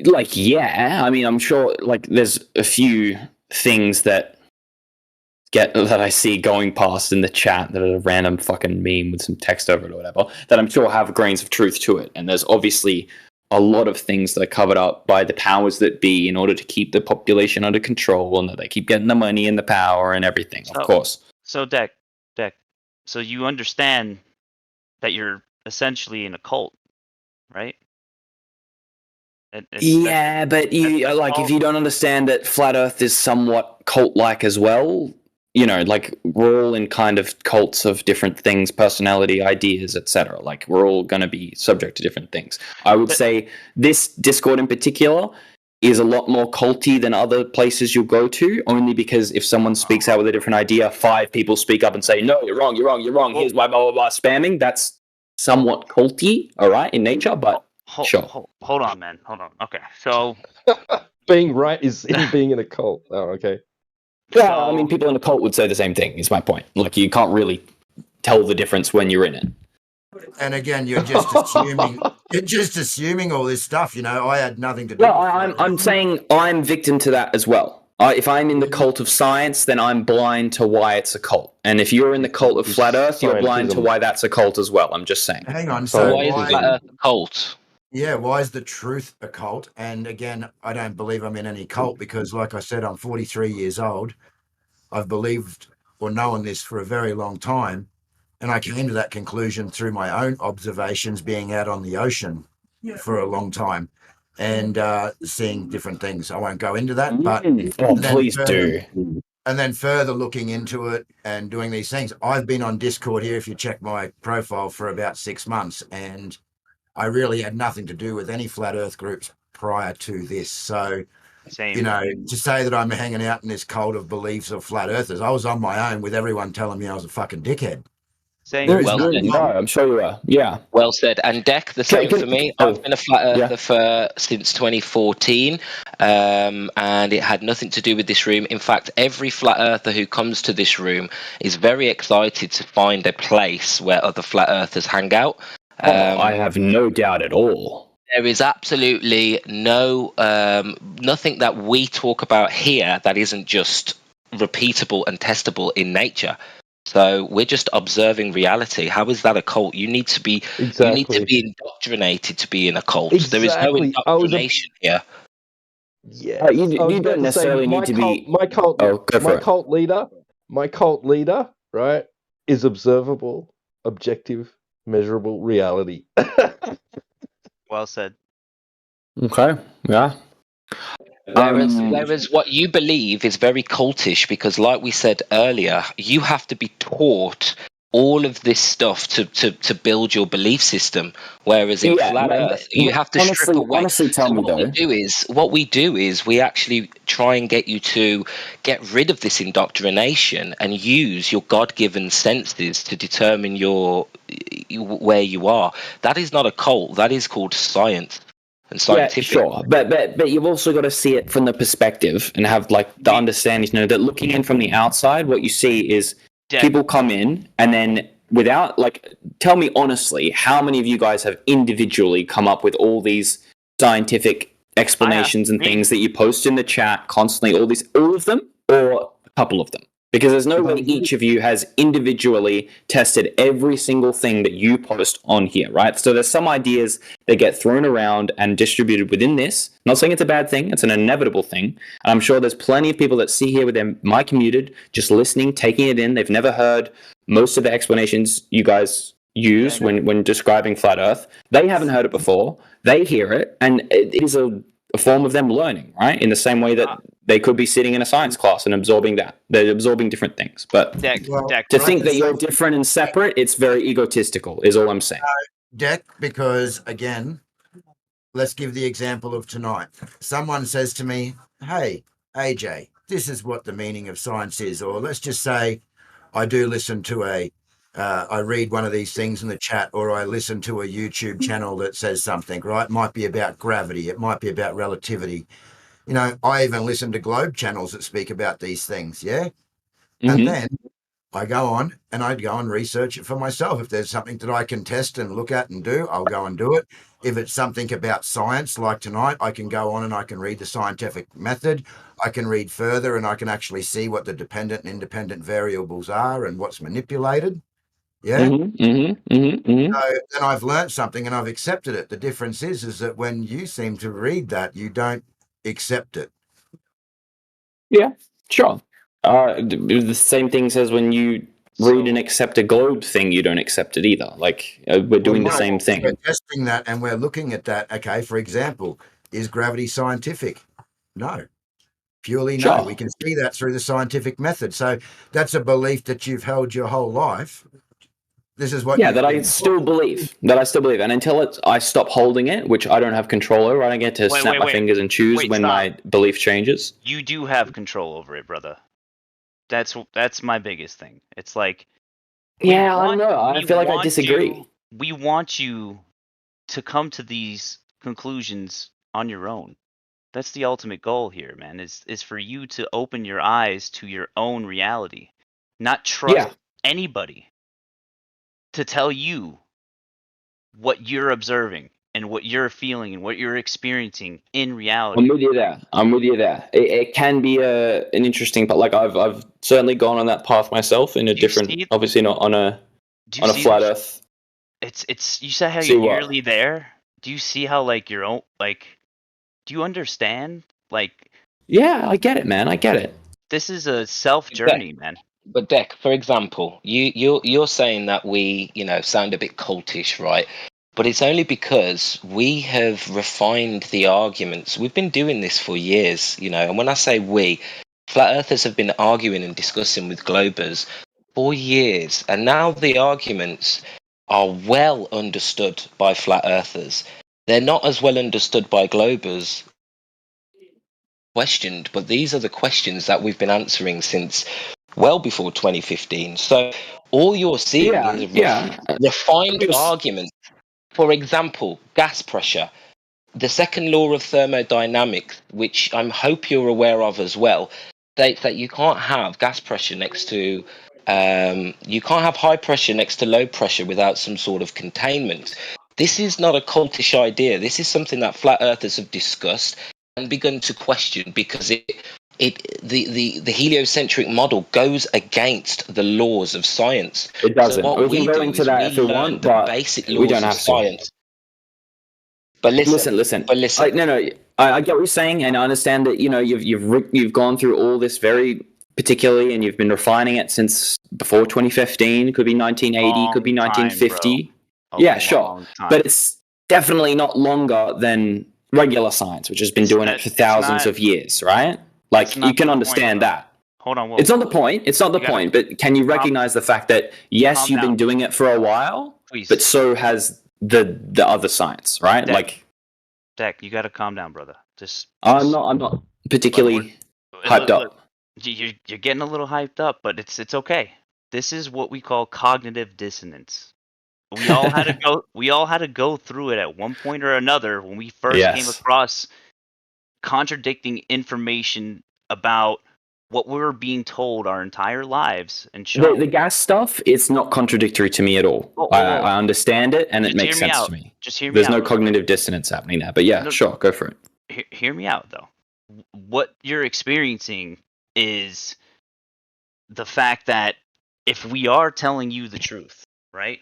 Like, yeah, I mean, I'm sure, like, there's a few things that I see going past in the chat that are a random fucking meme with some text over it or whatever, that I'm sure have grains of truth to it. And there's obviously a lot of things that are covered up by the powers that be in order to keep the population under control, and that they keep getting the money and the power and everything, of course. So, Deck, so you understand that you're essentially in a cult, right? But you like, if you don't understand that Flat Earth is somewhat cult-like as well, you know, like, we're all in kind of cults of different things, personality, ideas, etc. Like, we're all going to be subject to different things. I would say this Discord in particular is a lot more culty than other places you'll go to, only because if someone speaks out with a different idea, 5 people speak up and say, no, you're wrong, here's why, blah, blah, blah, spamming. That's somewhat culty, all right, in nature, but sure. Hold on, man. Hold on. Okay, so... being right is in being in a cult. Oh, okay. Well, I mean, people in a cult would say the same thing, is my point. Like, you can't really tell the difference when you're in it. And again, you're just assuming all this stuff. You know, I had nothing to do with it. I'm saying I'm victim to that as well. If I'm in the cult of science, then I'm blind to why it's a cult. And if you're in the cult of Flat Earth, you're blind to why that's a cult as well. I'm just saying. Hang on. So why is Flat Earth a cult? Yeah, why is the truth a cult? And again, I don't believe I'm in any cult because, like I said, I'm 43 years old. I've believed or known this for a very long time. And I came to that conclusion through my own observations being out on the ocean for a long time and seeing different things. I won't go into that, but please do. And then further looking into it and doing these things. I've been on Discord here, if you check my profile, for about 6 months, and I really had nothing to do with any flat earth groups prior to this. So, Same. you know, to say that I'm hanging out in this cult of beliefs of flat earthers, I was on my own with everyone telling me I was a fucking dickhead. Same. There is Well no said. No, I'm sure you are. Yeah. Well said. And Deck, the same for me. I've been a flat earther for since 2014, and it had nothing to do with this room. In fact, every flat earther who comes to this room is very excited to find a place where other flat earthers hang out. I have no doubt at all. There is absolutely no nothing that we talk about here that isn't just repeatable and testable in nature. So we're just observing reality. How is that a cult? You need to be indoctrinated to be in a cult. There is no indoctrination here. Yeah, you I was don't about to necessarily say, need to be. my cult it. leader, right, is observable, objective, measurable reality. Well said. Okay. Yeah. Whereas what you believe is very cultish because, like we said earlier, you have to be taught all of this stuff to build your belief system. Whereas in flat Earth, you have to strip away. Honestly, tell me though. What we do is we actually try and get you to get rid of this indoctrination and use your God-given senses to determine where you are. That is not a cult. That is called science. And scientific. Yeah, sure, but you've also got to see it from the perspective and have like the understanding, that looking in from the outside, what you see is people come in and then without tell me honestly, how many of you guys have individually come up with all these scientific explanations and things that you post in the chat constantly? All of them, or a couple of them? Because there's no way each of you has individually tested every single thing that you post on here, right? So there's some ideas that get thrown around and distributed within this. I'm not saying it's a bad thing, it's an inevitable thing. And I'm sure there's plenty of people that sit here with their mic muted, just listening, taking it in. They've never heard most of the explanations you guys use when describing flat Earth. They haven't heard it before. They hear it, and it is a form of them learning, right? In the same way that they could be sitting in a science class and absorbing that. They're absorbing different things. But to think that you're different and separate, it's very egotistical, is all I'm saying. Deck, because again, let's give the example of tonight. Someone says to me, hey, AJ, this is what the meaning of science is. Or let's just say I do listen to I read one of these things in the chat, or I listen to a YouTube channel that says something, right? It might be about gravity. It might be about relativity. You know, I even listen to Globe channels that speak about these things, yeah? And then I go on and I'd go and research it for myself. If there's something that I can test and look at and do, I'll go and do it. If it's something about science, like tonight, I can go on and I can read the scientific method. I can read further and I can actually see what the dependent and independent variables are and what's manipulated. Yeah. So then I've learned something and I've accepted it. The difference is that when you seem to read that, you don't accept it. Yeah, sure. The same thing says when you read and accept a Globe thing, you don't accept it either. We're doing the same thing. We're testing that and we're looking at that. Okay, for example, is gravity scientific? No. Purely no. Sure. We can see that through the scientific method. So that's a belief that you've held your whole life. This is what I still believe. And until I stop holding it, which I don't have control over, I don't get to snap my fingers and choose when my belief changes. You do have control over it, brother. That's my biggest thing. It's like, I don't know. I feel like I disagree. We want you to come to these conclusions on your own. That's the ultimate goal here, man. Is for you to open your eyes to your own reality, not trust anybody to tell you what you're observing and what you're feeling and what you're experiencing in reality. I'm with you there. It can be an interesting, but I've certainly gone on that path myself in a different, obviously not on a flat Earth. It's you said how you're nearly there. Do you see how your own do you understand? Yeah, I get it, man. I get it. This is a self journey, man. But Deck, for example, you're saying that we, sound a bit cultish, right? But it's only because we have refined the arguments. We've been doing this for years, and when I say we, flat earthers have been arguing and discussing with Globers for years, and now the arguments are well understood by flat earthers. they're not as well understood by Globers. Questioned, but these are the questions that we've been answering since well before 2015. So all you're seeing is refined argument. For example, gas pressure. The second law of thermodynamics, which I hope you're aware of as well, states that you can't have gas pressure next to you can't have high pressure next to low pressure without some sort of containment. This is not a cultish idea. This is something that flat earthers have discussed and begun to question, because the heliocentric model goes against the laws of science. It doesn't. So what We can we go do into is that if we we learn want, the but basic we laws don't of have to. science. But listen. But listen. No. I get what you're saying, and I understand that you've gone through all this very particularly, and you've been refining it since before 2015. Could be 1980, could be 1950. Yeah, sure, but it's definitely not longer than regular science, which has been doing it for thousands of years, right? Like, you can understand that. Hold on. It's not the point. It's not the point. But can you recognize the fact that yes, you've been doing it for a while, but so has the other science, right? Deck, you got to calm down, brother. I'm not particularly hyped up. You're getting a little hyped up, but it's okay. This is what we call cognitive dissonance. We all had to go through it at one point or another when we first came across contradicting information about what we were being told our entire lives and shown. The gas stuff, it's not contradictory to me at all. I understand it, and it makes sense to me. Just hear me There's out. no cognitive dissonance happening there. But yeah, sure, go for it. Hear me out, though. What you're experiencing is the fact that if we are telling you the truth, right?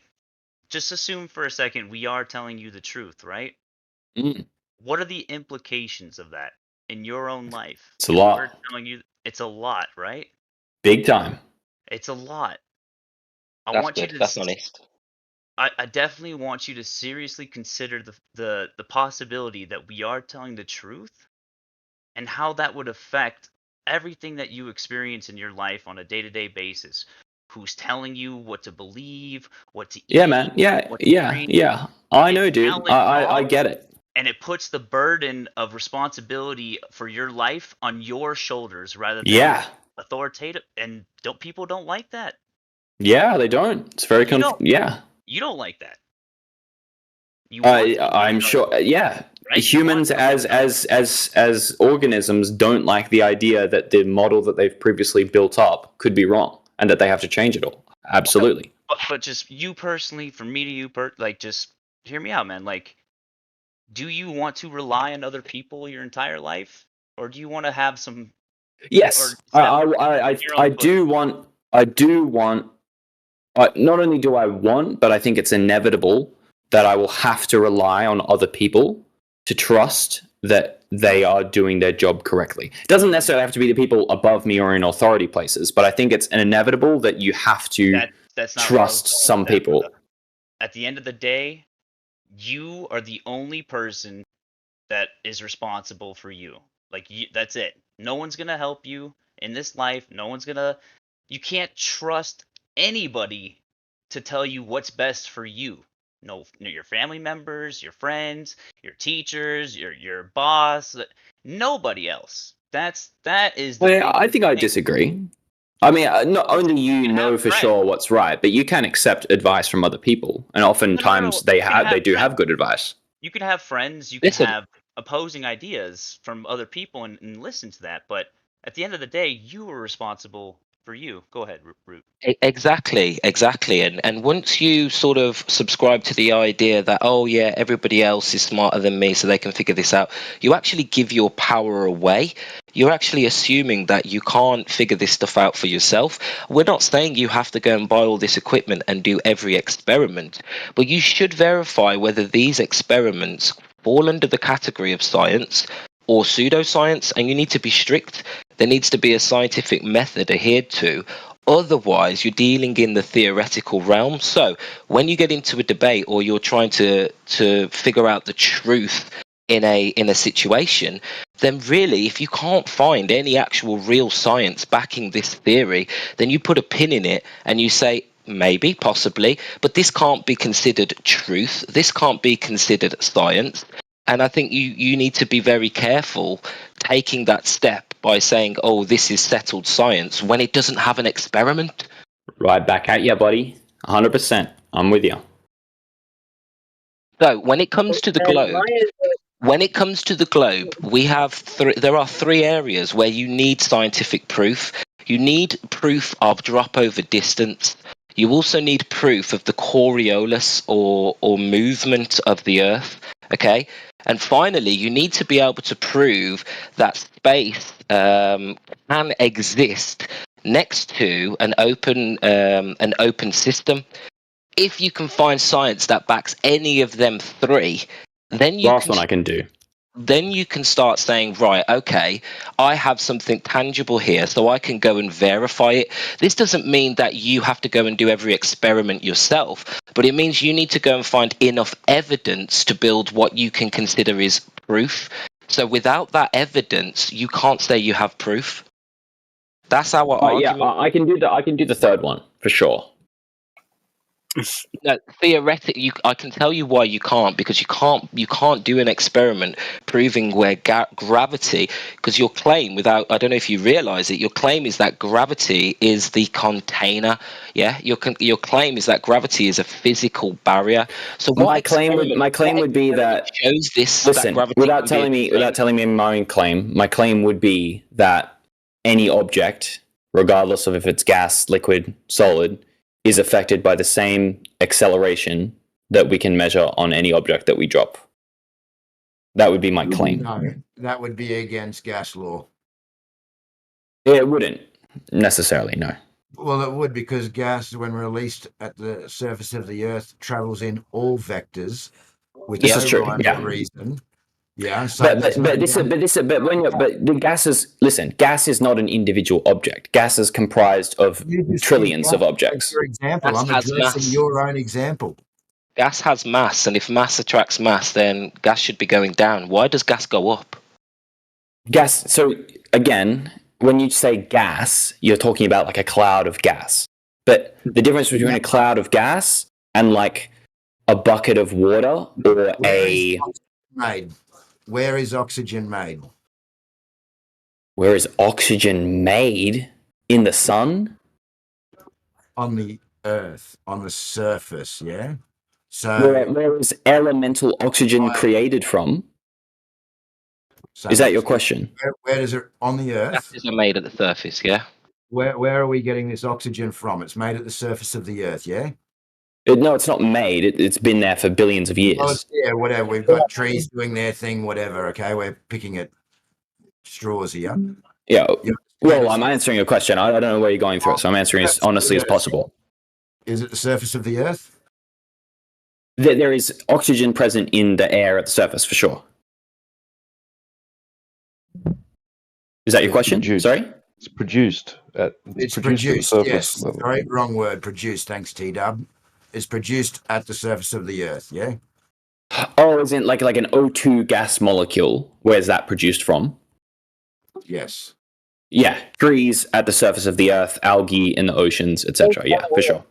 Just assume for a second we are telling you the truth, right? What are the implications of that in your own life? It's a lot. We're telling you it's a lot, right? Big time. It's a lot. That's honest. I definitely want you to seriously consider the possibility that we are telling the truth, and how that would affect everything that you experience in your life on a day-to-day basis. Who's telling you what to believe, what to eat? Yeah, man. Yeah. I know, dude. I get it. And it puts the burden of responsibility for your life on your shoulders rather than authoritative. And people don't like that. Yeah, they don't. It's very You don't like that. I'm sure. Yeah, right? Humans as organisms don't like the idea that the model that they've previously built up could be wrong, and that they have to change it all. Absolutely. But just you personally, from me to you, just hear me out, man. Like, do you want to rely on other people your entire life, or do you want to have some? Yes, I do want. Not only do I want, but I think it's inevitable that I will have to rely on other people to trust that they are doing their job correctly. It doesn't necessarily have to be the people above me or in authority places, but I think it's inevitable that you have to trust some people. At the end of the day, you are the only person that is responsible for you. That's it. No one's going to help you in this life. You can't trust anybody to tell you what's best for you. No, your family members, your friends, your teachers, your boss, nobody else. That is the Well, I think I disagree. I mean, not only you know for sure what's right, but you can accept advice from other people, and oftentimes they do have good advice. You can have friends, you can have opposing ideas from other people and listen to that, but at the end of the day, you are responsible for you. Go ahead, Root. Exactly. And once you sort of subscribe to the idea that, oh yeah, everybody else is smarter than me, so they can figure this out, you actually give your power away. You're actually assuming that you can't figure this stuff out for yourself. We're not saying you have to go and buy all this equipment and do every experiment, but you should verify whether these experiments fall under the category of science or pseudoscience, and you need to be strict. There needs to be a scientific method adhered to. Otherwise, you're dealing in the theoretical realm. So when you get into a debate or you're trying to figure out the truth in a situation, then really, if you can't find any actual real science backing this theory, then you put a pin in it and you say, Maybe, possibly, but this can't be considered truth. This can't be considered science. And I think you need to be very careful taking that step by saying, oh, this is settled science, when it doesn't have an experiment. Right back at you, buddy. 100%. I'm with you. So when it comes to the globe, we have there are three areas where you need scientific proof. You need proof of drop over distance. You also need proof of the Coriolis or movement of the Earth. Okay, and finally, you need to be able to prove that space can exist next to an open system. If you can find science that backs any of them three, then I can do. Then you can start saying, right, okay, I have something tangible here, so I can go and verify it. This doesn't mean that you have to go and do every experiment yourself, but it means you need to go and find enough evidence to build what you can consider is proof. So without that evidence, you can't say you have proof. That's our argument. Yeah, I can do the third one for sure. No, theoretically, I can tell you why you can't, because you can't do an experiment proving where gravity, because your claim, without, I don't know if you realize it, your claim is that gravity is the container. Yeah, your claim is that gravity is a physical barrier. So my claim would be that shows this. Listen, that without telling me my own claim, my claim would be that any object, regardless of if it's gas, liquid, solid, is affected by the same acceleration that we can measure on any object that we drop. That would be my claim. No, that would be against gas law. It wouldn't necessarily, no. Well, it would, because gas, when released at the surface of the Earth, travels in all vectors with This is true. reason. Yeah, so but the gas is, listen, gas is not an individual object. Gas is comprised of trillions of objects. For example, I'm addressing your own example. Gas has mass, and if mass attracts mass, then gas should be going down. Why does gas go up? Gas, so again, when you say gas, you're talking about like a cloud of gas. But the difference between a cloud of gas and like a bucket of water or Where is oxygen made? Where is oxygen made? In the sun? On the Earth, on the surface, yeah? So where is elemental oxygen created from? Is that your question? Where does it, on the Earth? Gases are made at the surface, yeah? Where are we getting this oxygen from? It's made at the surface of the Earth, yeah? No, it's not made. It's been there for billions of years. Oh, yeah, whatever. We've got trees doing their thing, whatever, okay? We're picking at straws here. Yeah. Well, I'm answering your question. I don't know where you're going through it, so I'm answering as honestly as possible. Is it the surface of the Earth? There is oxygen present in the air at the surface, for sure. Is that your question? Sorry? It's produced. It's produced at the surface yes. level. Sorry, wrong word. Produced. Thanks, T-Dub. It's produced at the surface of the Earth, yeah? Oh, is it like an O2 gas molecule? Where's that produced from? Yes. Yeah, trees at the surface of the Earth, algae in the oceans, etc. Yeah, for sure.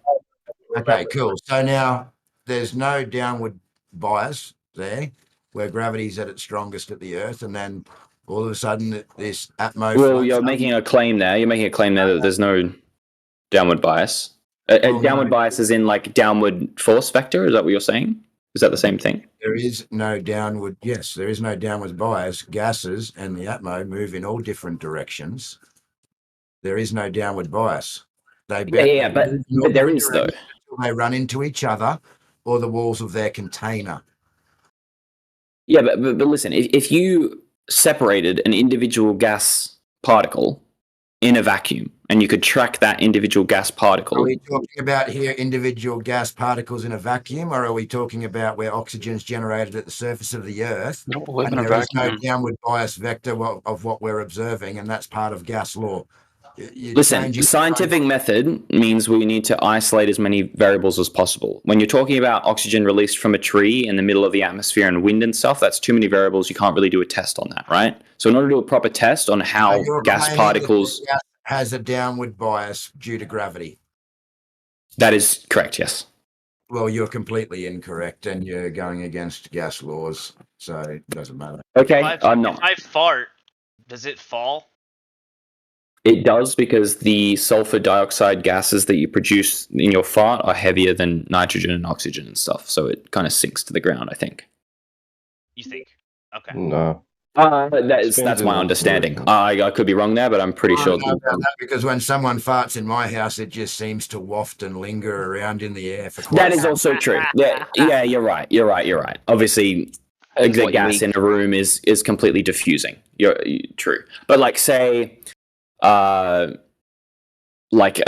Okay, cool. So now there's no downward bias there, where gravity's at its strongest at the Earth, and then all of a sudden this atmosphere. Well, you're making a claim there. You're making a claim there that there's no downward bias. Downward bias is in like downward force vector. Is that what you're saying? Is that the same thing? There is no downward. Yes, there is no downward bias. Gases and the atmo move in all different directions. There is no downward bias. But there is though. They run into each other or the walls of their container. Yeah, but listen, if you separated an individual gas particle in a vacuum and you could track that individual gas particle. Are we talking about here individual gas particles in a vacuum, or are we talking about where oxygen is generated at the surface of the Earth? And there is no downward bias vector of what we're observing, and that's part of gas law. Listen, scientific method means we need to isolate as many variables as possible. When you're talking about oxygen released from a tree in the middle of the atmosphere and wind and stuff, that's too many variables. You can't really do a test on that, right? So in order to do a proper test on how gas particles has a downward bias due to gravity. That is correct, yes. Well, you're completely incorrect, and you're going against gas laws, so it doesn't matter. Okay, If no. I fart, does it fall? It does, because the sulfur dioxide gases that you produce in your fart are heavier than nitrogen and oxygen and stuff, so it kind of sinks to the ground, I think. You think? Okay. No. That's my understanding. I could be wrong there, but I'm pretty sure. I know about that because when someone farts in my house, it just seems to waft and linger around in the air for quite That is also true. Yeah, you're right. You're right. Obviously, the gas in a room is completely diffusing. You're true, but like say, like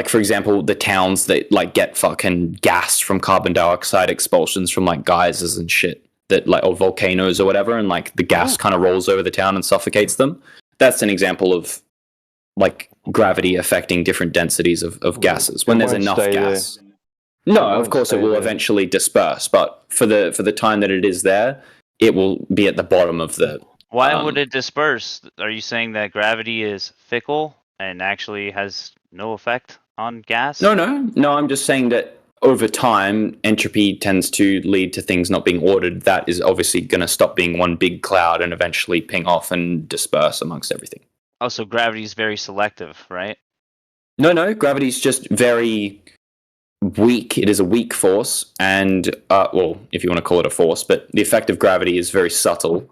for example, the towns that like get fucking gassed from carbon dioxide expulsions from like geysers and shit, that like, or volcanoes or whatever, and like the gas kind of rolls over the town and suffocates them. That's an example of like gravity affecting different densities of gases when there's enough gas. No, of course it will eventually disperse, but for the time that it is there, it will be at the bottom of the. Why would it disperse? Are you saying that gravity is fickle and actually has no effect on gas? No. I'm just saying that over time, entropy tends to lead to things not being ordered. That is obviously going to stop being one big cloud and eventually ping off and disperse amongst everything. Oh, so gravity is very selective, right? No. Gravity is just very weak. It is a weak force, and well, if you want to call it a force, but the effect of gravity is very subtle.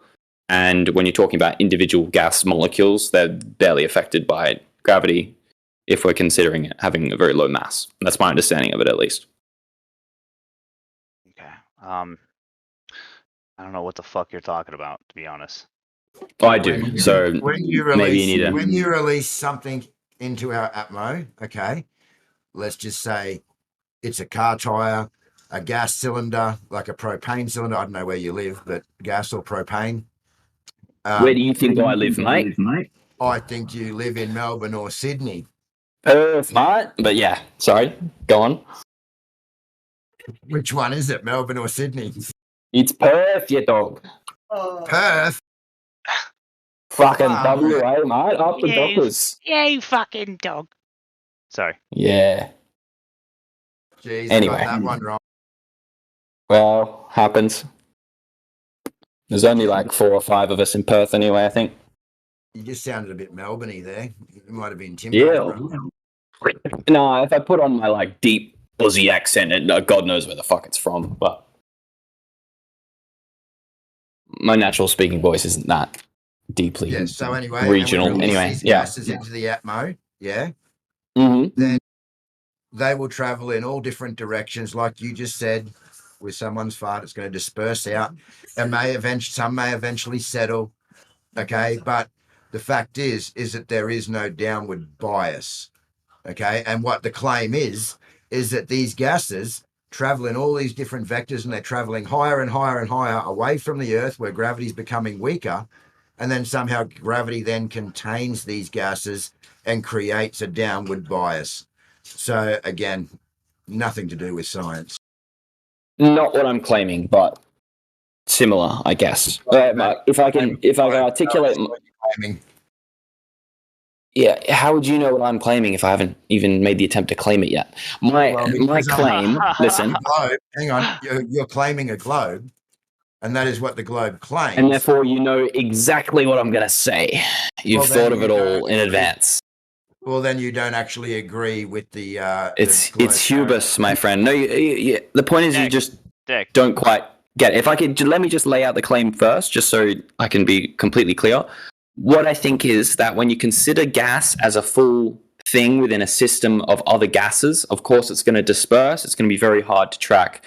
And when you're talking about individual gas molecules, they're barely affected by gravity if we're considering it having a very low mass. That's my understanding of it, at least. Okay. I don't know what the fuck you're talking about, to be honest. Oh, I do. So when you release something into our Atmo, okay, let's just say it's a car tire, a gas cylinder, like a propane cylinder. I don't know where you live, but gas or propane. Where do you think I live, mate? I think you live in Melbourne or Sydney. Perth, mate. But yeah, sorry. Go on. Which one is it, Melbourne or Sydney? It's Perth, you dog. Perth? Fucking WA, mate. Up the dockers. Yeah, you fucking dog. Sorry. Yeah. Jeez, Anyway. I got that one wrong. Well, happens. There's only like 4 or 5 of us in Perth anyway, I think. You just sounded a bit Melbourne-y there. It might have been Tim. Yeah. No, if I put on my like deep Aussie accent, God knows where the fuck it's from, but my natural speaking voice isn't that deeply so anyway, regional. Anyway, gases into the Atmo, then they will travel in all different directions, like you just said. With someone's fart, it's going to disperse out, and some may eventually settle. Okay, but the fact is that there is no downward bias. Okay, and what the claim is that these gases travel in all these different vectors, and they're traveling higher and higher and higher away from the Earth, where gravity is becoming weaker, and then somehow gravity then contains these gases and creates a downward bias. So again, nothing to do with science. Not what I'm claiming, but similar, I guess. If I can articulate. Yeah, how would you know what I'm claiming if I haven't even made the attempt to claim it yet? My claim. Listen. Hang on, you're claiming a globe, and that is what the globe claims. And therefore, you know exactly what I'm going to say. You've thought of it all in advance. Well, then you don't actually agree with the. It's hubris, my friend. No, the point is you just don't quite get it. If I could, let me just lay out the claim first, just so I can be completely clear. What I think is that when you consider gas as a full thing within a system of other gases, of course it's going to disperse. It's going to be very hard to track,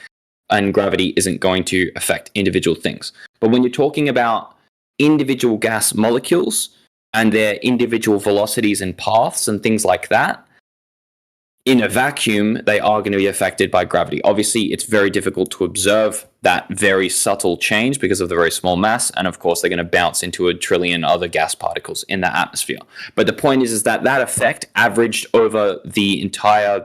and gravity isn't going to affect individual things. But when you're talking about individual gas molecules and their individual velocities and paths and things like that, in a vacuum, they are going to be affected by gravity. Obviously, it's very difficult to observe that very subtle change because of the very small mass, and of course, they're going to bounce into a trillion other gas particles in the atmosphere. But the point is that effect averaged over the entire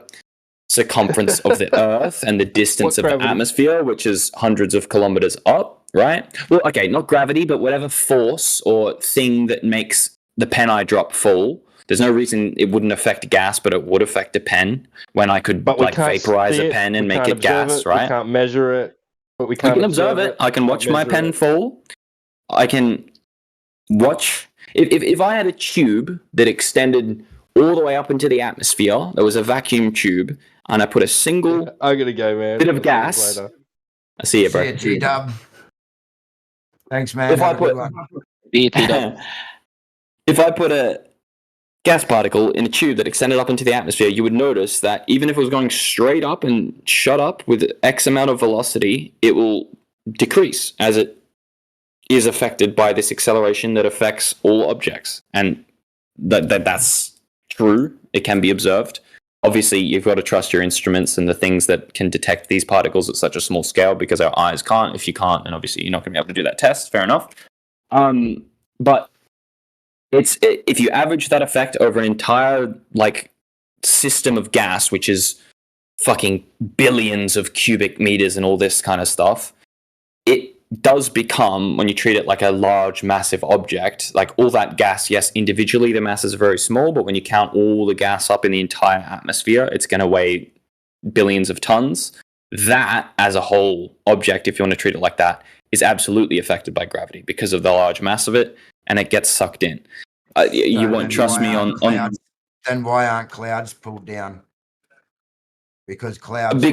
circumference of the Earth and the distance of the atmosphere, which is hundreds of kilometers up, right? Well, okay, not gravity, but whatever force or thing that makes the pen I drop fall, there's no reason it wouldn't affect gas, but it would affect a pen when I could But we like can't vaporize see a it, pen and we make can't it observe gas, it, right? We can't measure it, but we I can't can observe it. I can we watch can't my measure pen it. fall. I can watch if I had a tube that extended all the way up into the atmosphere, there was a vacuum tube, and I put a single I gotta go, man. bit of I'll see you gas. later. I see you, bro. See you, G-Dub. Thanks, man. If I Have a good put one. if I put a gas particle in a tube that extended up into the atmosphere, you would notice that even if it was going straight up and shut up with X amount of velocity, it will decrease as it is affected by this acceleration that affects all objects. And that's true. It can be observed. Obviously, you've got to trust your instruments and the things that can detect these particles at such a small scale, because our eyes can't. If you can't, then obviously you're not going to be able to do that test. Fair enough. But if you average that effect over an entire like system of gas, which is fucking billions of cubic meters and all this kind of stuff, it does become, when you treat it like a large, massive object, like all that gas, yes, individually the masses are very small, but when you count all the gas up in the entire atmosphere, it's going to weigh billions of tons. That, as a whole object, if you want to treat it like that, is absolutely affected by gravity because of the large mass of it, and it gets sucked in. You won't trust me on... Then why aren't clouds pulled down? Because clouds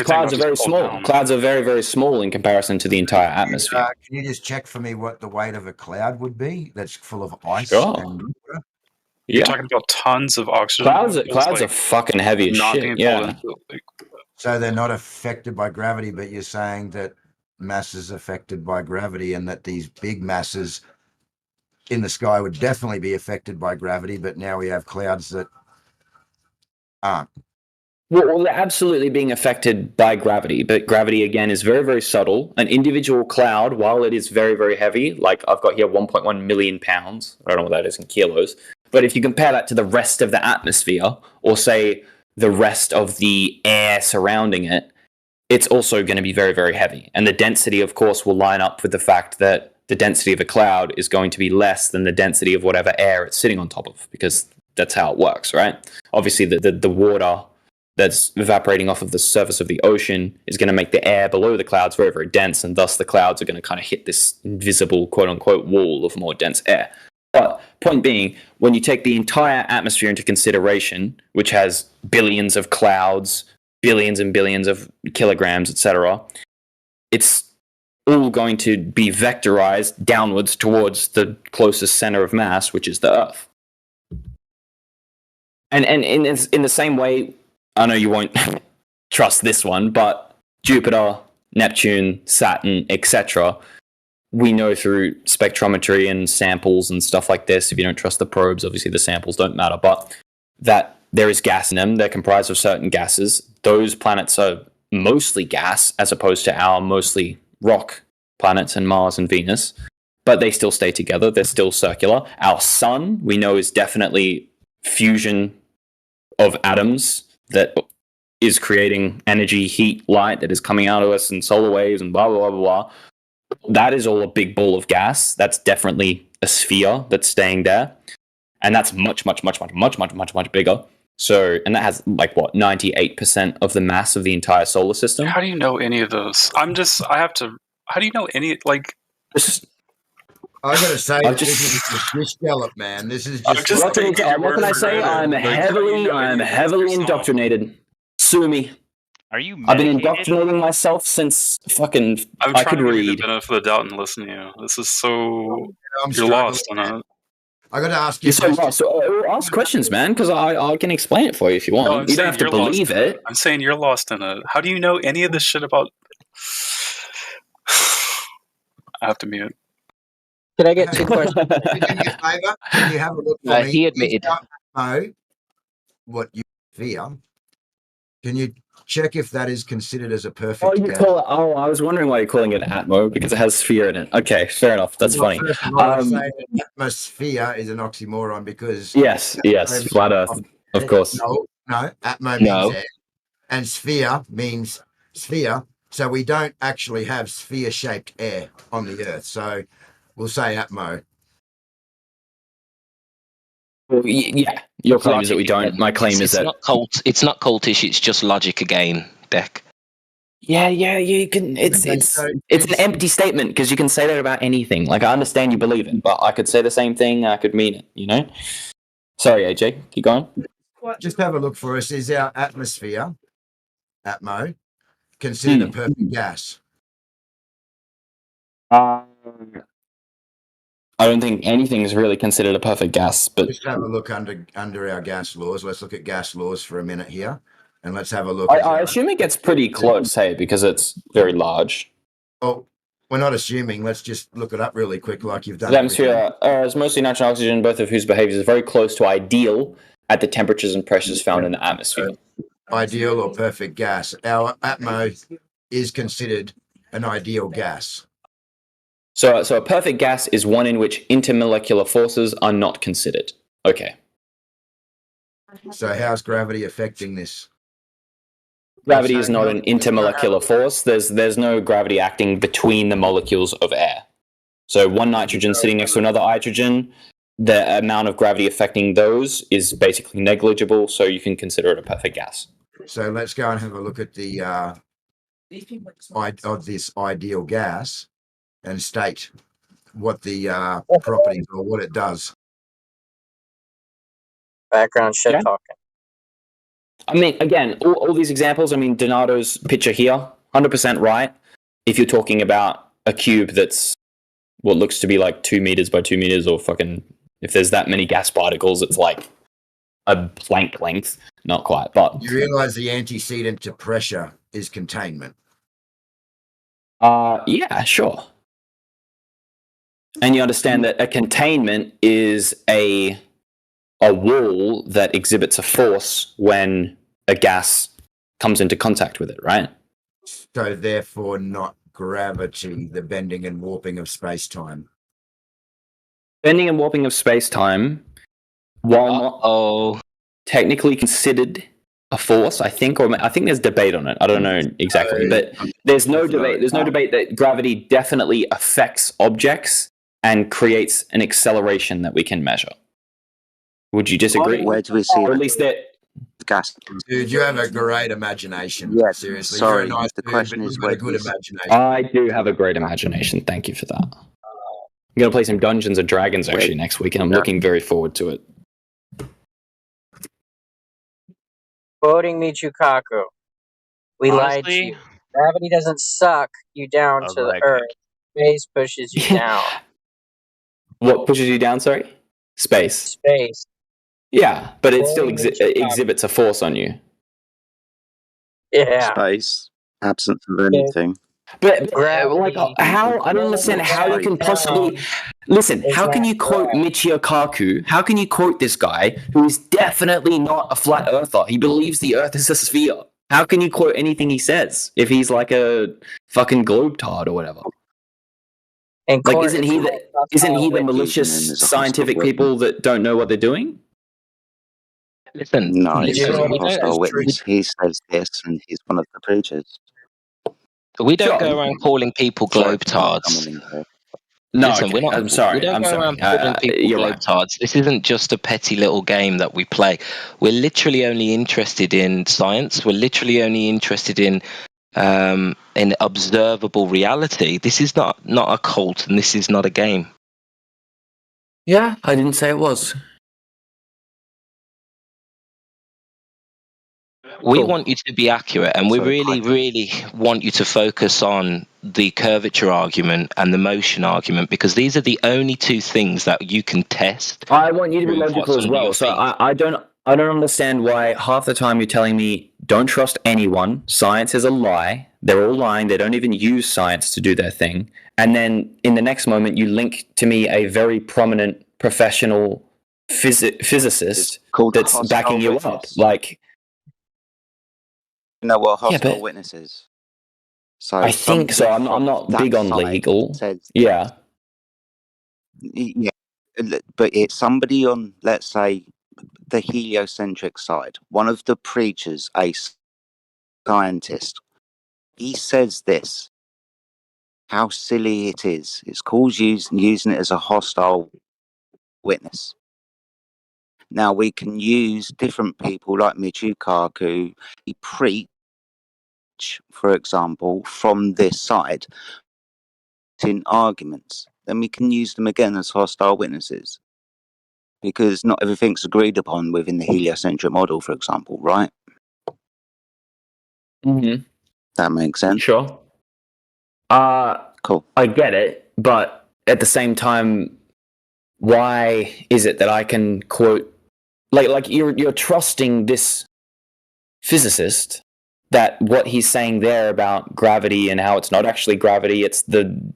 clouds are very small. Down? Clouds are very, very small in comparison to the entire atmosphere. Can you just check for me what the weight of a cloud would be that's full of ice Sure. and water? You're talking about tons of oxygen. Clouds are fucking heavy as shit. Yeah. So they're not affected by gravity, but you're saying that mass is affected by gravity, and that these big masses in the sky would definitely be affected by gravity, but now we have clouds that aren't. Well, they're absolutely being affected by gravity, but gravity, again, is very, very subtle. An individual cloud, while it is very, very heavy, like I've got here 1.1 million pounds, I don't know what that is in kilos, but if you compare that to the rest of the atmosphere, or say the rest of the air surrounding it, it's also going to be very, very heavy. And the density, of course, will line up with the fact that the density of a cloud is going to be less than the density of whatever air it's sitting on top of, because that's how it works, right? Obviously, the water that's evaporating off of the surface of the ocean is going to make the air below the clouds very, very dense, and thus the clouds are going to kind of hit this invisible, quote-unquote, wall of more dense air. But point being, when you take the entire atmosphere into consideration, which has billions of clouds, billions and billions of kilograms, etc., it's all going to be vectorized downwards towards the closest center of mass, which is the Earth. And in the same way, I know you won't trust this one, but Jupiter, Neptune, Saturn, etc., we know through spectrometry and samples and stuff like this, if you don't trust the probes, obviously the samples don't matter, but that there is gas in them. They're comprised of certain gases. Those planets are mostly gas, as opposed to our mostly rock planets and Mars and Venus, but they still stay together. They're still circular. Our sun, we know, is definitely fusion of atoms that is creating energy, heat, light that is coming out of us in solar waves and blah, blah, blah, blah. That is all a big ball of gas. That's definitely a sphere that's staying there. And that's much, much, much, much, much, much, much, much bigger. So, and that has like what, 98% of the mass of the entire solar system. How do you know any of those? How do you know any, like... I gotta say, this is a fish scallop, man. This is just. What can I say? I'm heavily indoctrinated. Sue me. Are you? I've been indoctrinating myself since fucking I could read. I'm trying to give you the benefit of the doubt and listen to you. This is so. I'm you're lost on it. I got to ask you. You're so lost. So ask questions, man, because I can explain it for you if you want. No, you don't have to believe it. I'm saying you're lost in it. How do you know any of this shit about? I have to mute. Can I get 2 questions? Can you do me a favour? Can you have a look for me? He admitted. Know what you fear. Can you check if that is considered as a perfect gas? I was wondering why you're calling it Atmo, because it has sphere in it. Okay, fair enough. That's funny. First of all, I'd say that atmosphere is an oxymoron because... Yes, flat Earth, of course. No, Atmo means air, and sphere means sphere, so we don't actually have sphere-shaped air on the Earth, so we'll say Atmo. Well, yeah, your claim is that we Logic don't. again. My claim is It's that not cult. It's not cultish. It's just logic again, Deck. yeah, you can. It's an empty statement because you can say that about anything. Like I understand you believe it, but I could say the same thing. I could mean it. You know. Sorry, AJ. Keep going. Just have a look for us. Is our atmosphere, Atmo, considered a perfect gas? I don't think anything is really considered a perfect gas, but Just have a look under our gas laws. Let's look at gas laws for a minute here, and let's have a look. I assume it gets pretty close, hey, because it's very large. Oh, we're not assuming. Let's just look it up really quick, like you've done. The atmosphere is mostly natural oxygen, both of whose behaviors is very close to ideal at the temperatures and pressures found in the atmosphere. Ideal or perfect gas. Our Atmo is considered an ideal gas. So a perfect gas is one in which intermolecular forces are not considered. Okay. So how's gravity affecting this? Gravity is not an intermolecular force. There's no gravity acting between the molecules of air. So one nitrogen sitting next to another hydrogen, the amount of gravity affecting those is basically negligible, so you can consider it a perfect gas. So let's go and have a look at the of this ideal gas and state what the properties or what it does. Background shit talking. I mean, again, all these examples, I mean, Donato's picture here, 100% right. If you're talking about a cube that's what looks to be like 2 meters by 2 meters, or fucking, if there's that many gas particles, it's like a Planck length. Not quite, but... You realize the antecedent to pressure is containment. Yeah, sure. And you understand that a containment is a wall that exhibits a force when a gas comes into contact with it, right? So therefore not gravity, the bending and warping of space-time. Bending and warping of space-time, while not technically considered a force, I think there's debate on it. I don't know exactly, but there's no debate. There's no debate that gravity definitely affects objects and creates an acceleration that we can measure. Would you disagree? Where do we see or at least that gas? Dude, you have a great imagination. Yeah, seriously. sorry, You're a nice the dude, question but is you've got where a good do we see- imagination. I do have a great imagination. Thank you for that. I'm going to play some Dungeons and Dragons actually next week, and I'm looking very forward to it. Quoting Michikaku, we lied to Honestly, you. Gravity doesn't suck you down to the earth. Space pushes you down. What pushes you down, sorry? Space. Space. Yeah, but it still exhibits a force on you. Yeah. Space, absence of anything. But like, how? I don't understand how you can possibly listen. How can you quote Michio Kaku? How can you quote this guy who is definitely not a flat earther? He believes the Earth is a sphere. How can you quote anything he says if he's like a fucking globetard or whatever? And like, isn't he the malicious scientific people that don't know what they're doing? Listen, No, we he's a hostile witness. He says this, and he's one of the preachers. don't go around calling people globetards. No, Listen, okay. we're not, I'm sorry. We don't I'm go sorry. around calling people You're right. globetards. This isn't just a petty little game that we play. We're literally only interested in science. We're literally only interested in observable reality. This is not a cult, and this is not a game. Yeah, I didn't say it was. We want you to be accurate, and we really want you to focus on the curvature argument and the motion argument, because these are the only two things that you can test. I want you to be logical as well. So I don't understand why half the time you're telling me don't trust anyone. Science is a lie. They're all lying. They don't even use science to do their thing. And then in the next moment, you link to me a very prominent professional physicist that's backing you up. Like, you know what hostile witness is? So I think so. I'm not big on legal. Yeah. Yeah, but it's somebody on, let's say, the heliocentric side. One of the preachers, a scientist, he says this. How silly it is. It's called using it as a hostile witness. Now we can use different people like Michio Kaku, preach, for example, from this side in arguments. Then we can use them again as hostile witnesses. Because not everything's agreed upon within the heliocentric model, for example, right? Mm-hmm. That makes sense. Sure. Cool. I get it, but at the same time, why is it that I can quote, like you're trusting this physicist that what he's saying there about gravity and how it's not actually gravity, it's the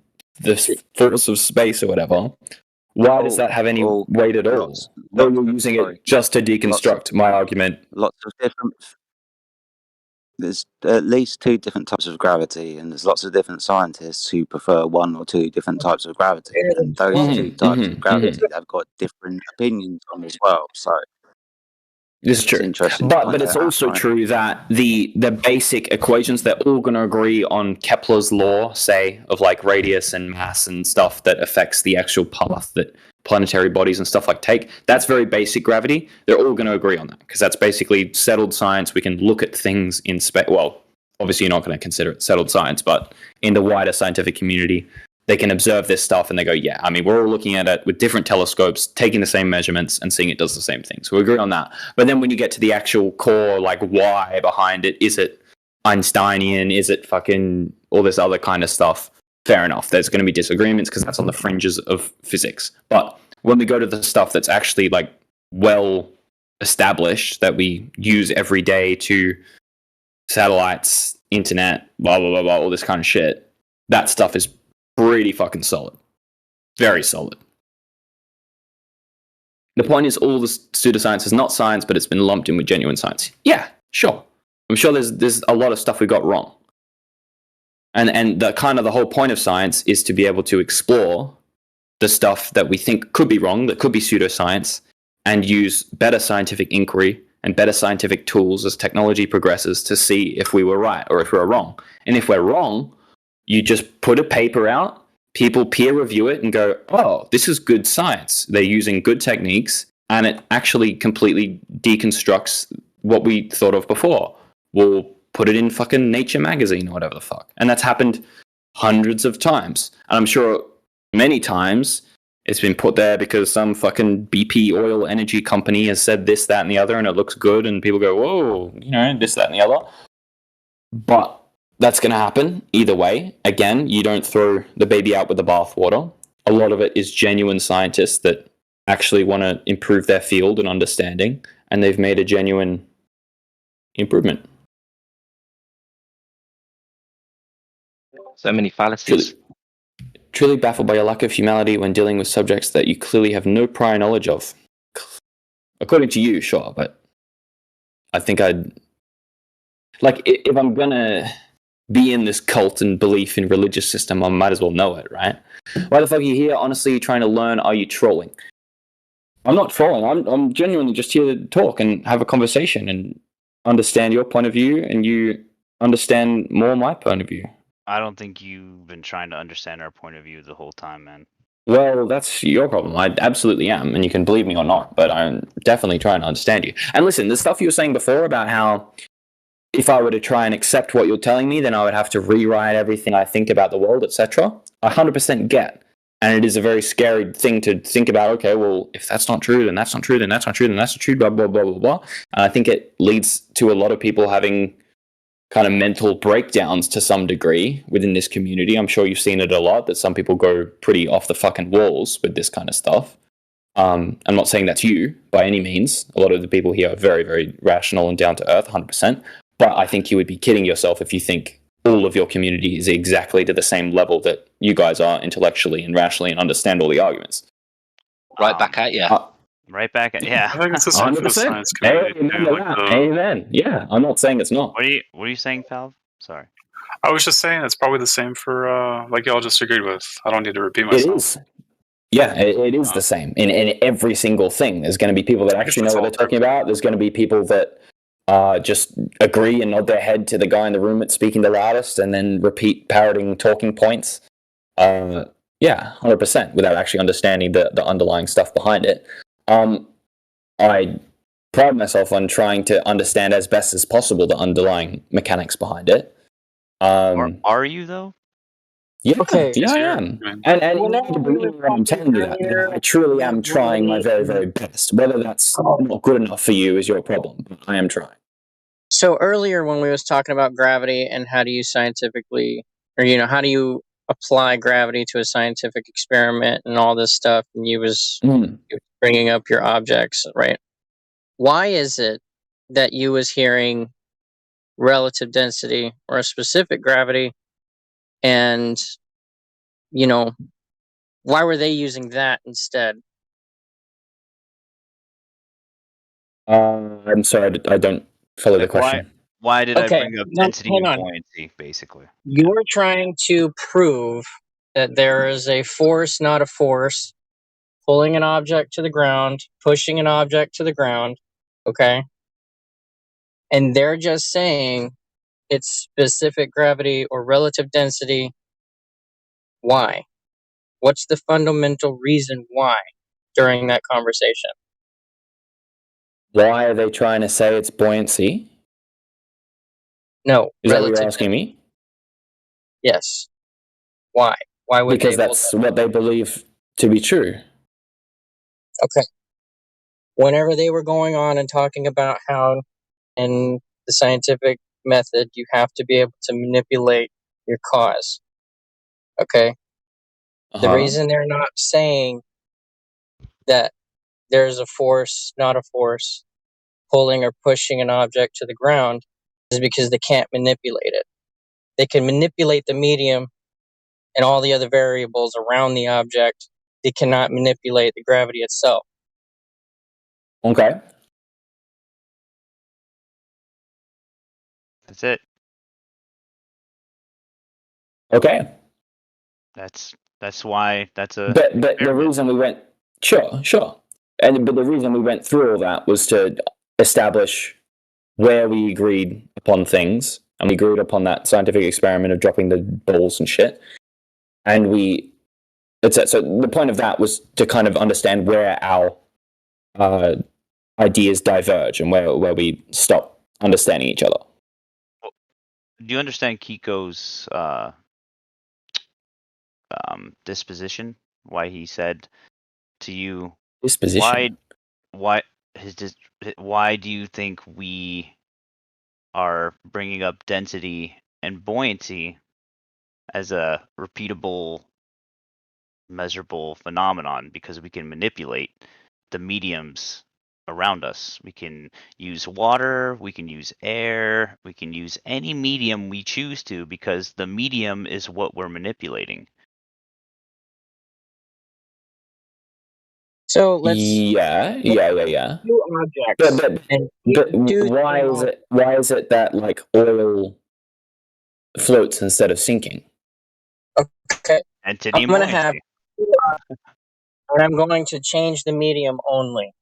force of space or whatever. Why does that have any weight at all? Or you're using it just to deconstruct my argument? Lots of different. There's at least 2 different types of gravity, and there's lots of different scientists who prefer 1 or 2 different types of gravity. And those 2 types of gravity, they've got different opinions on as well. So this is true, but it's also true that the basic equations, they're all going to agree on Kepler's law, say, of like radius and mass and stuff that affects the actual path that planetary bodies and stuff like take. That's very basic gravity. They're all going to agree on that because that's basically settled science. We can look at things in space. Well, obviously you're not going to consider it settled science, but in the wider scientific community, they can observe this stuff and they go, yeah, I mean, we're all looking at it with different telescopes, taking the same measurements and seeing it does the same thing. So we agree on that. But then when you get to the actual core, like why behind it, is it Einsteinian? Is it fucking all this other kind of stuff? Fair enough. There's going to be disagreements because that's on the fringes of physics. But when we go to the stuff that's actually like well established that we use every day to satellites, internet, blah, blah, blah, blah, all this kind of shit, that stuff is pretty fucking solid. Very solid. The point is all this pseudoscience is not science, but it's been lumped in with genuine science. Yeah, sure. I'm sure there's a lot of stuff we got wrong. And the kind of the whole point of science is to be able to explore the stuff that we think could be wrong, that could be pseudoscience, and use better scientific inquiry and better scientific tools as technology progresses to see if we were right or if we were wrong. And if we're wrong, you just put a paper out, people peer review it and go, oh, this is good science. They're using good techniques, and it actually completely deconstructs what we thought of before. We'll put it in fucking Nature magazine or whatever the fuck. And that's happened hundreds of times. And I'm sure many times it's been put there because some fucking BP oil energy company has said this, that, and the other, and it looks good, and people go, whoa, this, that, and the other. But that's going to happen either way. Again, you don't throw the baby out with the bathwater. A lot of it is genuine scientists that actually want to improve their field and understanding, and they've made a genuine improvement. So many fallacies. Truly baffled by your lack of humanity when dealing with subjects that you clearly have no prior knowledge of. According to you, sure, but I think I'd... Like, if I'm gonna be in this cult and belief in religious system, I might as well know it, right? Why the fuck are you here? Honestly, trying to learn? Are you trolling? I'm not trolling. I'm genuinely just here to talk and have a conversation and understand your point of view, and you understand more my point of view. I don't think you've been trying to understand our point of view the whole time, man. Well, that's your problem. I absolutely am, and you can believe me or not, but I'm definitely trying to understand you. And listen, the stuff you were saying before about how if I were to try and accept what you're telling me, then I would have to rewrite everything I think about the world, etc. I 100% get. And it is a very scary thing to think about, okay, well, if that's not true, then that's not true, then that's not true, then that's not true, blah, blah, blah, blah, blah. And I think it leads to a lot of people having kind of mental breakdowns to some degree within this community. I'm sure you've seen it a lot, that some people go pretty off the fucking walls with this kind of stuff. I'm not saying that's you by any means. A lot of the people here are very, very rational and down to earth, 100%. But I think you would be kidding yourself if you think all of your community is exactly to the same level that you guys are intellectually and rationally and understand all the arguments. Right back at you. Right back at I think it's the same for the science community. Amen. Yeah, I'm not saying it's not. What are you saying, Valve? Sorry. I was just saying it's probably the same for like y'all just agreed with. I don't need to repeat myself. It is. Yeah, it is the same in every single thing. There's going to be people that actually know what they're talking about. There's going to be people that just agree and nod their head to the guy in the room that's speaking the loudest and then repeat parroting talking points. Yeah, 100%, without actually understanding the underlying stuff behind it. I pride myself on trying to understand as best as possible the underlying mechanics behind it. Are you though? Yeah, Okay. yeah, I am. And you need to believe when I'm telling you that I truly am trying my very, very best. Whether that's not good enough for you is your problem. But I am trying. So earlier when we was talking about gravity and how do you scientifically, or how do you apply gravity to a scientific experiment and all this stuff, and you was bringing up your objects, right? Why is it that you was hearing relative density or a specific gravity, and why were they using that instead? I'm sorry, I don't follow the Like, question. why did I Okay, bring up no, density hang and on. buoyancy, basically? You're trying to prove that there is a force, not a force, pulling an object to the ground, pushing an object to the ground, okay? And they're just saying it's specific gravity or relative density. Why? What's the fundamental reason why during that conversation? Why are they trying to say it's buoyancy? No. Is that what you're asking me? Yes. Why? Why would because they that's what they believe to be true. Okay. Whenever they were going on and talking about how in the scientific method you have to be able to manipulate your cause. Okay. The reason they're not saying that there's a force, not a force, pulling or pushing an object to the ground is because they can't manipulate it. They can manipulate the medium and all the other variables around the object. They cannot manipulate the gravity itself. Okay. That's it. Okay. That's why that's a. But the reason we went sure, but the reason we went through all that was to establish where we agreed upon things, and we agreed upon that scientific experiment of dropping the balls and shit, and so the point of that was to kind of understand where our ideas diverge and where we stop understanding each other. Do you understand Kiko's disposition? Why he said to you, disposition? Why do you think we are bringing up density and buoyancy as a repeatable, measurable phenomenon? Because we can manipulate the mediums around us. We can use water, we can use air, we can use any medium we choose to, because the medium is what we're manipulating. So let's yeah. two objects. But why is it that like oil floats instead of sinking? Okay. And I'm going to have, and I'm going to change the medium only.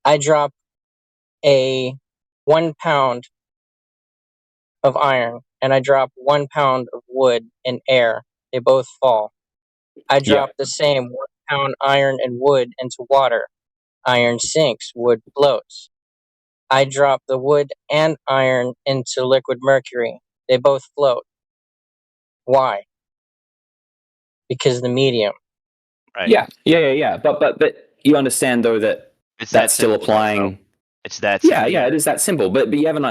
I drop a 1 pound of iron and I drop 1 pound of wood in air. They both fall. I drop the same 1 pound iron and wood into water. Iron sinks, wood floats. I drop the wood and iron into liquid mercury. They both float. Why? Because the medium. Right. Yeah. But you understand though that that's still simple, applying. Bro. It's that simple. Yeah, it is that simple. But you haven't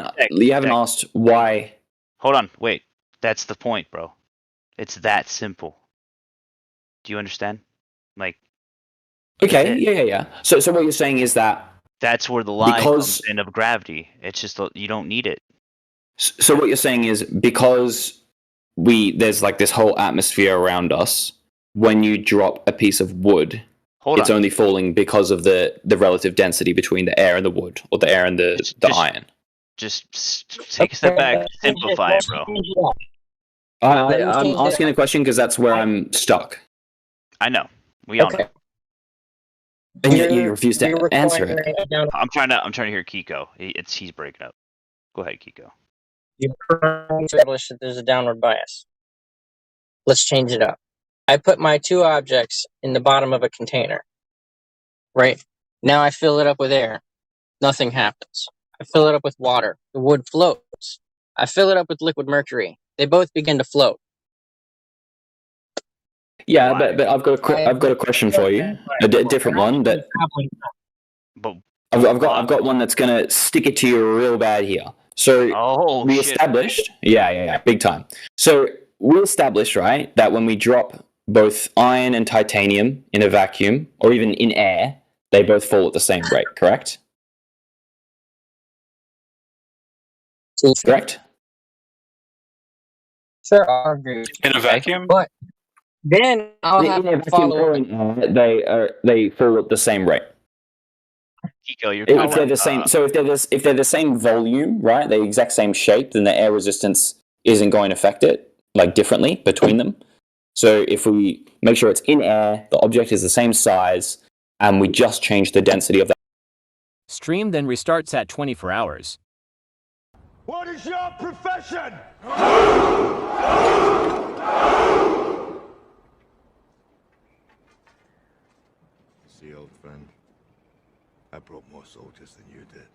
asked why. Hold on, wait. That's the point, bro. It's that simple. Do you understand? Like. Okay. Yeah. So what you're saying is that that's where the line comes in of gravity. It's just you don't need it. So what you're saying is because there's like this whole atmosphere around us. When you drop a piece of wood, it's only falling because of the relative density between the air and the wood, or the air and the iron. Just take a step back, simplify it, bro. I'm asking a question because that's where I'm stuck. I know. We all know. And yet you refuse to answer it. I'm trying to hear Kiko. He's breaking up. Go ahead, Kiko. You're trying to establish that there's a downward bias. Let's change it up. I put my two objects in the bottom of a container. Right? Now I fill it up with air. nothing happens. I fill it up with water. The wood floats. I fill it up with liquid mercury. They both begin to float. Yeah, but I've got a question for you, a different one that But I've got one that's gonna stick it to you real bad here. So we established, yeah, big time. So we established, right, that when we drop both iron and titanium in a vacuum or even in air, they both fall at the same rate, correct? Correct? Sure, I'll agree. In a vacuum? But then I'll In have a to vacuum follow or up. in air, they fall at the same rate. Kiko, you're If they're the same, so if they're the same volume, right, the exact same shape, then the air resistance isn't going to affect it like differently between them. So if we make sure it's in air, the object is the same size, and we just change the density of that. Stream then restarts at 24 hours. What is your profession? See, old friend, I brought more soldiers than you did.